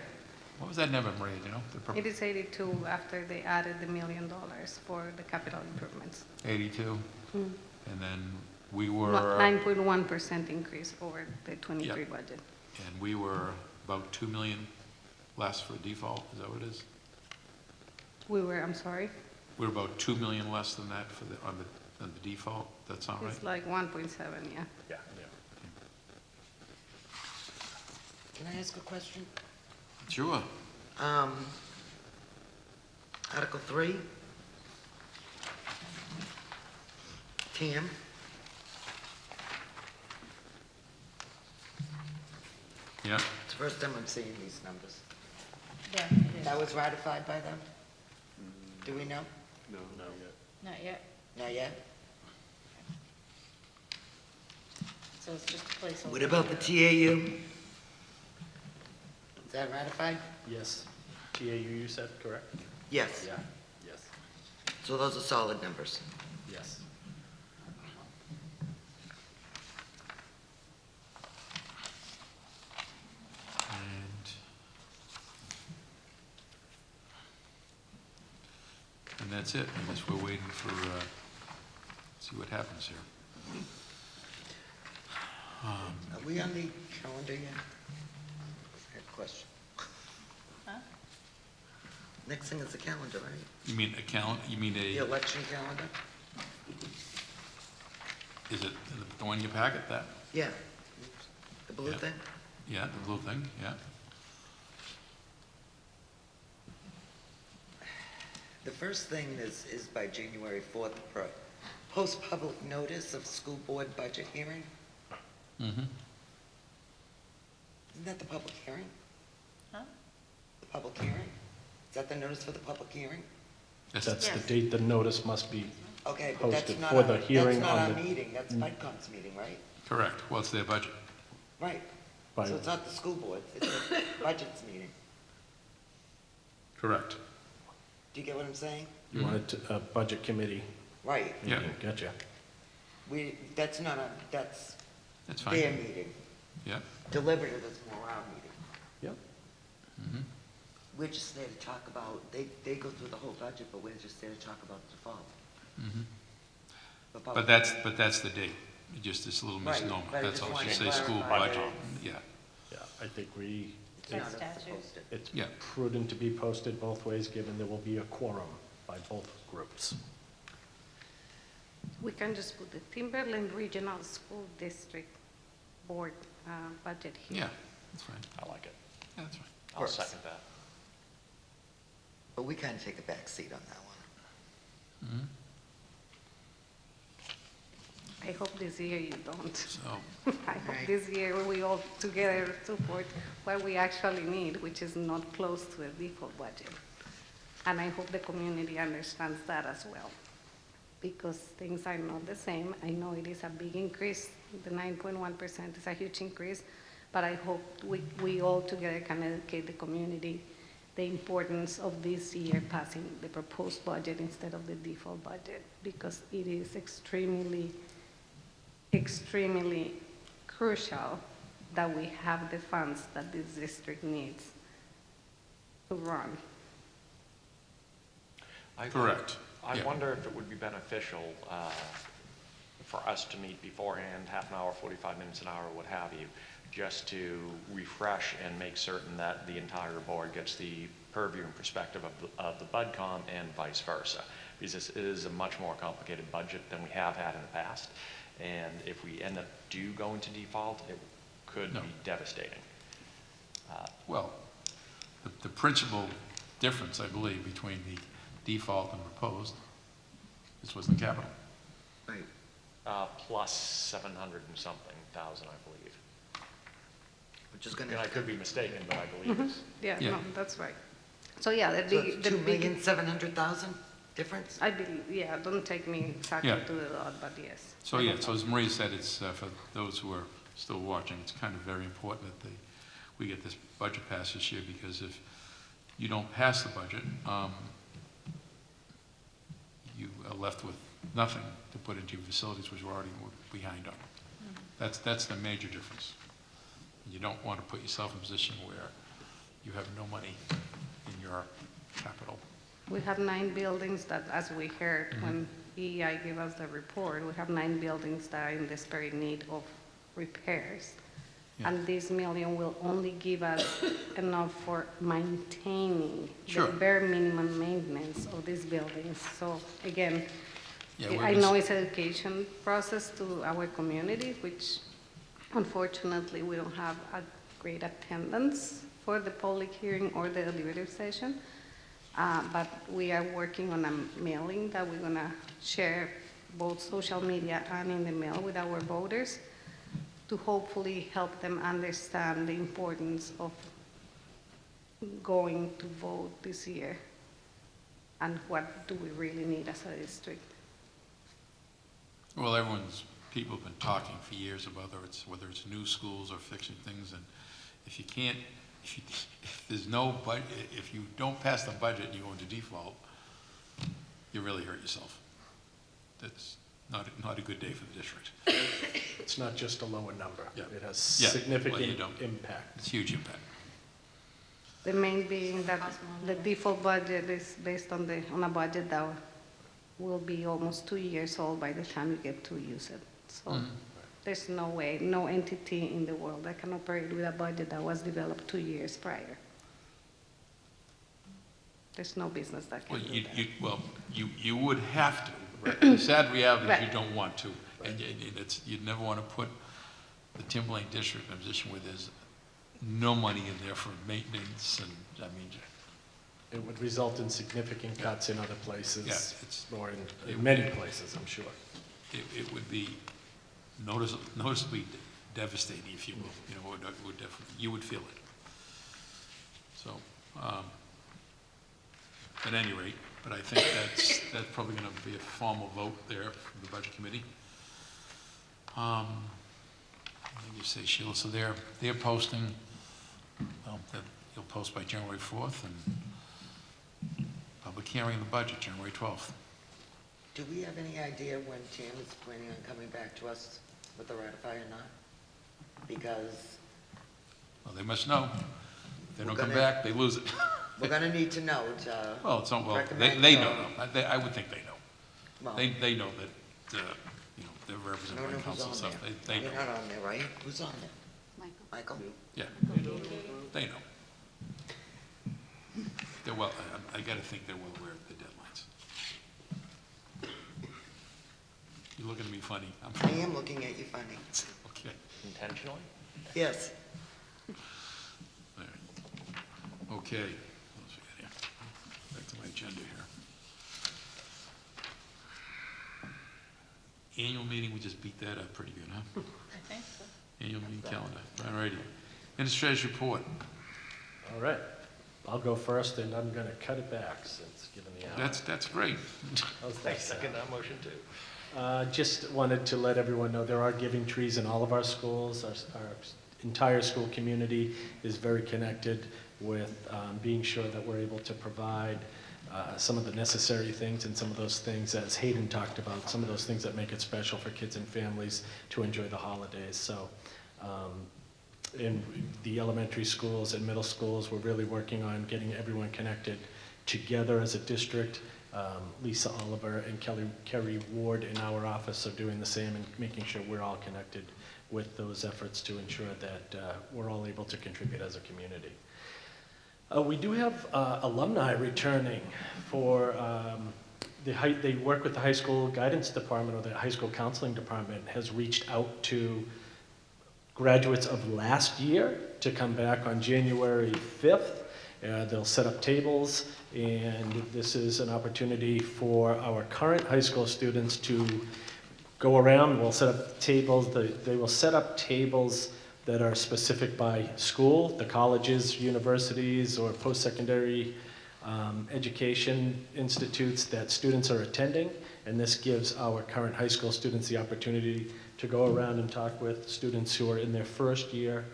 Speaker 1: What was that number, Maria, do you know?
Speaker 10: It is 82 after they added the $1 million for the capital improvements.
Speaker 1: 82?
Speaker 10: Mm.
Speaker 1: And then we were,
Speaker 10: 9.1% increase over the 23
Speaker 1: Yep.
Speaker 10: budget.
Speaker 1: and we were about 2 million less for default, is that what it is?
Speaker 10: We were, I'm sorry,
Speaker 1: We're about 2 million less than that for on the default, that sound right?
Speaker 10: it's like 1.7, yeah.
Speaker 8: Yeah.
Speaker 5: Can I ask a question?
Speaker 1: Sure.
Speaker 5: Article 3. TAM.
Speaker 1: Yeah.
Speaker 5: It's the first time I'm seeing these numbers.
Speaker 6: Yeah, it is.
Speaker 5: That was ratified by them? Do we know?
Speaker 18: No, no.
Speaker 6: Not yet.
Speaker 5: Not yet?
Speaker 6: So it's just a placeholder.
Speaker 5: What about the TAU? Is that ratified?
Speaker 8: Yes. TAU, you said, correct?
Speaker 5: Yes.
Speaker 8: Yeah, yes,
Speaker 5: So those are solid numbers.
Speaker 8: yes.
Speaker 1: And that's it. I guess we're waiting for, see what happens here.
Speaker 5: Are we on the calendar yet? I have a question.
Speaker 6: Huh?
Speaker 5: Next thing is the calendar, right?
Speaker 1: You mean a calendar, you mean
Speaker 5: The
Speaker 1: a,
Speaker 5: election calendar?
Speaker 1: is it the one in your packet, that?
Speaker 5: Yeah. The blue
Speaker 1: Yeah.
Speaker 5: thing?
Speaker 1: Yeah, the blue thing, yeah.
Speaker 5: The first thing is by January 4th, post public notice of school board budget hearing.
Speaker 1: Mm-hmm.
Speaker 5: Isn't that the public hearing?
Speaker 6: Huh?
Speaker 5: The public hearing? that the notice for the public hearing?
Speaker 8: That's the date the notice must be
Speaker 5: Okay, but that's
Speaker 8: posted
Speaker 5: not
Speaker 8: for the
Speaker 5: our,
Speaker 8: hearing
Speaker 5: that's not
Speaker 8: on
Speaker 5: our
Speaker 8: the...
Speaker 5: meeting, that's FIDCOM's meeting, right?
Speaker 1: Correct. Well, it's their budget.
Speaker 5: Right.
Speaker 8: By-
Speaker 5: So it's not the school board, it's the budget's meeting.
Speaker 1: Correct.
Speaker 5: Do you get what I'm saying?
Speaker 8: You want it to, a budget committee?
Speaker 5: Right.
Speaker 1: Yeah.
Speaker 8: Gotcha.
Speaker 5: That's not a, that's
Speaker 1: That's fine.
Speaker 5: their meeting.
Speaker 1: Yeah.
Speaker 5: Deliberative is more our meeting.
Speaker 8: Yep.
Speaker 1: Mhm.
Speaker 5: We're just there to talk about, they go through the whole budget, but we're just there to talk about the default.
Speaker 1: Mhm.
Speaker 5: The
Speaker 1: But
Speaker 5: public-
Speaker 1: that's the date. It just this little
Speaker 5: Right,
Speaker 1: misnomer.
Speaker 5: but I
Speaker 1: That's
Speaker 5: just
Speaker 1: all.
Speaker 5: wanted
Speaker 1: Should
Speaker 5: to
Speaker 1: say school
Speaker 5: clarify
Speaker 1: budget.
Speaker 5: that
Speaker 1: Yeah.
Speaker 8: Yeah, I think we...
Speaker 5: It's not
Speaker 6: statute.
Speaker 5: posted.
Speaker 8: It's
Speaker 1: Yeah.
Speaker 8: prudent to be posted both ways, given there will be a quorum by both groups.
Speaker 10: We can just put the Timberland Regional School District Board budget here.
Speaker 1: Yeah, that's fine.
Speaker 16: I like it.
Speaker 1: Yeah, that's fine.
Speaker 16: I'll
Speaker 5: Works.
Speaker 16: second that.
Speaker 5: But we kind of take a back seat on that one.
Speaker 1: Mhm.
Speaker 10: I hope this year you don't.
Speaker 1: So,
Speaker 10: I hope this year we all together support what we actually need, which is not close to a default budget. And I hope the community understands that as well, because things are not the same. I know it is a big increase, the 9.1% is a huge increase, but I hope we all together can educate the community the importance of this year passing the proposed budget instead of the default budget, because it is extremely crucial that we have the funds that this district needs to run.
Speaker 1: Correct.
Speaker 16: I
Speaker 1: Yeah.
Speaker 16: wonder if it would be beneficial for us to meet beforehand, half an hour, 45 minutes, an hour, what have you, just to refresh and make certain that the entire board gets the purview and perspective of the BudCom and vice versa. Because this is a much more complicated budget than we have had in the past. And if we end up going to default, it could be devastating.
Speaker 1: well, the principal difference, I believe, between the default and proposed is what's in capital.
Speaker 5: Right.
Speaker 16: Plus 700 and something thousand, I believe.
Speaker 5: Which is gonna.
Speaker 16: And I could be mistaken, but I believe it's.
Speaker 10: Yeah,
Speaker 1: Yeah.
Speaker 10: no, that's right. So yeah,
Speaker 5: So it's 2,700,000 difference?
Speaker 10: I believe, yeah, don't take me exactly
Speaker 1: Yeah.
Speaker 10: to the dot, but yes.
Speaker 1: So, yeah, so as Maria said, it's, for those who are still watching, it's kind of very important that we get this budget passed this year, because if you don't pass the budget, you are left with nothing to put into your facilities, which we're already behind on. That's the major difference. You don't want to put yourself in a position where you have no money in your capital.
Speaker 10: We have 9 buildings that, as we heard when EEI gave us the report, we have 9 buildings that are in desperate need of repairs.
Speaker 1: Yeah.
Speaker 10: And this million will only give us enough for maintaining
Speaker 1: Sure.
Speaker 10: the bare minimum maintenance of these buildings. So again,
Speaker 1: Yeah, we're
Speaker 10: I
Speaker 1: mis-
Speaker 10: know it's an education process to our community, which unfortunately we don't have a great attendance for the public hearing or the deliberative session. But we are working on a mailing that we're gonna share both social media and in the mail with our voters to hopefully help them understand the importance of going to vote this year and what do we really need as a district.
Speaker 1: Well, people have been talking for years about whether it's new schools or fixing things, and if there's no budget, if you don't pass the budget and you go into default, you really hurt yourself. That's not a good day for the district.
Speaker 8: It's not just a lower number.
Speaker 1: Yeah.
Speaker 8: It has
Speaker 1: Yeah, well,
Speaker 8: significant
Speaker 1: you don't.
Speaker 8: impact.
Speaker 1: It's a huge impact.
Speaker 10: The main being that the default budget is based on a budget that will be almost 2 years old by the time you get to use it. So there's no way, no entity in the world that can operate with a budget that was developed 2 years prior. There's no business that can do that.
Speaker 1: You would have to. The sad reality is you
Speaker 10: Right.
Speaker 1: don't want to. And you'd never want to put the Timberlane district in a position where there's no money in there for maintenance, and, I mean,
Speaker 8: It would result in significant cuts in other places.
Speaker 1: Yeah,
Speaker 8: Or in many places, I'm sure.
Speaker 1: it would be noticeably devastating, if you will. You know, it would definitely, you would feel it. So, at any rate, but I think that's probably gonna be a formal vote there from the budget committee. Let me just say, Sheila, so they're posting, well, you'll post by January 4th, and public hearing of the budget, January 12th.
Speaker 5: Do we have any idea when Tim is planning on coming back to us with the ratify or not? Because
Speaker 1: Well, they must know. If they don't come
Speaker 5: gonna-
Speaker 1: back, they lose it.
Speaker 5: we're gonna need to know to
Speaker 1: Well, it's not, well,
Speaker 5: recommend,
Speaker 1: they know. I would think they know.
Speaker 5: Well,
Speaker 1: They know that, you know, they're
Speaker 5: I
Speaker 1: represented
Speaker 5: don't
Speaker 1: by
Speaker 5: know who's
Speaker 1: council
Speaker 5: on
Speaker 1: and stuff.
Speaker 5: there.
Speaker 1: They
Speaker 5: You're
Speaker 1: know.
Speaker 5: not on there, right? Who's on there? Michael?
Speaker 1: Yeah. They know. They're well, I gotta think they're well aware of the deadlines. You're looking at me funny.
Speaker 5: I am looking at you funny.
Speaker 1: Okay.
Speaker 16: Intentionally?
Speaker 5: Yes.
Speaker 1: All right. Okay. What else we got here? Back to my agenda here. Annual meeting, we just beat that up pretty good, huh?
Speaker 6: I think so.
Speaker 1: Annual meeting calendar. All righty. Administrator's report.
Speaker 8: All right. I'll go first, and I'm going to cut it back since given the hour.
Speaker 1: That's great.
Speaker 8: How's
Speaker 16: I
Speaker 8: that
Speaker 16: second
Speaker 8: sound?
Speaker 16: that motion too.
Speaker 8: Just wanted to let everyone know there are giving trees in all of our schools. Our entire school community is very connected with being sure that we're able to provide some of the necessary things and some of those things, as Hayden talked about, some of those things that make it special for kids and families to enjoy the holidays. So in the elementary schools and middle schools, we're really working on getting everyone connected together as a district. Lisa Oliver and Kerry Ward in our office are doing the same and making sure we're all connected with those efforts to ensure that we're all able to contribute as a community. We do have alumni returning for they work with the high school guidance department, or the high school counseling department has reached out to graduates of last year to come back on January 5th. They'll set up tables, and this is an opportunity for our current high school students to go around. We'll set up tables. They will set up tables that are specific by school, the colleges, universities, or post-secondary education institutes that students are attending. And this gives our current high school students the opportunity to go around and talk with students who are in their first year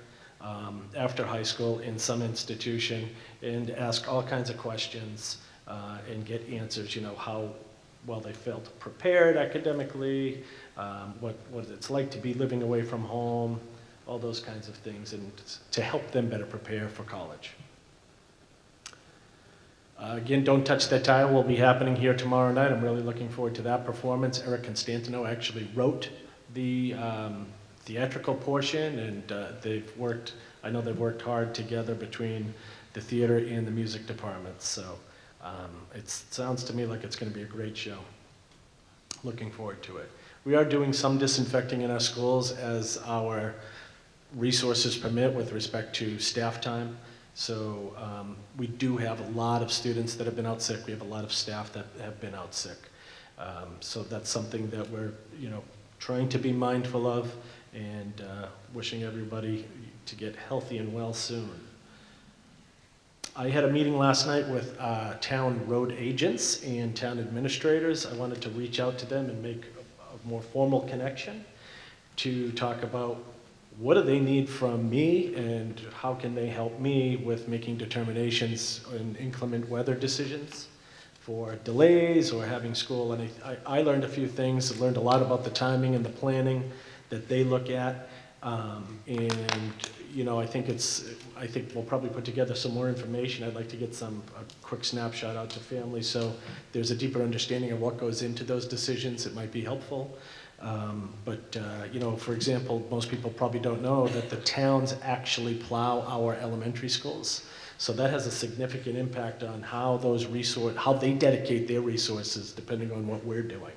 Speaker 8: after high school in some institution, and ask all kinds of questions and get answers, you know, how well they felt prepared academically, what it's like to be living away from home, all those kinds of things, and to help them better prepare for college. Again, Don't Touch That Tile will be happening here tomorrow night. I'm really looking forward to that performance. Eric Constantino actually wrote the theatrical portion, and I know they've worked hard together between the theater and the music departments, so it sounds to me like it's going to be a great show. Looking forward to it. We are doing some disinfecting in our schools as our resources permit with respect to staff time. So we do have a lot of students that have been out sick. We have a lot of staff that have been out sick. So that's something that we're, trying to be mindful of, and wishing everybody to get healthy and well soon. I had a meeting last night with town road agents and town administrators. I wanted to reach out to them and make a more formal connection to talk about what do they need from me and how can they help me with making determinations in inclement weather decisions for delays or having school. And I learned a few things, learned a lot about the timing and the planning that they look at. I think we'll probably put together some more information. I'd like to get a quick snapshot out to families so there's a deeper understanding of what goes into those decisions. It might be helpful. For example, most people probably don't know that the towns actually plow our elementary schools. So that has a significant impact on how they dedicate their resources depending on what we're doing.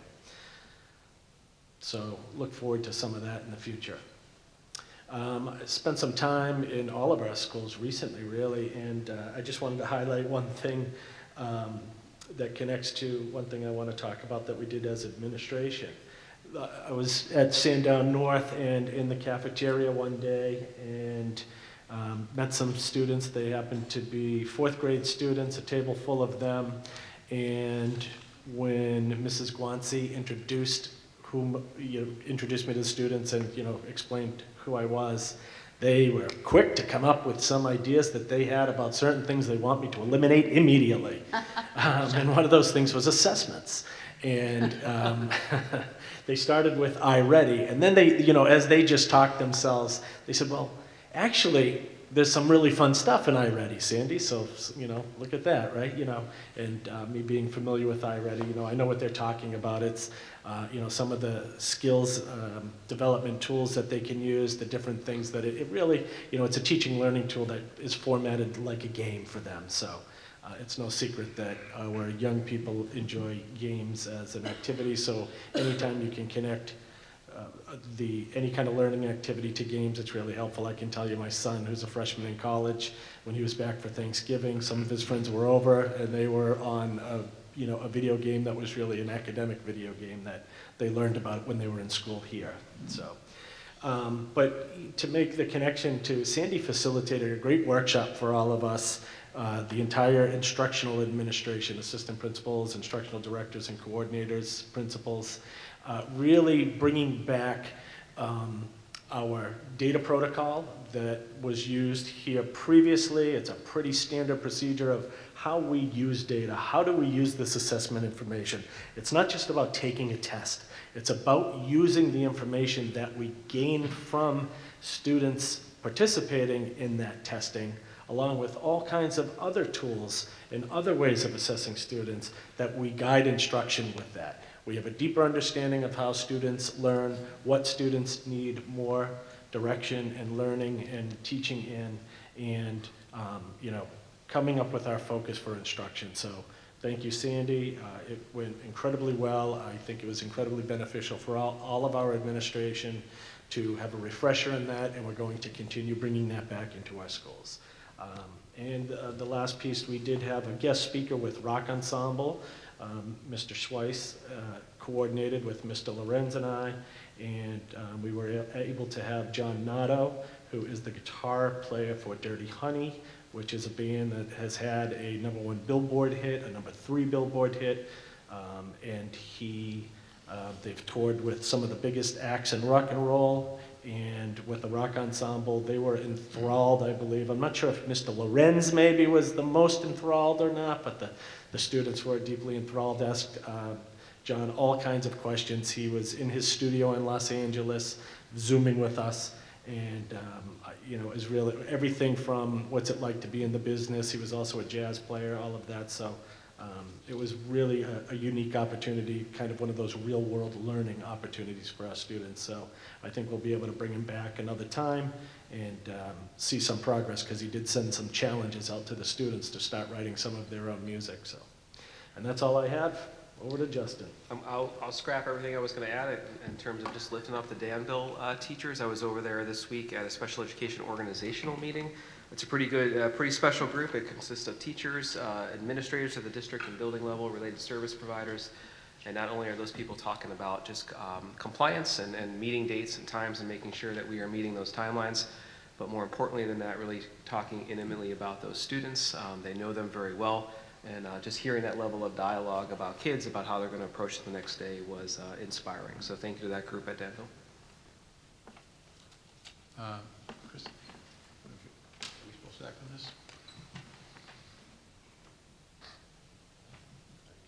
Speaker 8: So look forward to some of that in the future. I spent some time in all of our schools recently, really, and I just wanted to highlight one thing that connects to one thing I want to talk about that we did as administration. I was at Sandown North and in the cafeteria one day, and Met some students, they happened to be fourth grade students, a table full of them, and when Mrs. Guanci introduced introduced me to the students and explained who I was, they were quick to come up with some ideas that they had about certain things they want me to eliminate immediately. And one of those things was assessments. And they started with iReady, and then they, as they just talked themselves, they said, well, actually, there's some really fun stuff in iReady, Sandy, so, look at that, right? And me being familiar with iReady, I know what they're talking about. It's, some of the skills development tools that they can use, the different things that it really, it's a teaching learning tool that is formatted like a game for them. So it's no secret that our young people enjoy games as an activity, so anytime you can connect any kind of learning activity to games, it's really helpful. I can tell you my son, who's a freshman in college, when he was back for Thanksgiving, some of his friends were over and they were on a video game that was really an academic video game that they learned about when they were in school here. So, but to make the connection to, Sandy facilitated a great workshop for all of us, the entire instructional administration, assistant principals, instructional directors and coordinators, principals, really bringing back our data protocol that was used here previously. It's a pretty standard procedure of how we use data. How do we use this assessment information? It's not just about taking a test. It's about using the information that we gain from students participating in that testing, along with all kinds of other tools and other ways of assessing students that we guide instruction with that. We have a deeper understanding of how students learn, what students need more direction and learning and teaching in, and coming up with our focus for instruction. So thank you, Sandy. It went incredibly well. I think it was incredibly beneficial for all of our administration to have a refresher in that, and we're going to continue bringing that back into our schools. And the last piece, we did have a guest speaker with Rock Ensemble. Mr. Schweiss coordinated with Mr. Lorenz and I, and we were able to have John Nato, who is the guitar player for Dirty Honey, which is a band that has had a #1 Billboard hit, a #3 Billboard hit, and they've toured with some of the biggest acts in rock and roll, and with the Rock Ensemble, they were enthralled, I believe. I'm not sure if Mr. Lorenz maybe was the most enthralled or not, but the students were deeply enthralled, asked John all kinds of questions. He was in his studio in Los Angeles, Zooming with us, and is really everything from what's it like to be in the business. He was also a jazz player, all of that. So it was really a unique opportunity, kind of one of those real world learning opportunities for our students. So I think we'll be able to bring him back another time and see some progress, because he did send some challenges out to the students to start writing some of their own music. So, and that's all I have. Over to Justin.
Speaker 20: I'll scrap everything I was going to add in terms of just lifting up the Danville teachers. I was over there this week at a special education organizational meeting. It's a pretty good, pretty special group. It consists of teachers, administrators at the district and building level, related service providers, and not only are those people talking about just compliance and meeting dates and times and making sure that we are meeting those timelines, but more importantly than that, really talking intimately about those students. They know them very well. And just hearing that level of dialogue about kids, about how they're going to approach the next day was inspiring. So thank you to that group at Danville.
Speaker 1: Chris, are we supposed to act on this?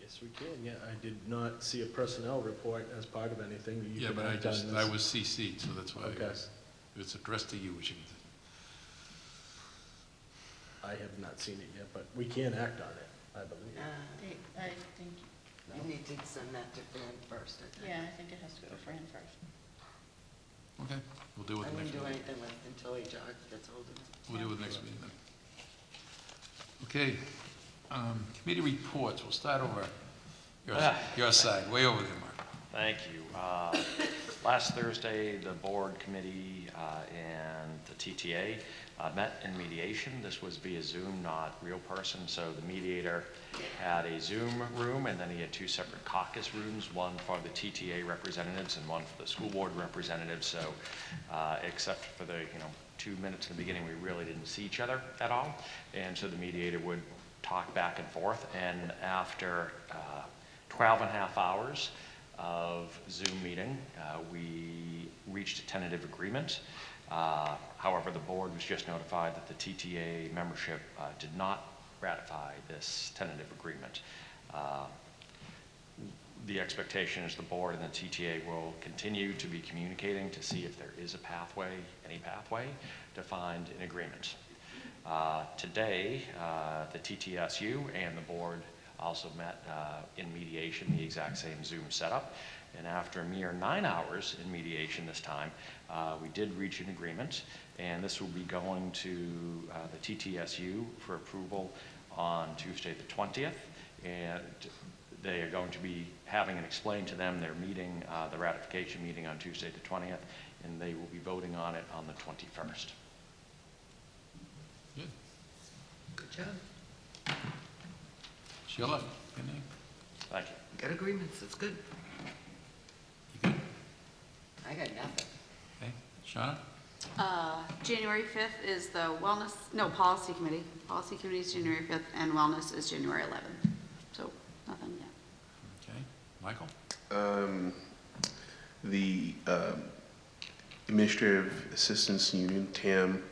Speaker 8: I guess we can, yeah. I did not see a personnel report as part of anything.
Speaker 1: Yeah, but I was CC'd, so that's why
Speaker 8: okay.
Speaker 1: It's addressed to you, which you
Speaker 8: I have not seen it yet, but we can act on it, I believe.
Speaker 6: I think,
Speaker 5: You need to send that to Fran first, I think.
Speaker 6: yeah, I think it has to go to Fran first.
Speaker 1: Okay, we'll deal with
Speaker 5: I
Speaker 1: it next
Speaker 5: wouldn't do
Speaker 1: meeting.
Speaker 5: anything with until HR gets hold of it.
Speaker 1: We'll deal with it next meeting then. Okay, committee reports. We'll start over your side, way over there, Mark.
Speaker 16: Thank you. Last Thursday, the board committee and the TTA met in mediation. This was via Zoom, not real person, so the mediator had a Zoom room, and then he had two separate caucus rooms, one for the TTA representatives and one for the school board representatives. So except for the 2 minutes in the beginning, we really didn't see each other at all, and so the mediator would talk back and forth, and after 12 and a half hours of Zoom meeting, we reached a tentative agreement. However, the board was just notified that the TTA membership did not ratify this tentative agreement. The expectation is the board and the TTA will continue to be communicating to see if there is a pathway, any pathway, to find an agreement. Today, the TTSU and the board also met in mediation, the exact same Zoom setup. And after a mere 9 hours in mediation this time, we did reach an agreement, and this will be going to the TTSU for approval on Tuesday the 20th. And they are going to be having it explained to them. They're meeting, the ratification meeting on Tuesday the 20th, and they will be voting on it on the 21st.
Speaker 1: Good.
Speaker 5: Good job.
Speaker 1: Sheila, anything?
Speaker 16: Thank you.
Speaker 5: Got agreements, that's good.
Speaker 1: You good?
Speaker 5: I got nothing.
Speaker 1: Okay. Shauna?
Speaker 7: January 5th is the policy committee. Policy committee is January 5th, and wellness is January 11th. So, nothing yet.
Speaker 1: Okay. Michael?
Speaker 4: The Administrative Assistants Union, TAM,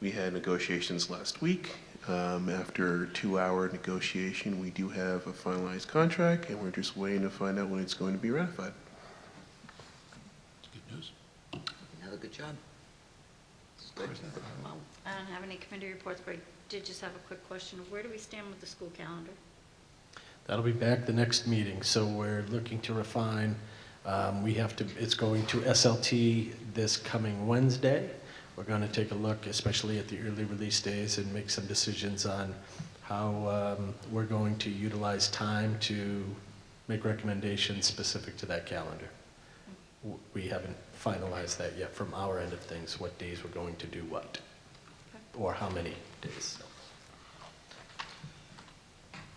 Speaker 4: we had negotiations last week. After a 2-hour negotiation, we do have a finalized contract, and we're just waiting to find out when it's going to be ratified.
Speaker 1: That's good news.
Speaker 5: Another good job. It's good.
Speaker 6: I don't have any committee reports, but I did just have a quick question. Where do we stand with the school calendar?
Speaker 8: That'll be back the next meeting, so we're looking to refine. It's going to SLT this coming Wednesday. We're going to take a look, especially at the early release days, and make some decisions on how we're going to utilize time to make recommendations specific to that calendar. We haven't finalized that yet from our end of things, what days we're going to do what, or how many days.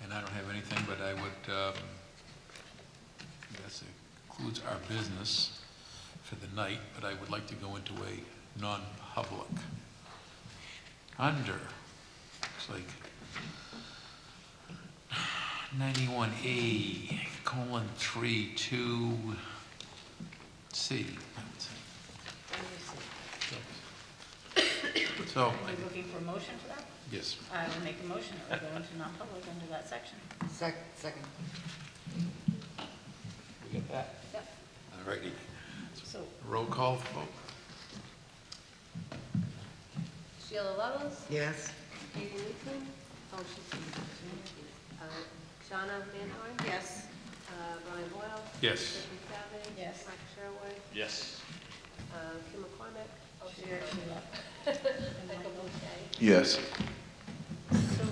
Speaker 1: And I don't have anything, but I would, that concludes our business for the night, but I would like to go into a non-public. Under, looks like 91A, colon 3, 2C. So,
Speaker 6: Are you looking for a motion for that?
Speaker 1: yes.
Speaker 6: I will make a motion that we go into non-public under that section.
Speaker 5: Second.
Speaker 1: We get that?
Speaker 6: Yep.
Speaker 1: All righty.
Speaker 6: So,
Speaker 1: Roll call vote.
Speaker 19: Sheila Levels?
Speaker 5: Yes.
Speaker 19: Katie Newton? Oh, she's, Shauna Manhorn?
Speaker 7: Yes.
Speaker 19: Brian Boyle?
Speaker 1: Yes.
Speaker 19: Stephanie Savage?
Speaker 6: Yes.
Speaker 19: Mike Sherwood?
Speaker 16: Yes.
Speaker 19: Kim McCormick?
Speaker 6: oh, she actually left.
Speaker 19: Michael Boucher?
Speaker 4: Yes.
Speaker 6: So,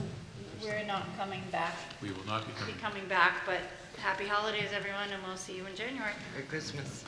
Speaker 6: we're not coming back,
Speaker 1: We will not be coming.
Speaker 6: but happy holidays, everyone, and we'll see you in January.
Speaker 5: Merry Christmas.